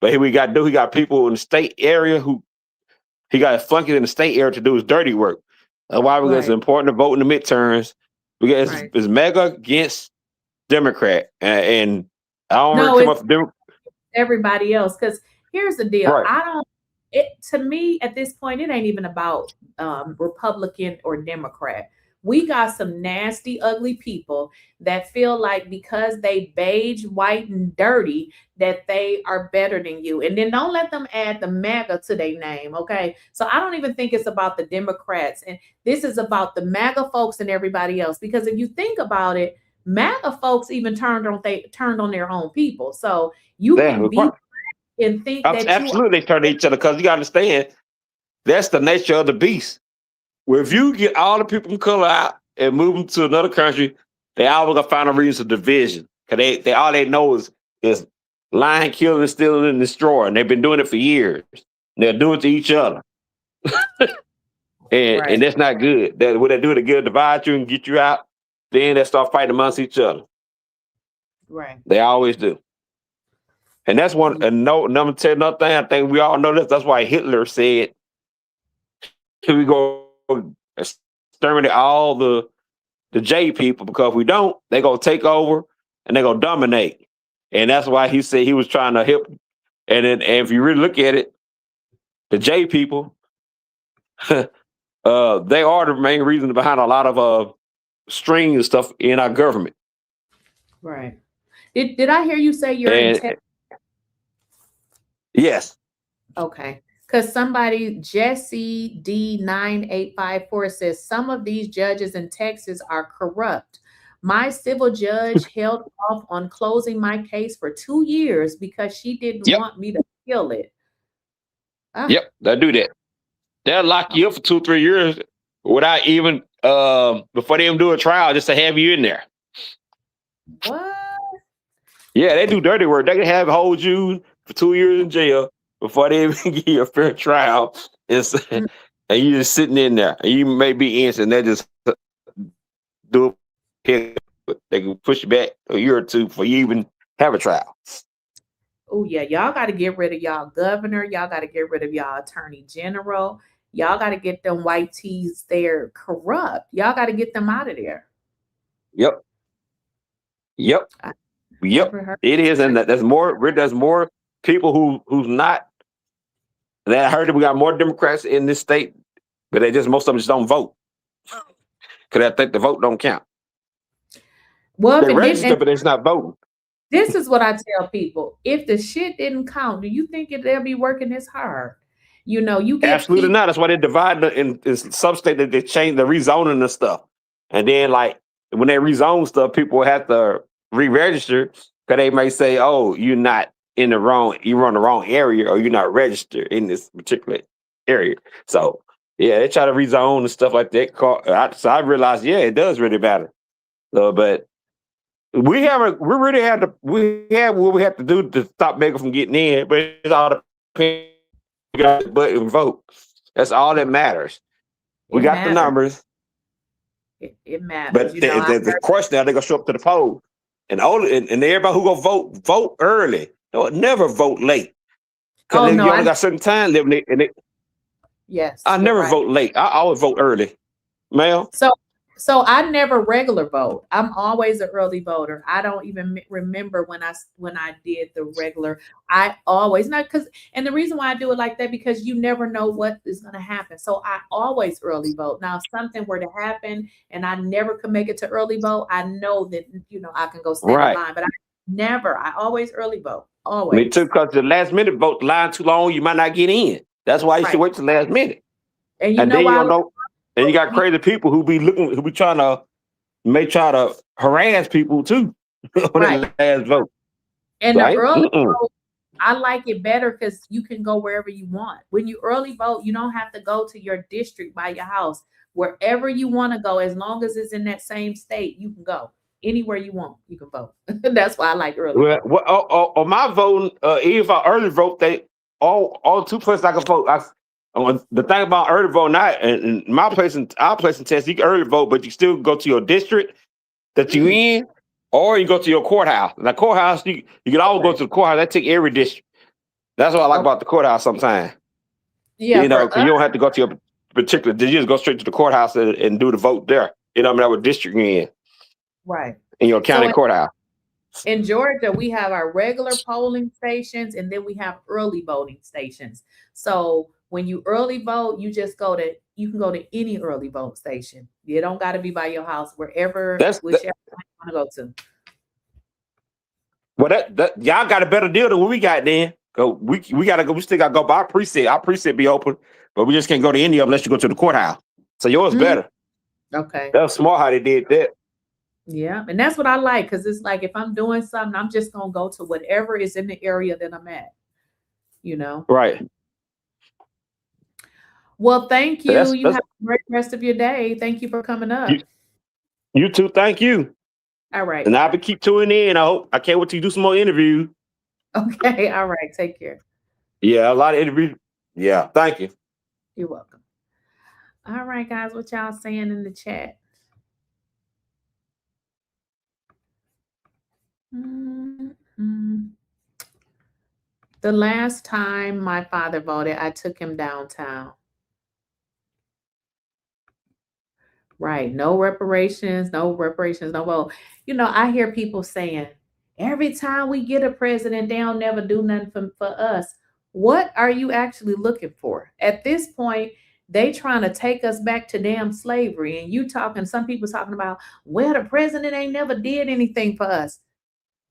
but he got people in the state area who he got flunkies in the state area to do his dirty work. That's why it's important to vote in the midterms. Because it's mega against Democrat, and I don't really come up with everybody else. Because here's the deal: to me at this point, it ain't even about Republican or Democrat. We got some nasty, ugly people that feel like because they beige, white, and dirty, that they are better than you. And then don't let them add the MAGA to their name, okay? So I don't even think it's about the Democrats. And this is about the MAGA folks and everybody else. Because if you think about it, MAGA folks even turned on their own people. So you can be and think that absolutely they turn to each other, because you gotta understand that's the nature of the beast. Where if you get all the people from color out and move them to another country, they always gonna find a reason of division. Cause they all they know is lying, killing, stealing, and destroying. They've been doing it for years. They'll do it to each other. And that's not good. That what they do to get divide you and get you out, then they start fighting amongst each other. Right. They always do. And that's one. And no, number 10, another thing. I think we all know this. That's why Hitler said, "Here we go, exterminate all the J people, because if we don't, they're gonna take over and they're gonna dominate." And that's why he said he was trying to help. And if you really look at it, the J people, they are the main reason behind a lot of string and stuff in our government. Right. Did I hear you say you're in Texas? Yes. Okay. Because somebody, Jesse D9854, says some of these judges in Texas are corrupt. My civil judge held off on closing my case for 2 years because she didn't want me to kill it. Yep, they'll do that. They'll lock you up for 2-3 years without even before they even do a trial, just to have you in there. What? Yeah, they do dirty work. They can hold you for 2 years in jail before they even give you a fair trial. And you just sitting in there. And you may be innocent. They just do it. They can push you back a year or two before you even have a trial. Oh, yeah. Y'all got to get rid of y'all governor. Y'all got to get rid of y'all attorney general. Y'all got to get them white tees there corrupt. Y'all got to get them out of there. Yep. It is. And there's more people who's not. And I heard that we got more Democrats in this state, but most of them just don't vote. Because I think the vote don't count. Well, they register, but it's not voting. This is what I tell people. If the shit didn't count, do you think they'll be working this hard? You know, you get absolutely not. That's why they divide in some state that they change the rezoning and stuff. And then like when they rezone stuff, people have to re-register because they may say, "Oh, you're not in the wrong, you're on the wrong area, or you're not registered in this particular area." So yeah, they try to rezone and stuff like that. So I realized, yeah, it does really matter. But we have what we have to do to stop Meghan from getting in, but it's all the but and vote. That's all that matters. We got the numbers. It matters. But the question now, they're gonna show up to the poll. And everybody who gonna vote early. Don't never vote late. Because you only got certain time living in it. Yes. I never vote late. I always vote early. Ma'am. So I never regular vote. I'm always an early voter. I don't even remember when I did the regular. I always and the reason why I do it like that, because you never know what is going to happen. So I always early vote. Now, if something were to happen and I never could make it to early vote, I know that I can go stand in line. But I always early vote. Always. Me too, because the last minute vote line too long, you might not get in. That's why you should wait till the last minute. And then you don't know. And you got crazy people who may try to harass people too on the last vote. And the early vote, I like it better because you can go wherever you want. When you early vote, you don't have to go to your district by your house. Wherever you want to go, as long as it's in that same state, you can go. Anywhere you want, you can vote. That's why I like early. Well, on my voting, if I early vote, all 2 places I can vote. The thing about early vote, in our place in Texas, you can early vote, but you still go to your district that you in, or you go to your courthouse. And the courthouse, you can always go to the courthouse. That take every district. That's what I like about the courthouse sometimes. Yeah, you don't have to go to your particular. You just go straight to the courthouse and do the vote there. What district you're in. Right. In your county courthouse. In Georgia, we have our regular polling stations, and then we have early voting stations. So when you early vote, you just go to you can go to any early vote station. You don't got to be by your house, whichever That's one you want to go to. Well, that y'all got a better deal than what we got then. Go, we gotta go. We still gotta go by our precinct. Our precinct be open, but we just can't go to any of them unless you go to the courthouse. So yours better. Okay. That was smart how they did that. Yeah, and that's what I like, because it's like if I'm doing something, I'm just gonna go to whatever is in the area that I'm at. You know. Right. Well, thank you. That's- You have a great rest of your day. Thank you for coming up. You too. Thank you. All right. And I'll be keep tuning in. I can't wait to do some more interviews. Okay. All right. Take care. Yeah, a lot of interviews. Yeah. Thank you. You're welcome. All right, guys. What y'all saying in the chat? The last time my father voted, I took him downtown. Right. No reparations, no vote. You know, I hear people saying, every time we get a president, they don't never do nothing for us. What are you actually looking for? At this point, they trying to take us back to damn slavery. And some people talking about, well, the president ain't never did anything for us.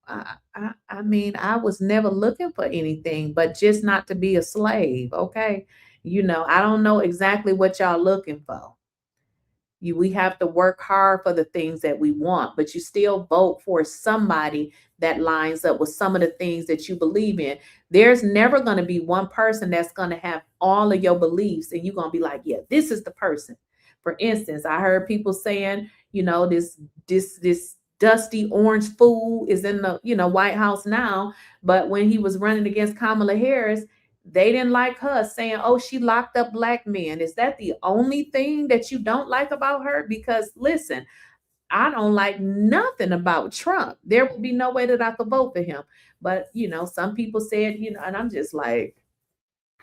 I mean, I was never looking for anything, but just not to be a slave. Okay. You know, I don't know exactly what y'all looking for. We have to work hard for the things that we want, but you still vote for somebody that lines up with some of the things that you believe in. There's never going to be one person that's going to have all of your beliefs and you're going to be like, yeah, this is the person. For instance, I heard people saying, you know, this dusty orange fool is in the, White House now, but when he was running against Kamala Harris, they didn't like her, saying, oh, she locked up black men. Is that the only thing that you don't like about her? Because listen, I don't like nothing about Trump. There would be no way that I could vote for him. But, some people said, and I'm just like,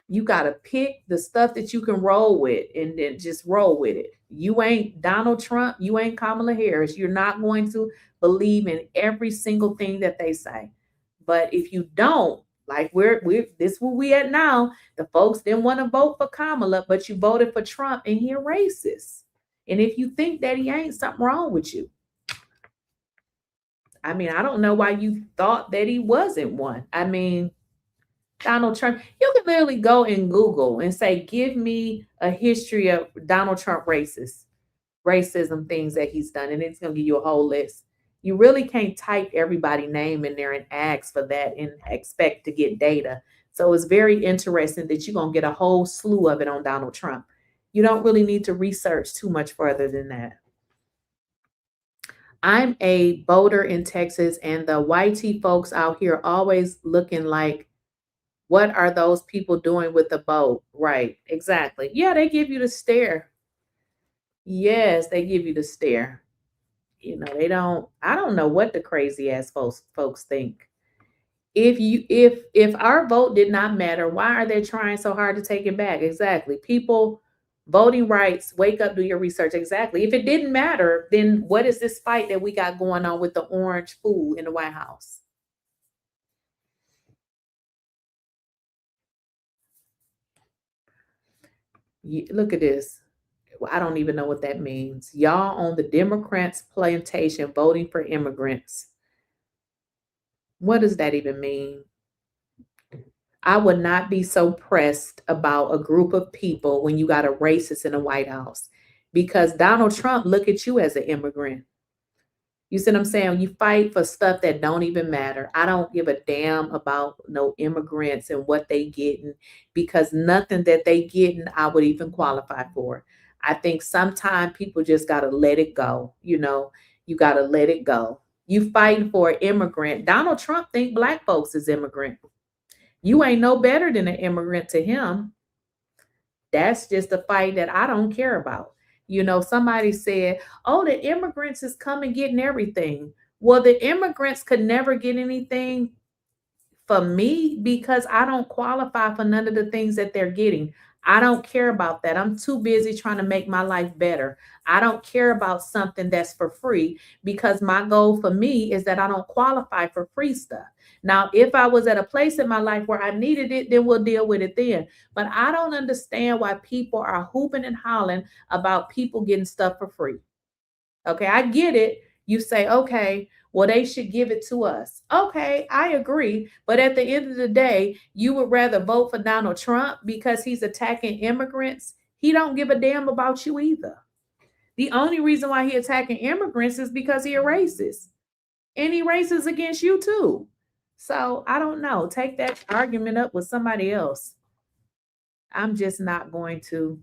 you got to pick the stuff that you can roll with and then just roll with it. You ain't Donald Trump. You ain't Kamala Harris. You're not going to believe in every single thing that they say. But if you don't, like this where we at now, the folks didn't want to vote for Kamala, but you voted for Trump and he a racist. And if you think that he ain't, something wrong with you. I mean, I don't know why you thought that he wasn't one. I mean, Donald Trump, you can literally go and Google and say, give me a history of Donald Trump racism things that he's done. And it's going to give you a whole list. You really can't type everybody's name in there and ask for that and expect to get data. So it's very interesting that you're going to get a whole slew of it on Donald Trump. You don't really need to research too much further than that. I'm a voter in Texas, and the YT folks out here always looking like, what are those people doing with the vote? Right, exactly. Yeah, they give you the stare. Yes, they give you the stare. They don't, I don't know what the crazy ass folks think. If our vote did not matter, why are they trying so hard to take it back? Exactly. People, voting rights, wake up, do your research. Exactly. If it didn't matter, then what is this fight that we got going on with the orange fool in the White House? Look at this. I don't even know what that means. Y'all on the Democrats' plantation voting for immigrants. What does that even mean? I would not be so pressed about a group of people when you got a racist in the White House, because Donald Trump look at you as an immigrant. You see what I'm saying? You fight for stuff that don't even matter. I don't give a damn about no immigrants and what they getting, because nothing that they getting I would even qualify for. I think sometimes people just got to let it go. You got to let it go. You fighting for an immigrant. Donald Trump think black folks is immigrant. You ain't no better than an immigrant to him. That's just a fight that I don't care about. Somebody said, oh, the immigrants is coming getting everything. Well, the immigrants could never get anything for me because I don't qualify for none of the things that they're getting. I don't care about that. I'm too busy trying to make my life better. I don't care about something that's for free because my goal for me is that I don't qualify for free stuff. Now, if I was at a place in my life where I needed it, then we'll deal with it then. But I don't understand why people are hooping and hollering about people getting stuff for free. Okay, I get it. You say, okay, well, they should give it to us. Okay, I agree. But at the end of the day, you would rather vote for Donald Trump because he's attacking immigrants. He don't give a damn about you either. The only reason why he attacking immigrants is because he a racist. And he racist against you too. So I don't know. Take that argument up with somebody else. I'm just not going to.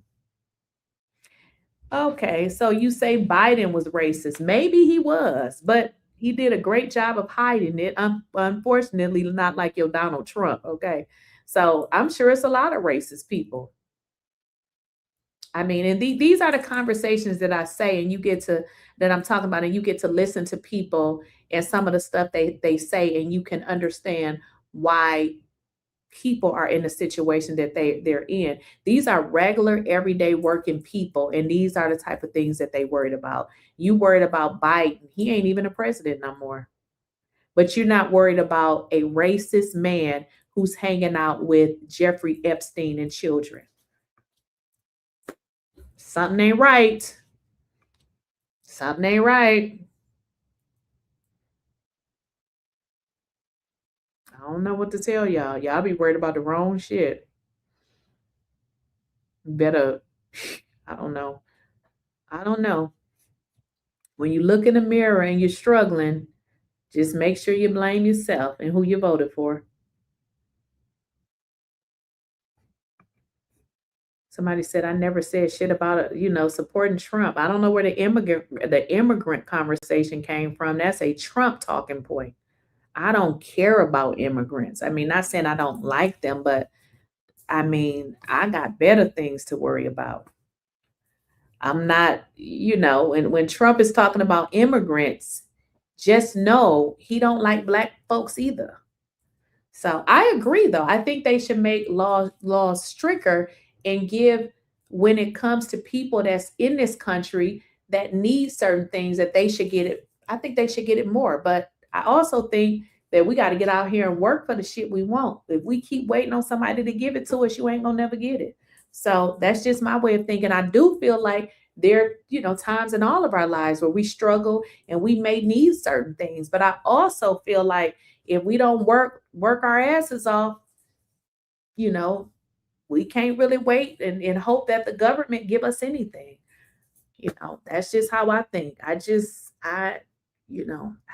Okay, so you say Biden was racist. Maybe he was, but he did a great job of hiding it. Unfortunately, not like your Donald Trump. Okay, so I'm sure it's a lot of racist people. I mean, and these are the conversations that I say, and that I'm talking about, and you get to listen to people and some of the stuff they say, and you can understand why people are in the situation that they're in. These are regular, everyday working people, and these are the type of things that they worried about. You worried about Biden. He ain't even a president no more. But you're not worried about a racist man who's hanging out with Jeffrey Epstein and children. Something ain't right. Something ain't right. I don't know what to tell y'all. Y'all be worried about the wrong shit. Better, I don't know. When you look in the mirror and you're struggling, just make sure you blame yourself and who you voted for. Somebody said, I never said shit about supporting Trump. I don't know where the immigrant conversation came from. That's a Trump talking point. I don't care about immigrants. I mean, not saying I don't like them, but I mean, I got better things to worry about. I'm not, and when Trump is talking about immigrants, just know he don't like black folks either. So I agree, though. I think they should make laws stricter and give, when it comes to people that's in this country that need certain things, that they should get it. I think they should get it more. But I also think that we got to get out here and work for the shit we want. If we keep waiting on somebody to give it to us, you ain't gonna never get it. So that's just my way of thinking. I do feel like there, times in all of our lives where we struggle and we may need certain things. But I also feel like if we don't work our asses off, we can't really wait and hope that the government give us anything. That's just how I think. I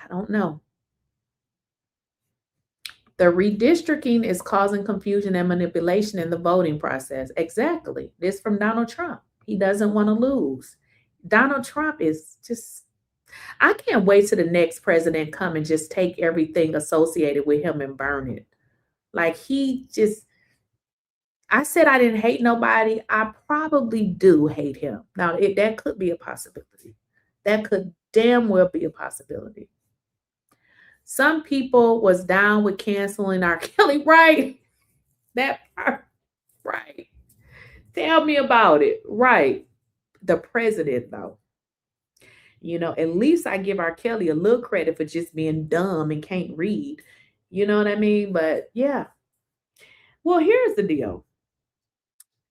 don't know. The redistricting is causing confusion and manipulation in the voting process. Exactly. This from Donald Trump. He doesn't want to lose. Donald Trump is just, I can't wait till the next president come and just take everything associated with him and burn it. Like I said I didn't hate nobody. I probably do hate him. Now, that could be a possibility. That could damn well be a possibility. Some people was down with canceling R. Kelly, right? That part, right. Tell me about it, right? The president, though. At least I give R. Kelly a little credit for just being dumb and can't read. You know what I mean? But yeah. Well, here's the deal.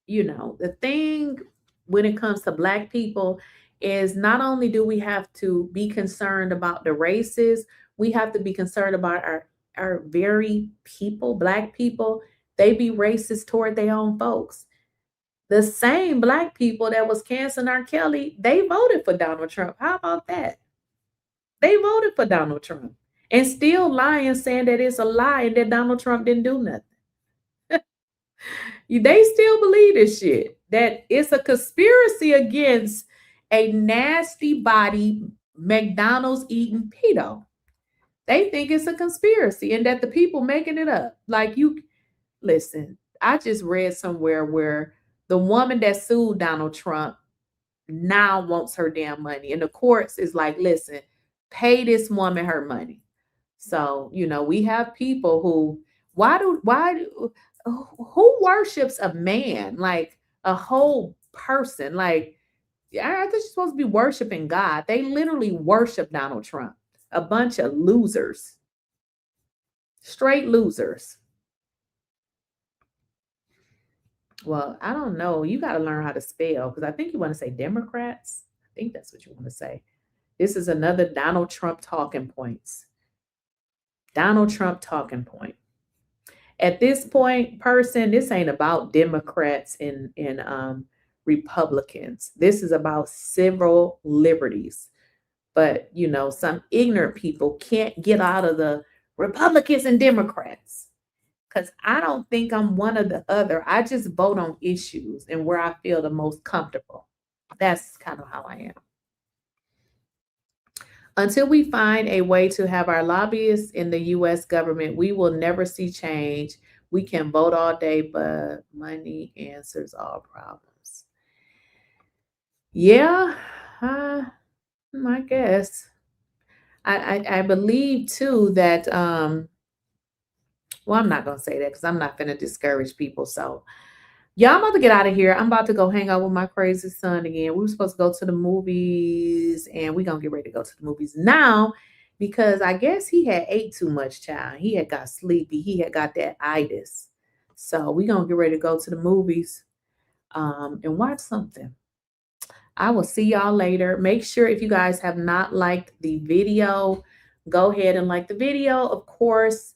The thing when it comes to Black people is not only do we have to be concerned about the races, we have to be concerned about our very people, Black people. They be racist toward their own folks. The same Black people that was canceling R. Kelly, they voted for Donald Trump. How about that? They voted for Donald Trump and still lying, saying that it's a lie and that Donald Trump didn't do nothing. They still believe this shit, that it's a conspiracy against a nasty body McDonald's eating pedo. They think it's a conspiracy and that the people making it up. Like, listen, I just read somewhere where the woman that sued Donald Trump now wants her damn money. And the courts is like, listen, pay this woman her money. So, we have people who Who worships a man, like a whole person? Like, I think you're supposed to be worshiping God. They literally worship Donald Trump. A bunch of losers. Straight losers. Well, I don't know. You got to learn how to spell, because I think you want to say Democrats. I think that's what you want to say. This is another Donald Trump talking points. Donald Trump talking point. At this point, this ain't about Democrats and Republicans. This is about civil liberties. But, you know, some ignorant people can't get out of the Republicans and Democrats, because I don't think I'm one or the other. I just vote on issues and where I feel the most comfortable. That's kind of how I am. Until we find a way to have our lobbyists in the U.S. government, we will never see change. We can vote all day, but money answers all problems. Yeah, I guess. I believe too that well, I'm not gonna say that because I'm not gonna discourage people. So y'all, I'm about to get out of here. I'm about to go hang out with my crazy son again. We were supposed to go to the movies, and we're gonna get ready to go to the movies now, because I guess he had ate too much, child. He had got sleepy. He had got that itis. So we're gonna get ready to go to the movies and watch something. I will see y'all later. Make sure, if you guys have not liked the video, go ahead and like the video. Of course,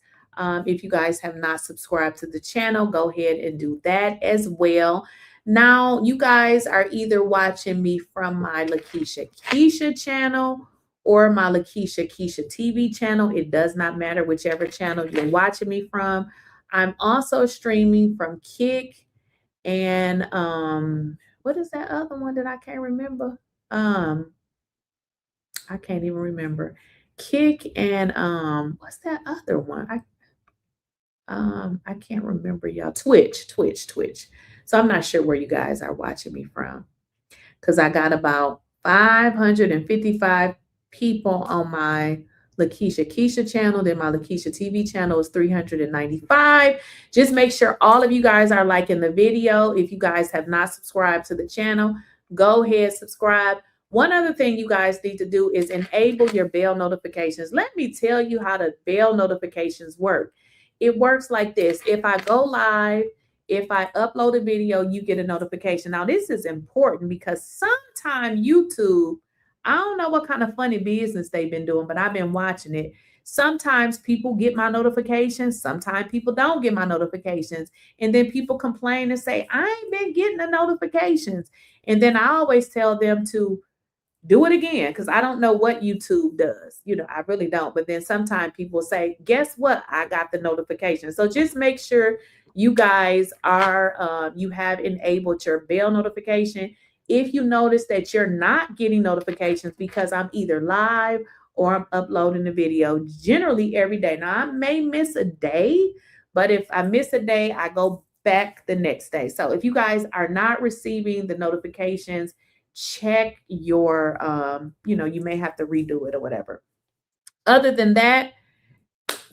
if you guys have not subscribed to the channel, go ahead and do that as well. Now, you guys are either watching me from my Lakeysha Keysha channel or my Lakeysha Keysha TV channel. It does not matter whichever channel you're watching me from. I'm also streaming from Kick and what is that other one that I can't remember? I can't even remember. Kick and what's that other one? I can't remember, y'all. Twitch. So I'm not sure where you guys are watching me from, because I got about 555 people on my Lakeysha Keysha channel. Then my Lakeysha TV channel is 395. Just make sure all of you guys are liking the video. If you guys have not subscribed to the channel, go ahead, subscribe. One other thing you guys need to do is enable your bell notifications. Let me tell you how the bell notifications work. It works like this. If I go live, if I upload a video, you get a notification. Now, this is important because sometimes YouTube, I don't know what kind of funny business they've been doing, but I've been watching it. Sometimes people get my notifications. Sometimes people don't get my notifications. And then people complain and say, I ain't been getting the notifications. And then I always tell them to do it again, because I don't know what YouTube does. You know, I really don't. But then sometimes people say, guess what? I got the notification. So just make sure you guys are, you have enabled your bell notification. If you notice that you're not getting notifications because I'm either live or I'm uploading the video, generally every day. Now, I may miss a day, but if I miss a day, I go back the next day. So if you guys are not receiving the notifications, check your, you may have to redo it or whatever. Other than that,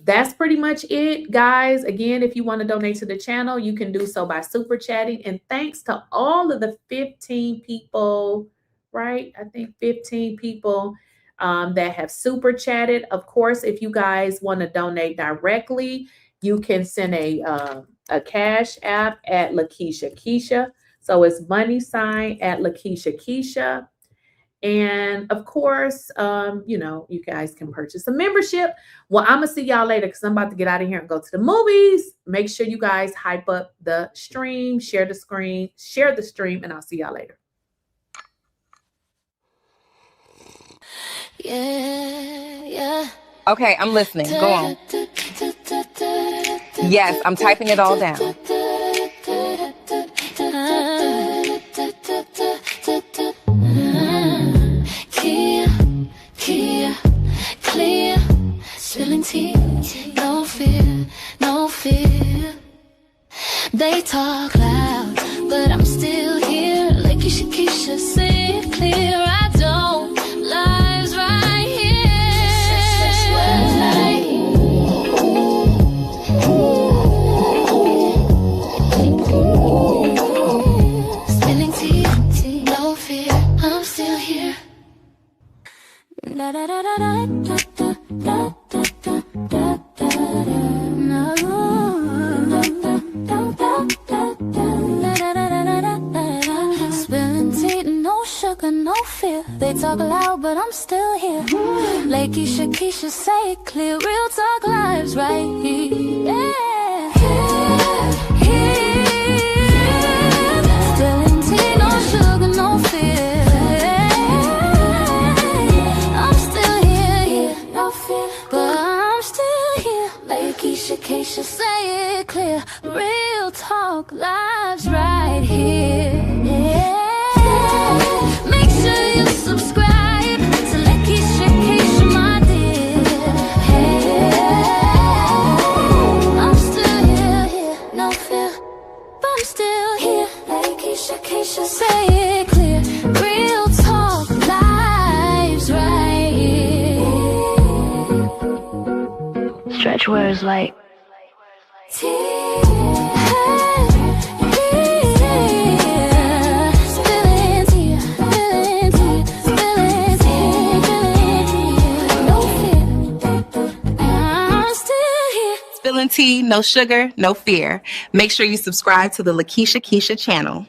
that's pretty much it, guys. Again, if you want to donate to the channel, you can do so by super chatting. And thanks to all of the 15 people, right? I think 15 people that have super chatted. Of course, if you guys want to donate directly, you can send a cash app at Lakeysha Keysha. So it's money sign at Lakeysha Keysha. And of course, you guys can purchase a membership. Well, I'm going to see y'all later because I'm about to get out of here and go to the movies. Make sure you guys hype up the stream, share the stream, and I'll see y'all later. Yeah. Okay, I'm listening. Go on. Yes, I'm typing it all down. Clear, spilling tea, no fear. They talk loud, but I'm still here. Lakeysha Keysha, say it clear. I don't lies right here. They talk loud, but I'm still here. Lakeysha Keysha, say it clear. Real talk lives right here. Yeah. Spilling tea, no sugar, no fear. I'm still here, no fear, but I'm still here. Lakeysha Keysha, say it clear. Real talk lives right here. Yeah. Make sure you subscribe to Lakeysha Keysha, my dear. Hey, I'm still here, no fear, but I'm still here. Lakeysha Keysha, say it clear. Real talk lives right here. Stretch words like Spilling tea, no sugar, no fear. Make sure you subscribe to the Lakeysha Keysha channel.